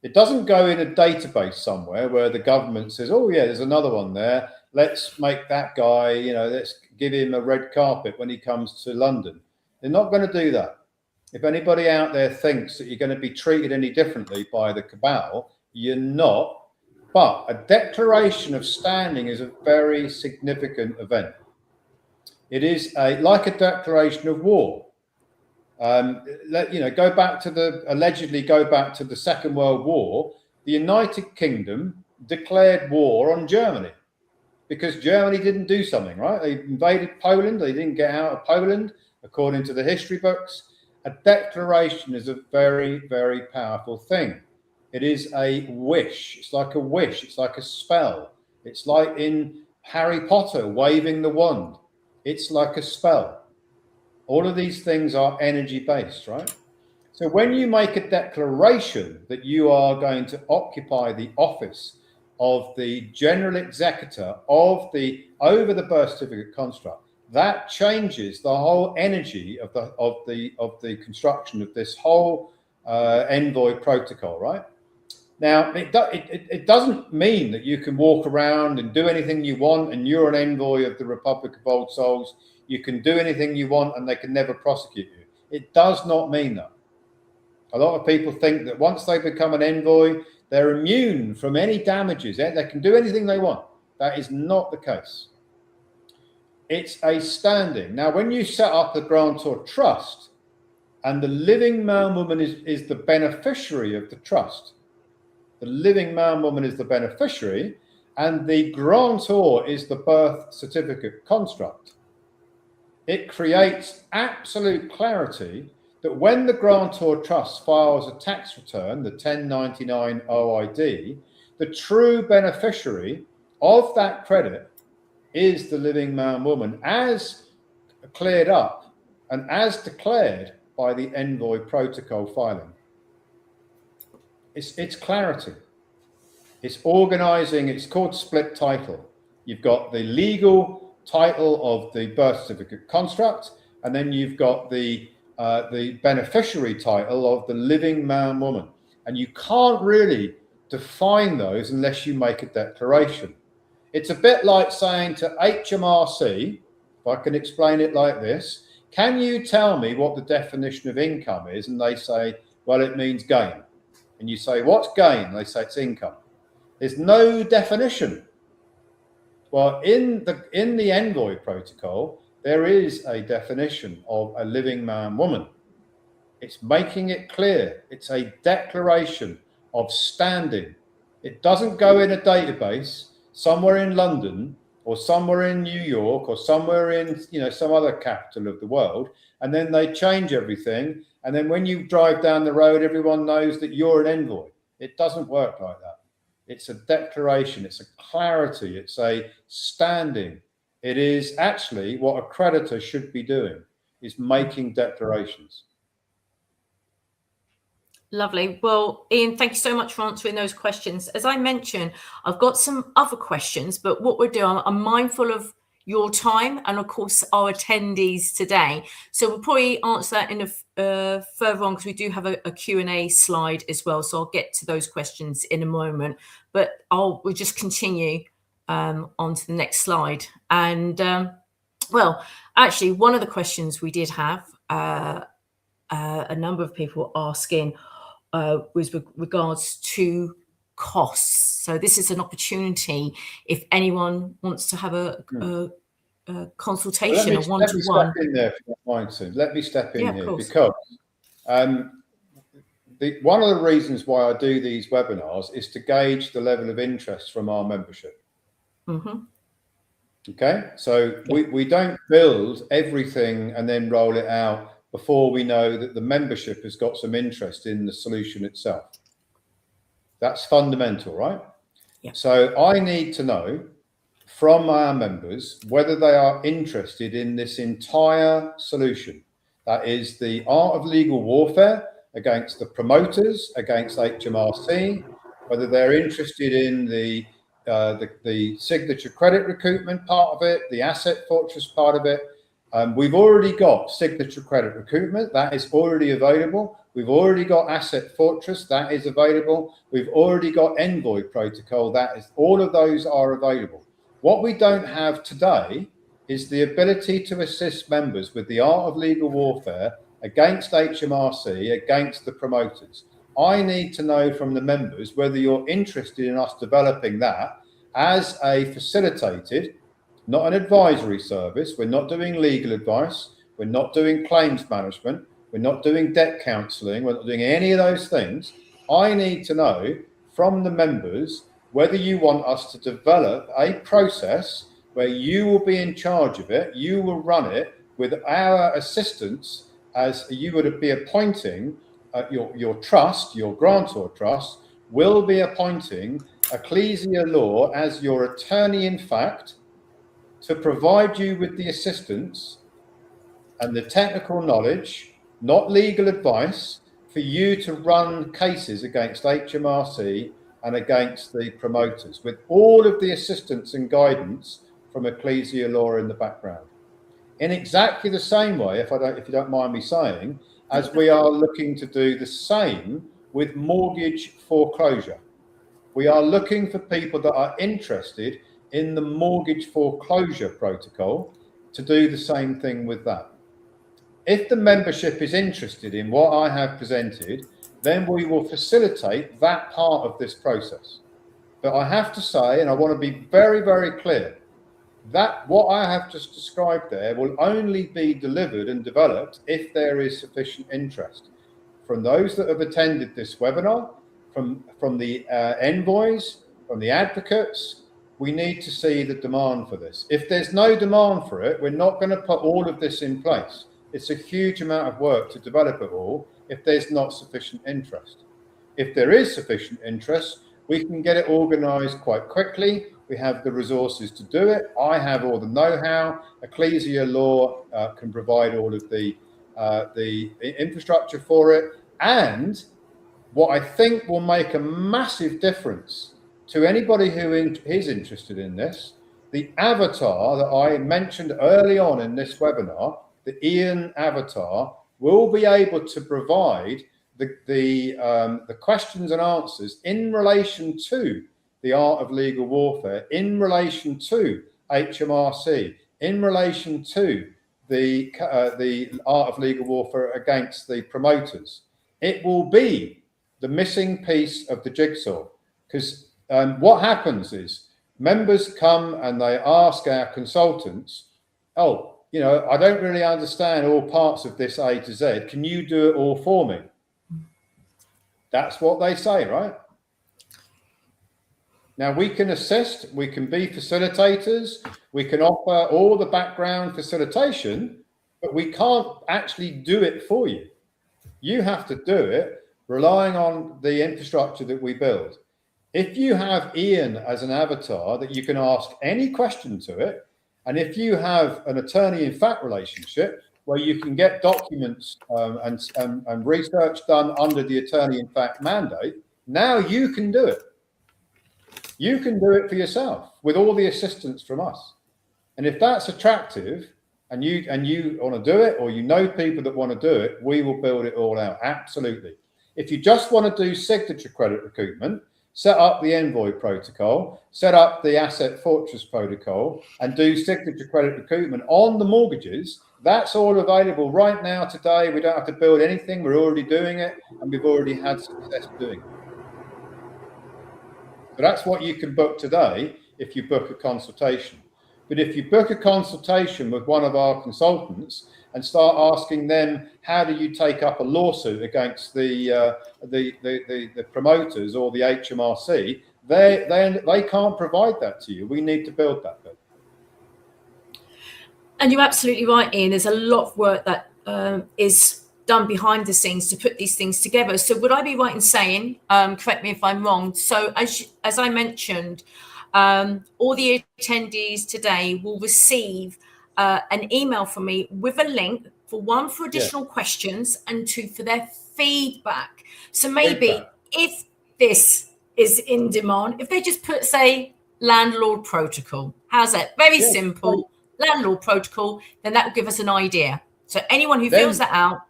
It doesn't go in a database somewhere where the government says, oh yeah, there's another one there. Let's make that guy, let's give him a red carpet when he comes to London. They're not going to do that. If anybody out there thinks that you're going to be treated any differently by the cabal, you're not. But a declaration of standing is a very significant event. It is like a declaration of war. Allegedly go back to the Second World War. The United Kingdom declared war on Germany because Germany didn't do something, right? They invaded Poland. They didn't get out of Poland, according to the history books. A declaration is a very, very powerful thing. It is a wish. It's like a wish. It's like a spell. It's like in Harry Potter waving the wand. It's like a spell. All of these things are energy based, right? So when you make a declaration that you are going to occupy the office of the general executor of the over the birth certificate construct, that changes the whole energy of the construction of this whole Envoy protocol, right? Now, it doesn't mean that you can walk around and do anything you want and you're an envoy of the Republic of Old Souls. You can do anything you want and they can never prosecute you. It does not mean that. A lot of people think that once they become an envoy, they're immune from any damages. They can do anything they want. That is not the case. It's a standing. Now, when you set up the grantor trust and the living man woman is the beneficiary of the trust, the living man woman is the beneficiary and the grantor is the birth certificate construct, it creates absolute clarity that when the grantor trust files a tax return, the 1099 OID, the true beneficiary of that credit is the living man woman as cleared up and as declared by the Envoy protocol filing. It's clarity. It's organizing. It's called split title. You've got the legal title of the birth certificate construct, and then you've got the beneficiary title of the living man woman. And you can't really define those unless you make a declaration. It's a bit like saying to HMRC, if I can explain it like this, can you tell me what the definition of income is? And they say, well, it means gain. And you say, what's gain? They say it's income. There's no definition. Well, in the Envoy protocol, there is a definition of a living man woman. It's making it clear. It's a declaration of standing. It doesn't go in a database somewhere in London or somewhere in New York or somewhere in some other capital of the world, and then they change everything. And then when you drive down the road, everyone knows that you're an envoy. It doesn't work like that. It's a declaration. It's a clarity. It's a standing. It is actually what a creditor should be doing, is making declarations. Lovely. Well, Ian, thank you so much for answering those questions. As I mentioned, I've got some other questions, but what we're doing, I'm mindful of your time and, of course, our attendees today. So we'll probably answer that in a further on, because we do have a Q&A slide as well. So I'll get to those questions in a moment, but we'll just continue on to the next slide. And well, actually, one of the questions we did have, a number of people asking, was with regards to costs. So this is an opportunity if anyone wants to have a consultation, a one-to-one. Let me step in there, if you don't mind, Sue. Let me step in here, because one of the reasons why I do these webinars is to gauge the level of interest from our membership. Mm-hmm. Okay, so we don't build everything and then roll it out before we know that the membership has got some interest in the solution itself. That's fundamental, right? Yeah. So I need to know from our members whether they are interested in this entire solution. That is the art of legal warfare against the promoters, against HMRC, whether they're interested in the signature credit recoupment part of it, the asset fortress part of it. We've already got signature credit recoupment, that is already available. We've already got asset fortress, that is available. We've already got envoy protocol, that is, all of those are available. What we don't have today is the ability to assist members with the art of legal warfare against HMRC, against the promoters. I need to know from the members whether you're interested in us developing that as a facilitated, not an advisory service. We're not doing legal advice. We're not doing claims management. We're not doing debt counselling. We're not doing any of those things. I need to know from the members whether you want us to develop a process where you will be in charge of it. You will run it with our assistance, as you would be appointing your trust, your grantor trust, will be appointing Ecclesia Law as your attorney in fact, to provide you with the assistance and the technical knowledge, not legal advice, for you to run cases against HMRC and against the promoters, with all of the assistance and guidance from Ecclesia Law in the background. In exactly the same way, if you don't mind me saying, as we are looking to do the same with mortgage foreclosure. We are looking for people that are interested in the mortgage foreclosure protocol to do the same thing with that. If the membership is interested in what I have presented, then we will facilitate that part of this process. But I have to say, and I want to be very, very clear, that what I have just described there will only be delivered and developed if there is sufficient interest from those that have attended this webinar, from the envoys, from the advocates. We need to see the demand for this. If there's no demand for it, we're not going to put all of this in place. It's a huge amount of work to develop it all if there's not sufficient interest. If there is sufficient interest, we can get it organized quite quickly. We have the resources to do it. I have all the know-how. Ecclesia Law can provide all of the infrastructure for it. And what I think will make a massive difference to anybody who is interested in this, the avatar that I mentioned early on in this webinar, the Ian avatar, will be able to provide the questions and answers in relation to the art of legal warfare, in relation to HMRC, in relation to the art of legal warfare against the promoters. It will be the missing piece of the jigsaw, because what happens is members come and they ask our consultants, oh, you know, I don't really understand all parts of this A to Z. Can you do it all for me? That's what they say, right? Now, we can assist, we can be facilitators, we can offer all the background facilitation, but we can't actually do it for you. You have to do it relying on the infrastructure that we build. If you have Ian as an avatar that you can ask any question to it, and if you have an attorney-in-fact relationship where you can get documents and research done under the attorney-in-fact mandate, now you can do it. You can do it for yourself with all the assistance from us. And if that's attractive and you want to do it, or you know people that want to do it, we will build it all out. Absolutely. If you just want to do signature credit recoupment, set up the Envoy protocol, set up the Asset Fortress protocol, and do signature credit recoupment on the mortgages. That's all available right now today. We don't have to build anything. We're already doing it, and we've already had success doing it. So that's what you can book today if you book a consultation. But if you book a consultation with one of our consultants and start asking them, how do you take up a lawsuit against the promoters or the HMRC, they can't provide that to you. We need to build that bit. And you're absolutely right, Ian. There's a lot of work that is done behind the scenes to put these things together. So would I be right in saying, correct me if I'm wrong, so as I mentioned, all the attendees today will receive an email from me with a link for one, for additional questions, and two, for their feedback. So maybe if this is in demand, if they just put, say, Landlord Protocol, how's that? Very simple, Landlord Protocol, then that will give us an idea. So anyone who fills that out.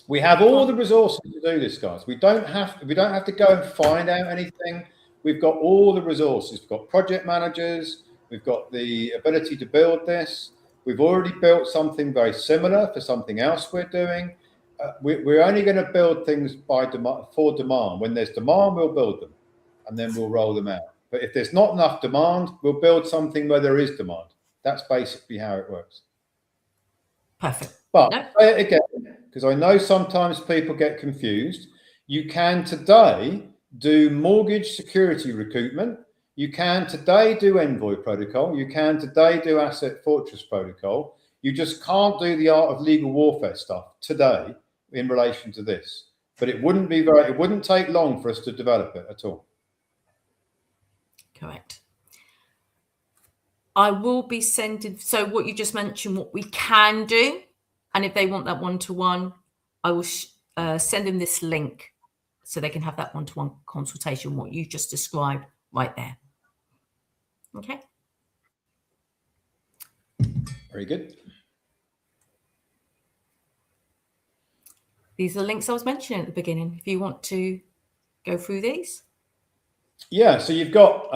We have all the resources to do this, guys. We don't have to go and find out anything. We've got all the resources. We've got project managers. We've got the ability to build this. We've already built something very similar for something else we're doing. We're only going to build things for demand. When there's demand, we'll build them, and then we'll roll them out. But if there's not enough demand, we'll build something where there is demand. That's basically how it works. Perfect. But say it again, because I know sometimes people get confused. You can today do mortgage security recoupment. You can today do Envoy protocol. You can today do Asset Fortress protocol. You just can't do the art of legal warfare stuff today in relation to this. But it wouldn't take long for us to develop it at all. Correct. I will be sending, so what you just mentioned, what we can do, and if they want that one-to-one, I will send them this link so they can have that one-to-one consultation, what you just described right there. Okay. Very good. These are the links I was mentioning at the beginning, if you want to go through these. Yeah, so you've got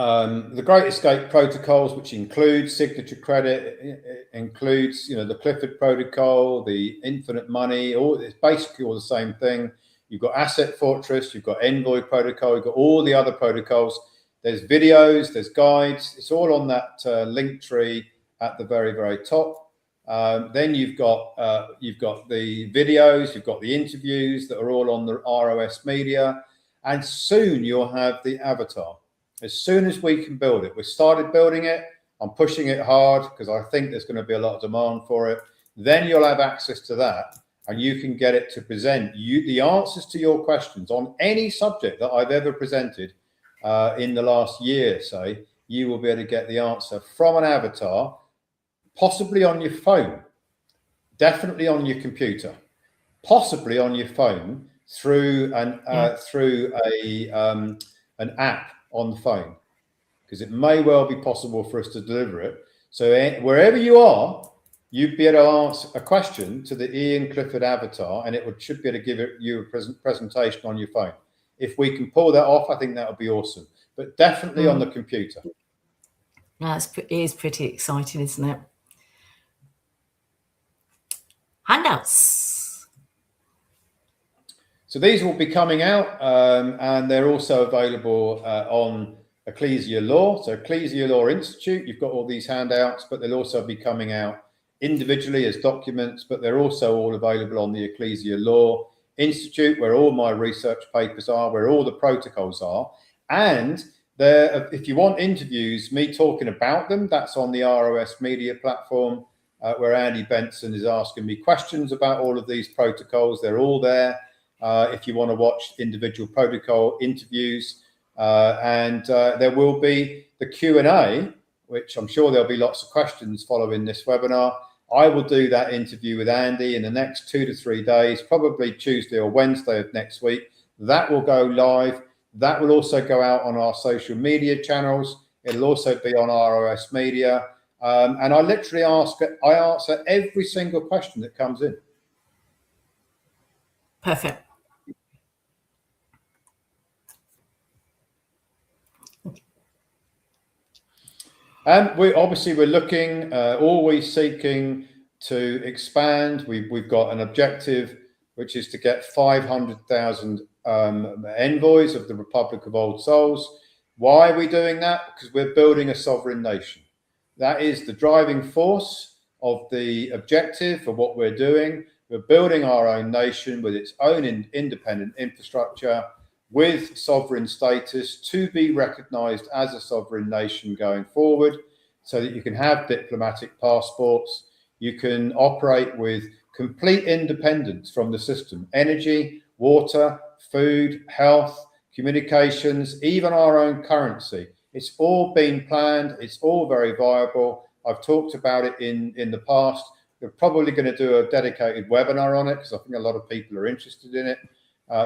the Great Escape protocols, which include signature credit, it includes, the Clifford protocol, the infinite money, it's basically all the same thing. You've got Asset Fortress, you've got Envoy protocol, you've got all the other protocols. There's videos, there's guides. It's all on that link tree at the very, very top. Then you've got the videos, you've got the interviews that are all on the ROS Media. And soon you'll have the avatar. As soon as we can build it, we started building it. I'm pushing it hard because I think there's going to be a lot of demand for it. Then you'll have access to that, and you can get it to present you the answers to your questions on any subject that I've ever presented in the last year. Say you will be able to get the answer from an avatar, possibly on your phone, definitely on your computer, possibly on your phone, through an app on the phone, because it may well be possible for us to deliver it. So wherever you are, you'd be able to answer a question to the Ian Clifford avatar, and should be able to give you a presentation on your phone. If we can pull that off, I think that would be awesome. But definitely on the computer. It is pretty exciting, isn't it? Handouts. So these will be coming out, and they're also available on Ecclesia Law. So Ecclesia Law Institute, you've got all these handouts, but they'll also be coming out individually as documents, but they're also all available on the Ecclesia Law Institute, where all my research papers are, where all the protocols are. And there, if you want interviews, me talking about them, that's on the ROS Media platform, where Andy Benson is asking me questions about all of these protocols. They're all there. If you want to watch individual protocol interviews, and there will be the Q&A, which I'm sure there'll be lots of questions following this webinar. I will do that interview with Andy in the next 2 to 3 days, probably Tuesday or Wednesday of next week. That will go live. That will also go out on our social media channels. It'll also be on ROS Media. And I literally answer every single question that comes in. Perfect. And we're looking, always seeking to expand. We've got an objective, which is to get 500,000 envoys of the Republic of Old Souls. Why are we doing that? Because we're building a sovereign nation. That is the driving force of the objective for what we're doing. We're building our own nation with its own independent infrastructure, with sovereign status, to be recognized as a sovereign nation going forward, so that you can have diplomatic passports, you can operate with complete independence from the system: energy, water, food, health, communications, even our own currency. It's all been planned. It's all very viable. I've talked about it in the past. We're probably going to do a dedicated webinar on it, because I think a lot of people are interested in it,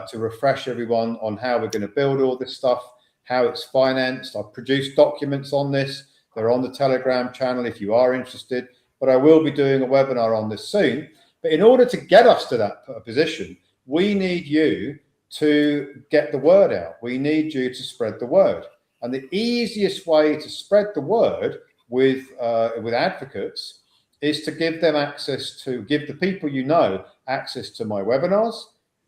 to refresh everyone on how we're going to build all this stuff, how it's financed. I've produced documents on this. They're on the Telegram channel if you are interested, but I will be doing a webinar on this soon. But in order to get us to that position, we need you to get the word out. We need you to spread the word. And the easiest way to spread the word with advocates is to give them access to, give the people you know access to my webinars.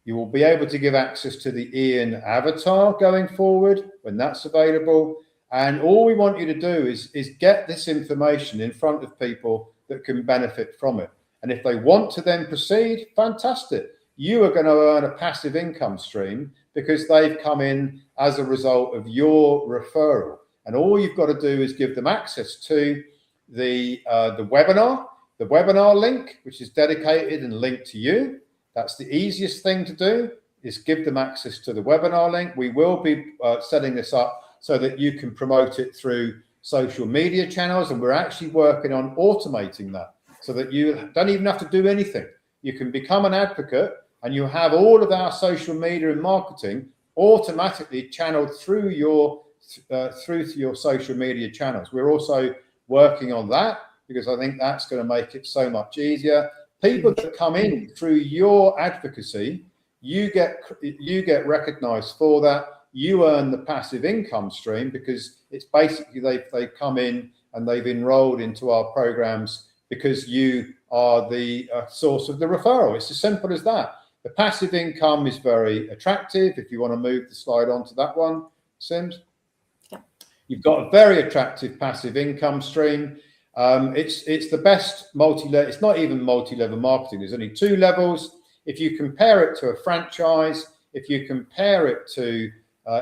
You will be able to give access to the Ian avatar going forward when that's available. And all we want you to do is get this information in front of people that can benefit from it. And if they want to then proceed, fantastic. You are going to earn a passive income stream because they've come in as a result of your referral. And all you've got to do is give them access to the webinar link, which is dedicated and linked to you. That's the easiest thing to do, is give them access to the webinar link. We will be setting this up so that you can promote it through social media channels. And we're actually working on automating that so that you don't even have to do anything. You can become an advocate and you have all of our social media and marketing automatically channeled through your social media channels. We're also working on that because I think that's going to make it so much easier. People that come in through your advocacy, you get recognized for that. You earn the passive income stream because it's basically they've come in and they've enrolled into our programs because you are the source of the referral. It's as simple as that. The passive income is very attractive. If you want to move the slide on to that one, Sims. Yeah. You've got a very attractive passive income stream. It's the best multi-level. It's not even multi-level marketing. There's only 2 levels. If you compare it to a franchise, if you compare it to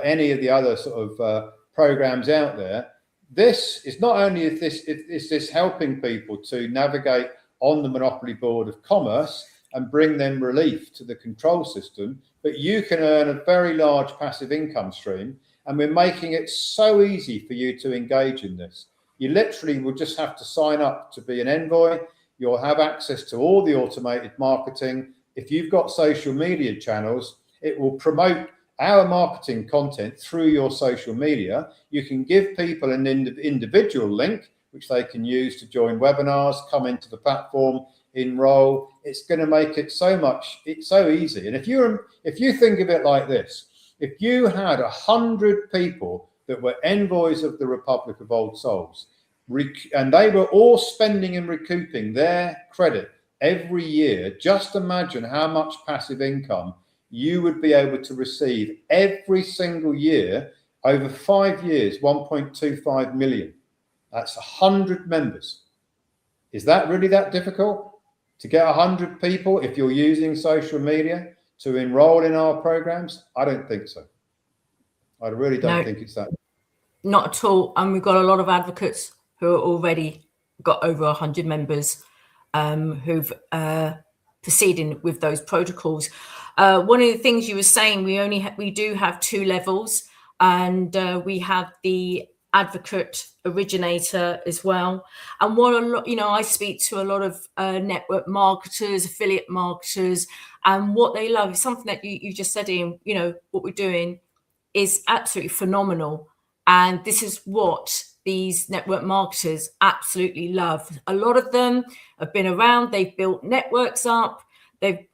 any of the other sort of programs out there, this is not only is this helping people to navigate on the Monopoly Board of Commerce and bring them relief to the control system, but you can earn a very large passive income stream. And we're making it so easy for you to engage in this. You literally will just have to sign up to be an envoy. You'll have access to all the automated marketing. If you've got social media channels, it will promote our marketing content through your social media. You can give people an individual link, which they can use to join webinars, come into the platform, enroll. It's going to make it it's so easy. And if you think of it like this, if you had 100 people that were envoys of the Republic of Old Souls, and they were all spending and recouping their credit every year, just imagine how much passive income you would be able to receive every single year over 5 years, 1.25 million. That's 100 members. Is that really that difficult to get 100 people, if you're using social media, to enroll in our programs? I don't think so. I really don't think it's that. Not at all. And we've got a lot of advocates who are already got over 100 members who've proceeding with those protocols. One of the things you were saying, we do have 2 levels. and we have the advocate originator as well. And what a lot, I speak to a lot of network marketers, affiliate marketers, and what they love is something that you just said, Ian. What we're doing is absolutely phenomenal, and this is what these network marketers absolutely love. A lot of them have been around, they've built networks up, they've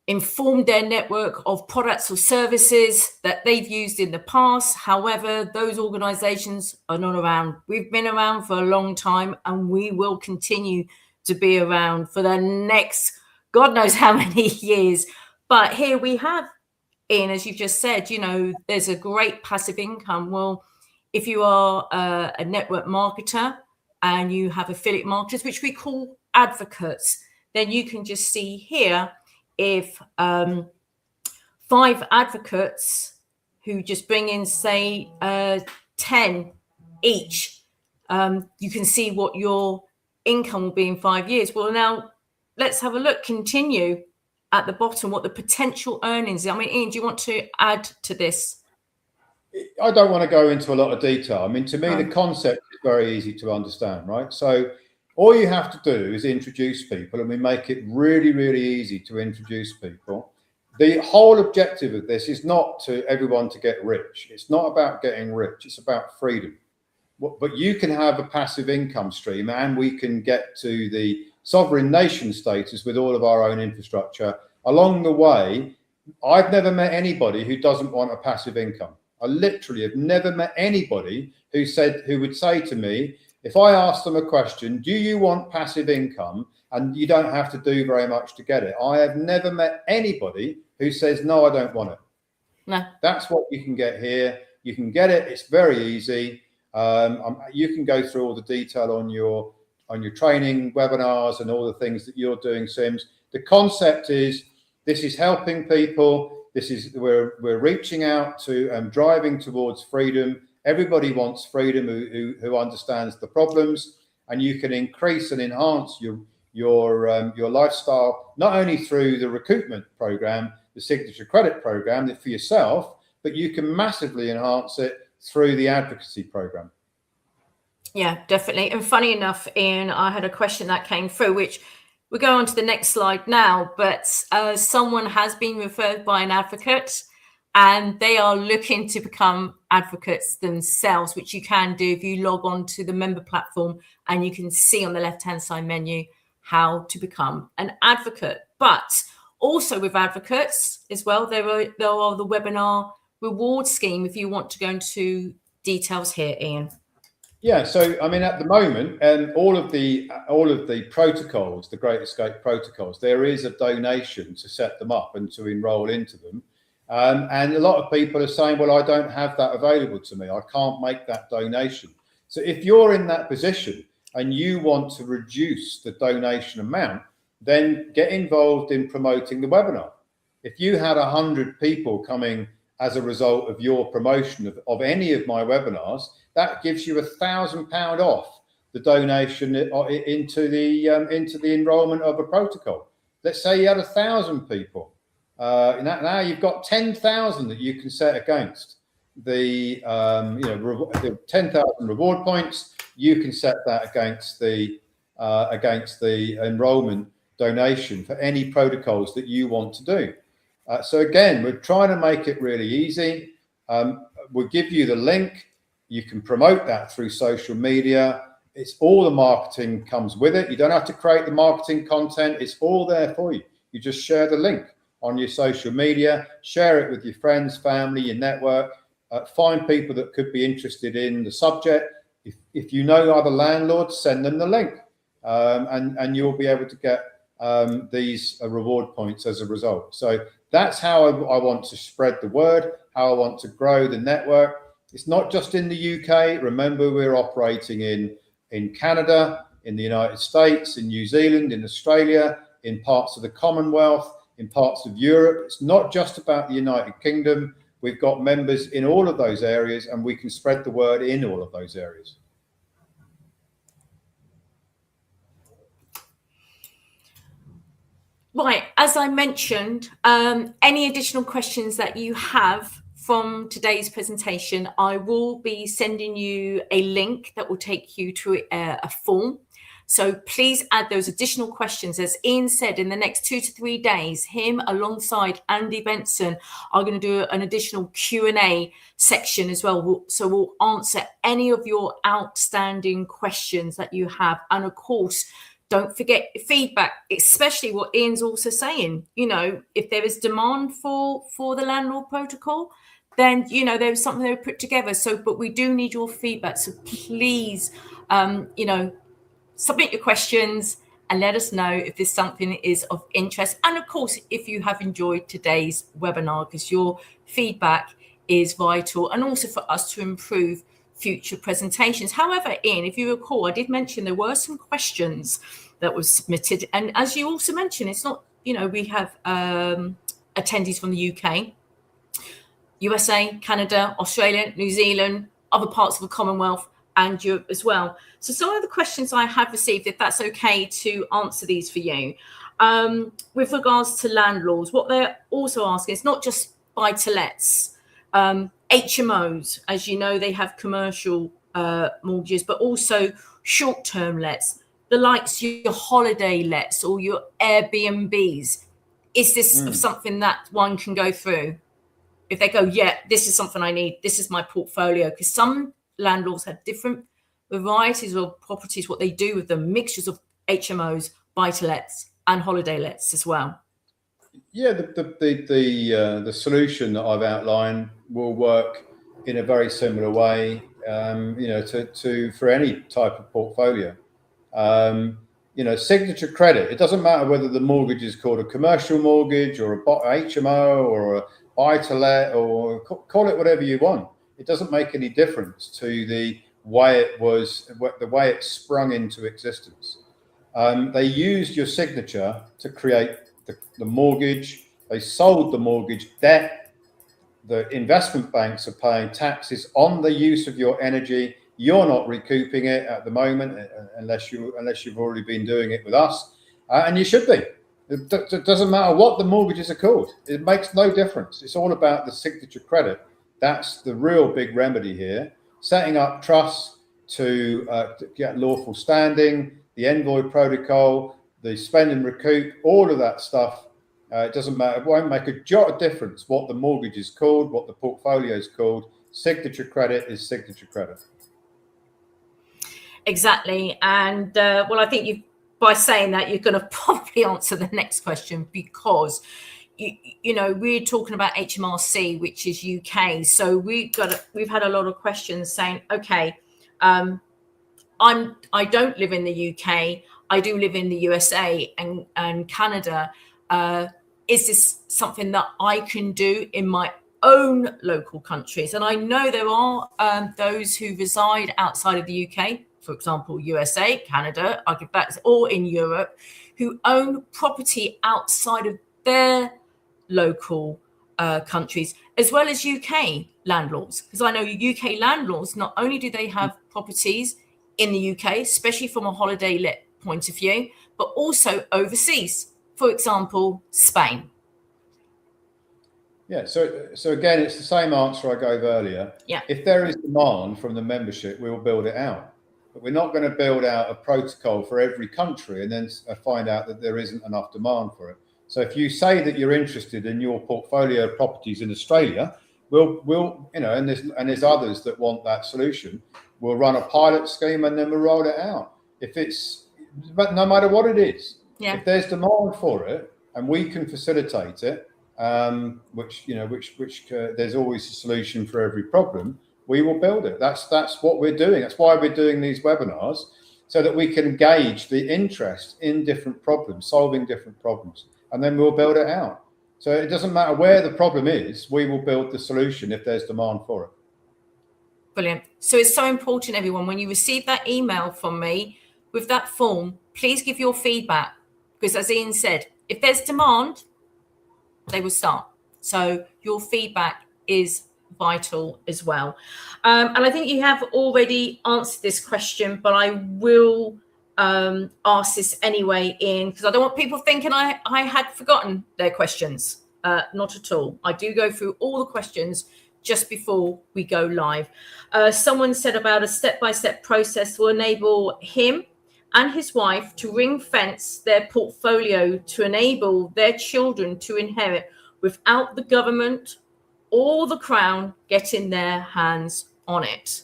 informed their network of products or services that they've used in the past. However, those organizations are not around. We've been around for a long time, and we will continue to be around for the next God knows how many years. But here we have, Ian, as you've just said, there's a great passive income. Well, if you are a network marketer and you have affiliate marketers, which we call advocates, then you can just see here if 5 advocates who just bring in, say, 10 each, you can see what your income will be in 5 years. Well, now let's have a look. Continue at the bottom, what the potential earnings are. I mean, Ian, do you want to add to this? I don't want to go into a lot of detail. I mean, to me, the concept is very easy to understand, right? So all you have to do is introduce people, and we make it really, really easy to introduce people. The whole objective of this is not to everyone to get rich. It's not about getting rich. It's about freedom. But you can have a passive income stream, and we can get to the sovereign nation status with all of our own infrastructure. Along the way, I've never met anybody who doesn't want a passive income. I literally have never met anybody who would say to me, if I ask them a question, do you want passive income? And you don't have to do very much to get it. I have never met anybody who says, no, I don't want it. No. That's what you can get here. You can get it. It's very easy. You can go through all the detail on your training webinars and all the things that you're doing, Sims. The concept is, this is helping people. We're reaching out to and driving towards freedom. Everybody wants freedom who understands the problems, and you can increase and enhance your lifestyle, not only through the recoupment program, the signature credit program for yourself, but you can massively enhance it through the advocacy program. Yeah, definitely. And funny enough, Ian, I had a question that came through, which we'll go on to the next slide now, but someone has been referred by an advocate, and they are looking to become advocates themselves, which you can do if you log on to the member platform, and you can see on the left-hand side menu how to become an advocate. But also with advocates as well, there are the webinar reward scheme, if you want to go into details here, Ian. Yeah, so I mean, at the moment, all of the protocols, the Great Escape protocols, there is a donation to set them up and to enroll into them. And a lot of people are saying, well, I don't have that available to me. I can't make that donation. So if you're in that position and you want to reduce the donation amount, then get involved in promoting the webinar. If you had 100 people coming as a result of your promotion of any of my webinars, that gives you £1,000 off the donation into the enrollment of a protocol. Let's say you had 1,000 people. Now you've got 10,000 that you can set against the 10,000 reward points. You can set that against the enrollment donation for any protocols that you want to do. So again, we're trying to make it really easy. We'll give you the link. You can promote that through social media. It's all the marketing comes with it. You don't have to create the marketing content. It's all there for you. You just share the link on your social media, share it with your friends, family, your network, find people that could be interested in the subject. If you know other landlords, send them the link, and you'll be able to get these reward points as a result. So that's how I want to spread the word, how I want to grow the network. It's not just in the UK. Remember, we're operating in Canada, in the United States, in New Zealand, in Australia, in parts of the Commonwealth, in parts of Europe. It's not just about the United Kingdom. We've got members in all of those areas, and we can spread the word in all of those areas. Right, as I mentioned, any additional questions that you have from today's presentation, I will be sending you a link that will take you to a form. So please add those additional questions. As Ian said, in the next 2 to 3 days, him alongside Andy Benson are going to do an additional Q&A section as well. So we'll answer any of your outstanding questions that you have. And of course, don't forget feedback, especially what Ian's also saying. You know, if there is demand for the Landlord Protocol, then, you know, there's something they were put together. So, but we do need your feedback. So please, you know, submit your questions and let us know if this something is of interest. And of course, if you have enjoyed today's webinar, because your feedback is vital and also for us to improve future presentations. However, Ian, if you recall, I did mention there were some questions that were submitted. And as you also mentioned, it's not, you know, we have attendees from the UK, USA, Canada, Australia, New Zealand, other parts of the Commonwealth, and Europe as well. So some of the questions I have received, if that's okay to answer these for you, with regards to landlords, what they're also asking is not just buy-to-lets, HMOs, as you know, they have commercial mortgages, but also short-term lets, the likes of your holiday lets or your Airbnbs. Is this something that one can go through? If they go, yeah, this is something I need, this is my portfolio, because some landlords have different varieties of properties, what they do with them, mixtures of HMOs, buy-to-lets and holiday lets as well. Yeah, the solution that I've outlined will work in a very similar way, you know, to for any type of portfolio. You know, signature credit, it doesn't matter whether the mortgage is called a commercial mortgage or a HMO or a buy-to-let, or call it whatever you want. It doesn't make any difference to the way it was, the way it sprung into existence. They used your signature to create the mortgage. They sold the mortgage debt. The investment banks are paying taxes on the use of your energy. You're not recouping it at the moment, unless you've already been doing it with us, and you should be. It doesn't matter what the mortgages are called. It makes no difference. It's all about the signature credit. That's the real big remedy here. Setting up trusts to get lawful standing, the Envoy protocol, the spend and recoup, all of that stuff. It doesn't matter. It won't make a jot of difference what the mortgage is called, what the portfolio is called. Signature credit is signature credit. Exactly. And well, I think by saying that, you're going to probably answer the next question, because you know, we're talking about HMRC, which is UK. So we've had a lot of questions saying, okay, I don't live in the UK. I do live in the USA and Canada. Is this something that I can do in my own local countries? And I know there are those who reside outside of the UK, for example, USA, Canada, I give that, or in Europe, who own property outside of their local countries, as well as UK landlords. Because I know UK landlords, not only do they have properties in the UK, especially from a holiday let point of view, but also overseas, for example, Spain. Yeah, so again, it's the same answer I gave earlier. Yeah. If there is demand from the membership, we will build it out. But we're not going to build out a protocol for every country and then find out that there isn't enough demand for it. So if you say that you're interested in your portfolio of properties in Australia, we'll you know, and there's others that want that solution. We'll run a pilot scheme and then we'll roll it out. But no matter what it is, if there's demand for it and we can facilitate it, which there's always a solution for every problem, we will build it. That's what we're doing. That's why we're doing these webinars, so that we can gauge the interest in different problems, solving different problems, and then we'll build it out. So it doesn't matter where the problem is, we will build the solution if there's demand for it. Brilliant. So it's so important, everyone, when you receive that email from me with that form, please give your feedback, because as Ian said, if there's demand, they will start. So your feedback is vital as well. And I think you have already answered this question, but I will ask this anyway, Ian, because I don't want people thinking I had forgotten their questions. Not at all. I do go through all the questions just before we go live. Someone said about a step-by-step process will enable him and his wife to ring fence their portfolio to enable their children to inherit without the government or the Crown getting their hands on it.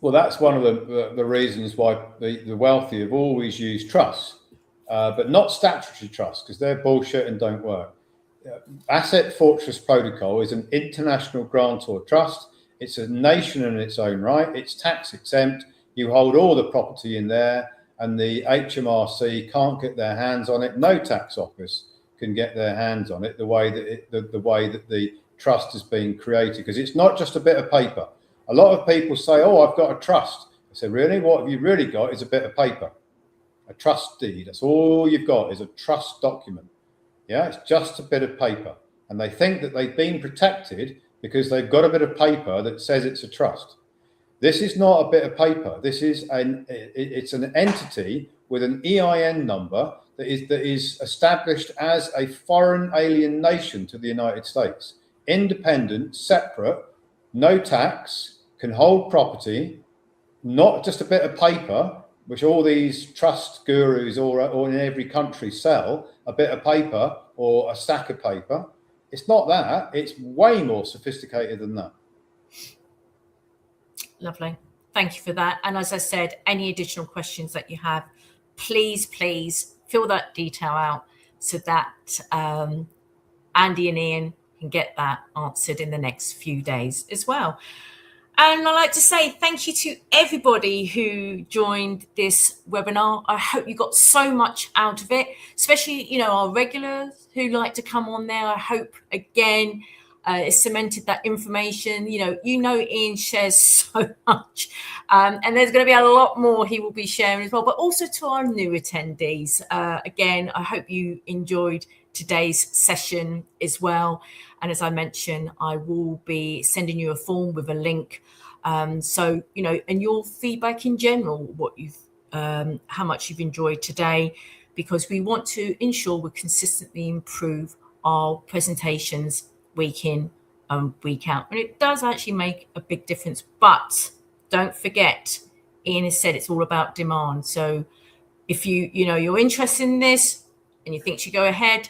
Well, that's one of the reasons why the wealthy have always used trusts, but not statutory trusts, because they're bullshit and don't work. Asset Fortress Protocol is an international grantor trust. It's a nation in its own right. It's tax exempt. You hold all the property in there, and the HMRC can't get their hands on it. No tax office can get their hands on it the way that the trust has been created, because it's not just a bit of paper. A lot of people say, "Oh, I've got a trust." I say, "Really? What have you really got is a bit of paper, a trust deed. That's all you've got is a trust document." Yeah, it's just a bit of paper. And they think that they've been protected because they've got a bit of paper that says it's a trust. This is not a bit of paper. It's an entity with an EIN number that is established as a foreign alien nation to the United States. Independent, separate, no tax, can hold property, not just a bit of paper, which all these trust gurus or in every country sell, a bit of paper or a stack of paper. It's not that. It's way more sophisticated than that. Lovely. Thank you for that. And as I said, any additional questions that you have, please fill that detail out so that Andy and Ian can get that answered in the next few days as well. And I'd like to say thank you to everybody who joined this webinar. I hope you got so much out of it, especially, our regulars who like to come on there. I hope, again, it cemented that information. Ian shares so much. And there's going to be a lot more he will be sharing as well, but also to our new attendees. Again, I hope you enjoyed today's session as well. And as I mentioned, I will be sending you a form with a link. So, and your feedback in general, what you've, how much you've enjoyed today, because we want to ensure we consistently improve our presentations week in and week out. And it does actually make a big difference. But don't forget, Ian has said it's all about demand. So if you're interested in this and you think you should go ahead,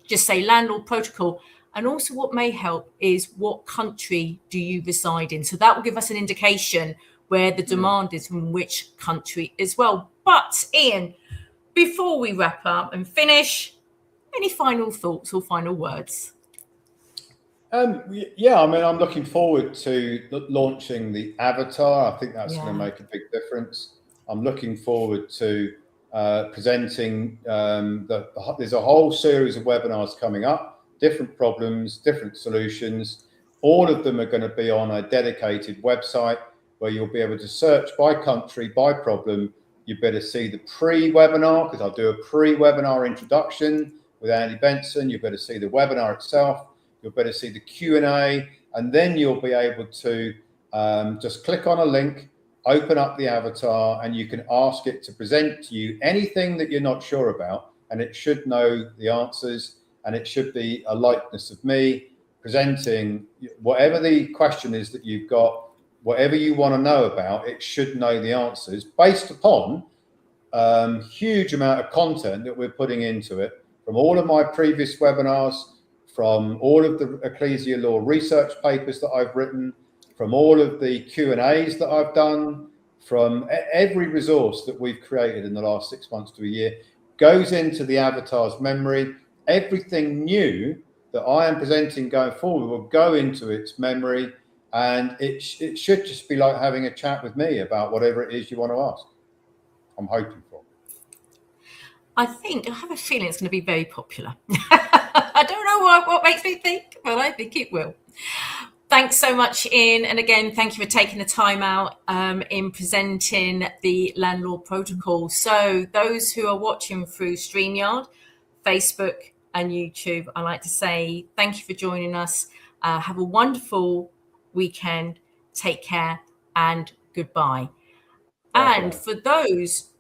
just say Landlord Protocol. And also what may help is what country do you reside in? So that will give us an indication where the demand is from which country as well. But Ian, before we wrap up and finish, any final thoughts or final words? Yeah, I'm looking forward to launching the avatar. I think that's going to make a big difference. I'm looking forward to presenting there's a whole series of webinars coming up. Different problems, different solutions. All of them are going to be on a dedicated website where you'll be able to search by country, by problem. You better see the pre-webinar, because I'll do a pre-webinar introduction with Andy Benson. You better see the webinar itself. You'll better see the Q&A, and then you'll be able to just click on a link, open up the avatar, and you can ask it to present to you anything that you're not sure about, and it should know the answers. And it should be a likeness of me presenting whatever the question is that you've got, whatever you want to know about, it should know the answers based upon huge amount of content that we're putting into it from all of my previous webinars, from all of the Ecclesia Law research papers that I've written, from all of the Q&As that I've done, from every resource that we've created in the last 6 months to a year, goes into the avatar's memory. Everything new that I am presenting going forward will go into its memory, and it should just be like having a chat with me about whatever it is you want to ask. I'm hoping for. I have a feeling it's going to be very popular. I don't know what makes me think, but I think it will. Thanks so much, Ian. And again, thank you for taking the time out in presenting the Landlord Protocol. So those who are watching through StreamYard, Facebook, and YouTube, I'd like to say thank you for joining us. Have a wonderful weekend. Take care and goodbye. And for those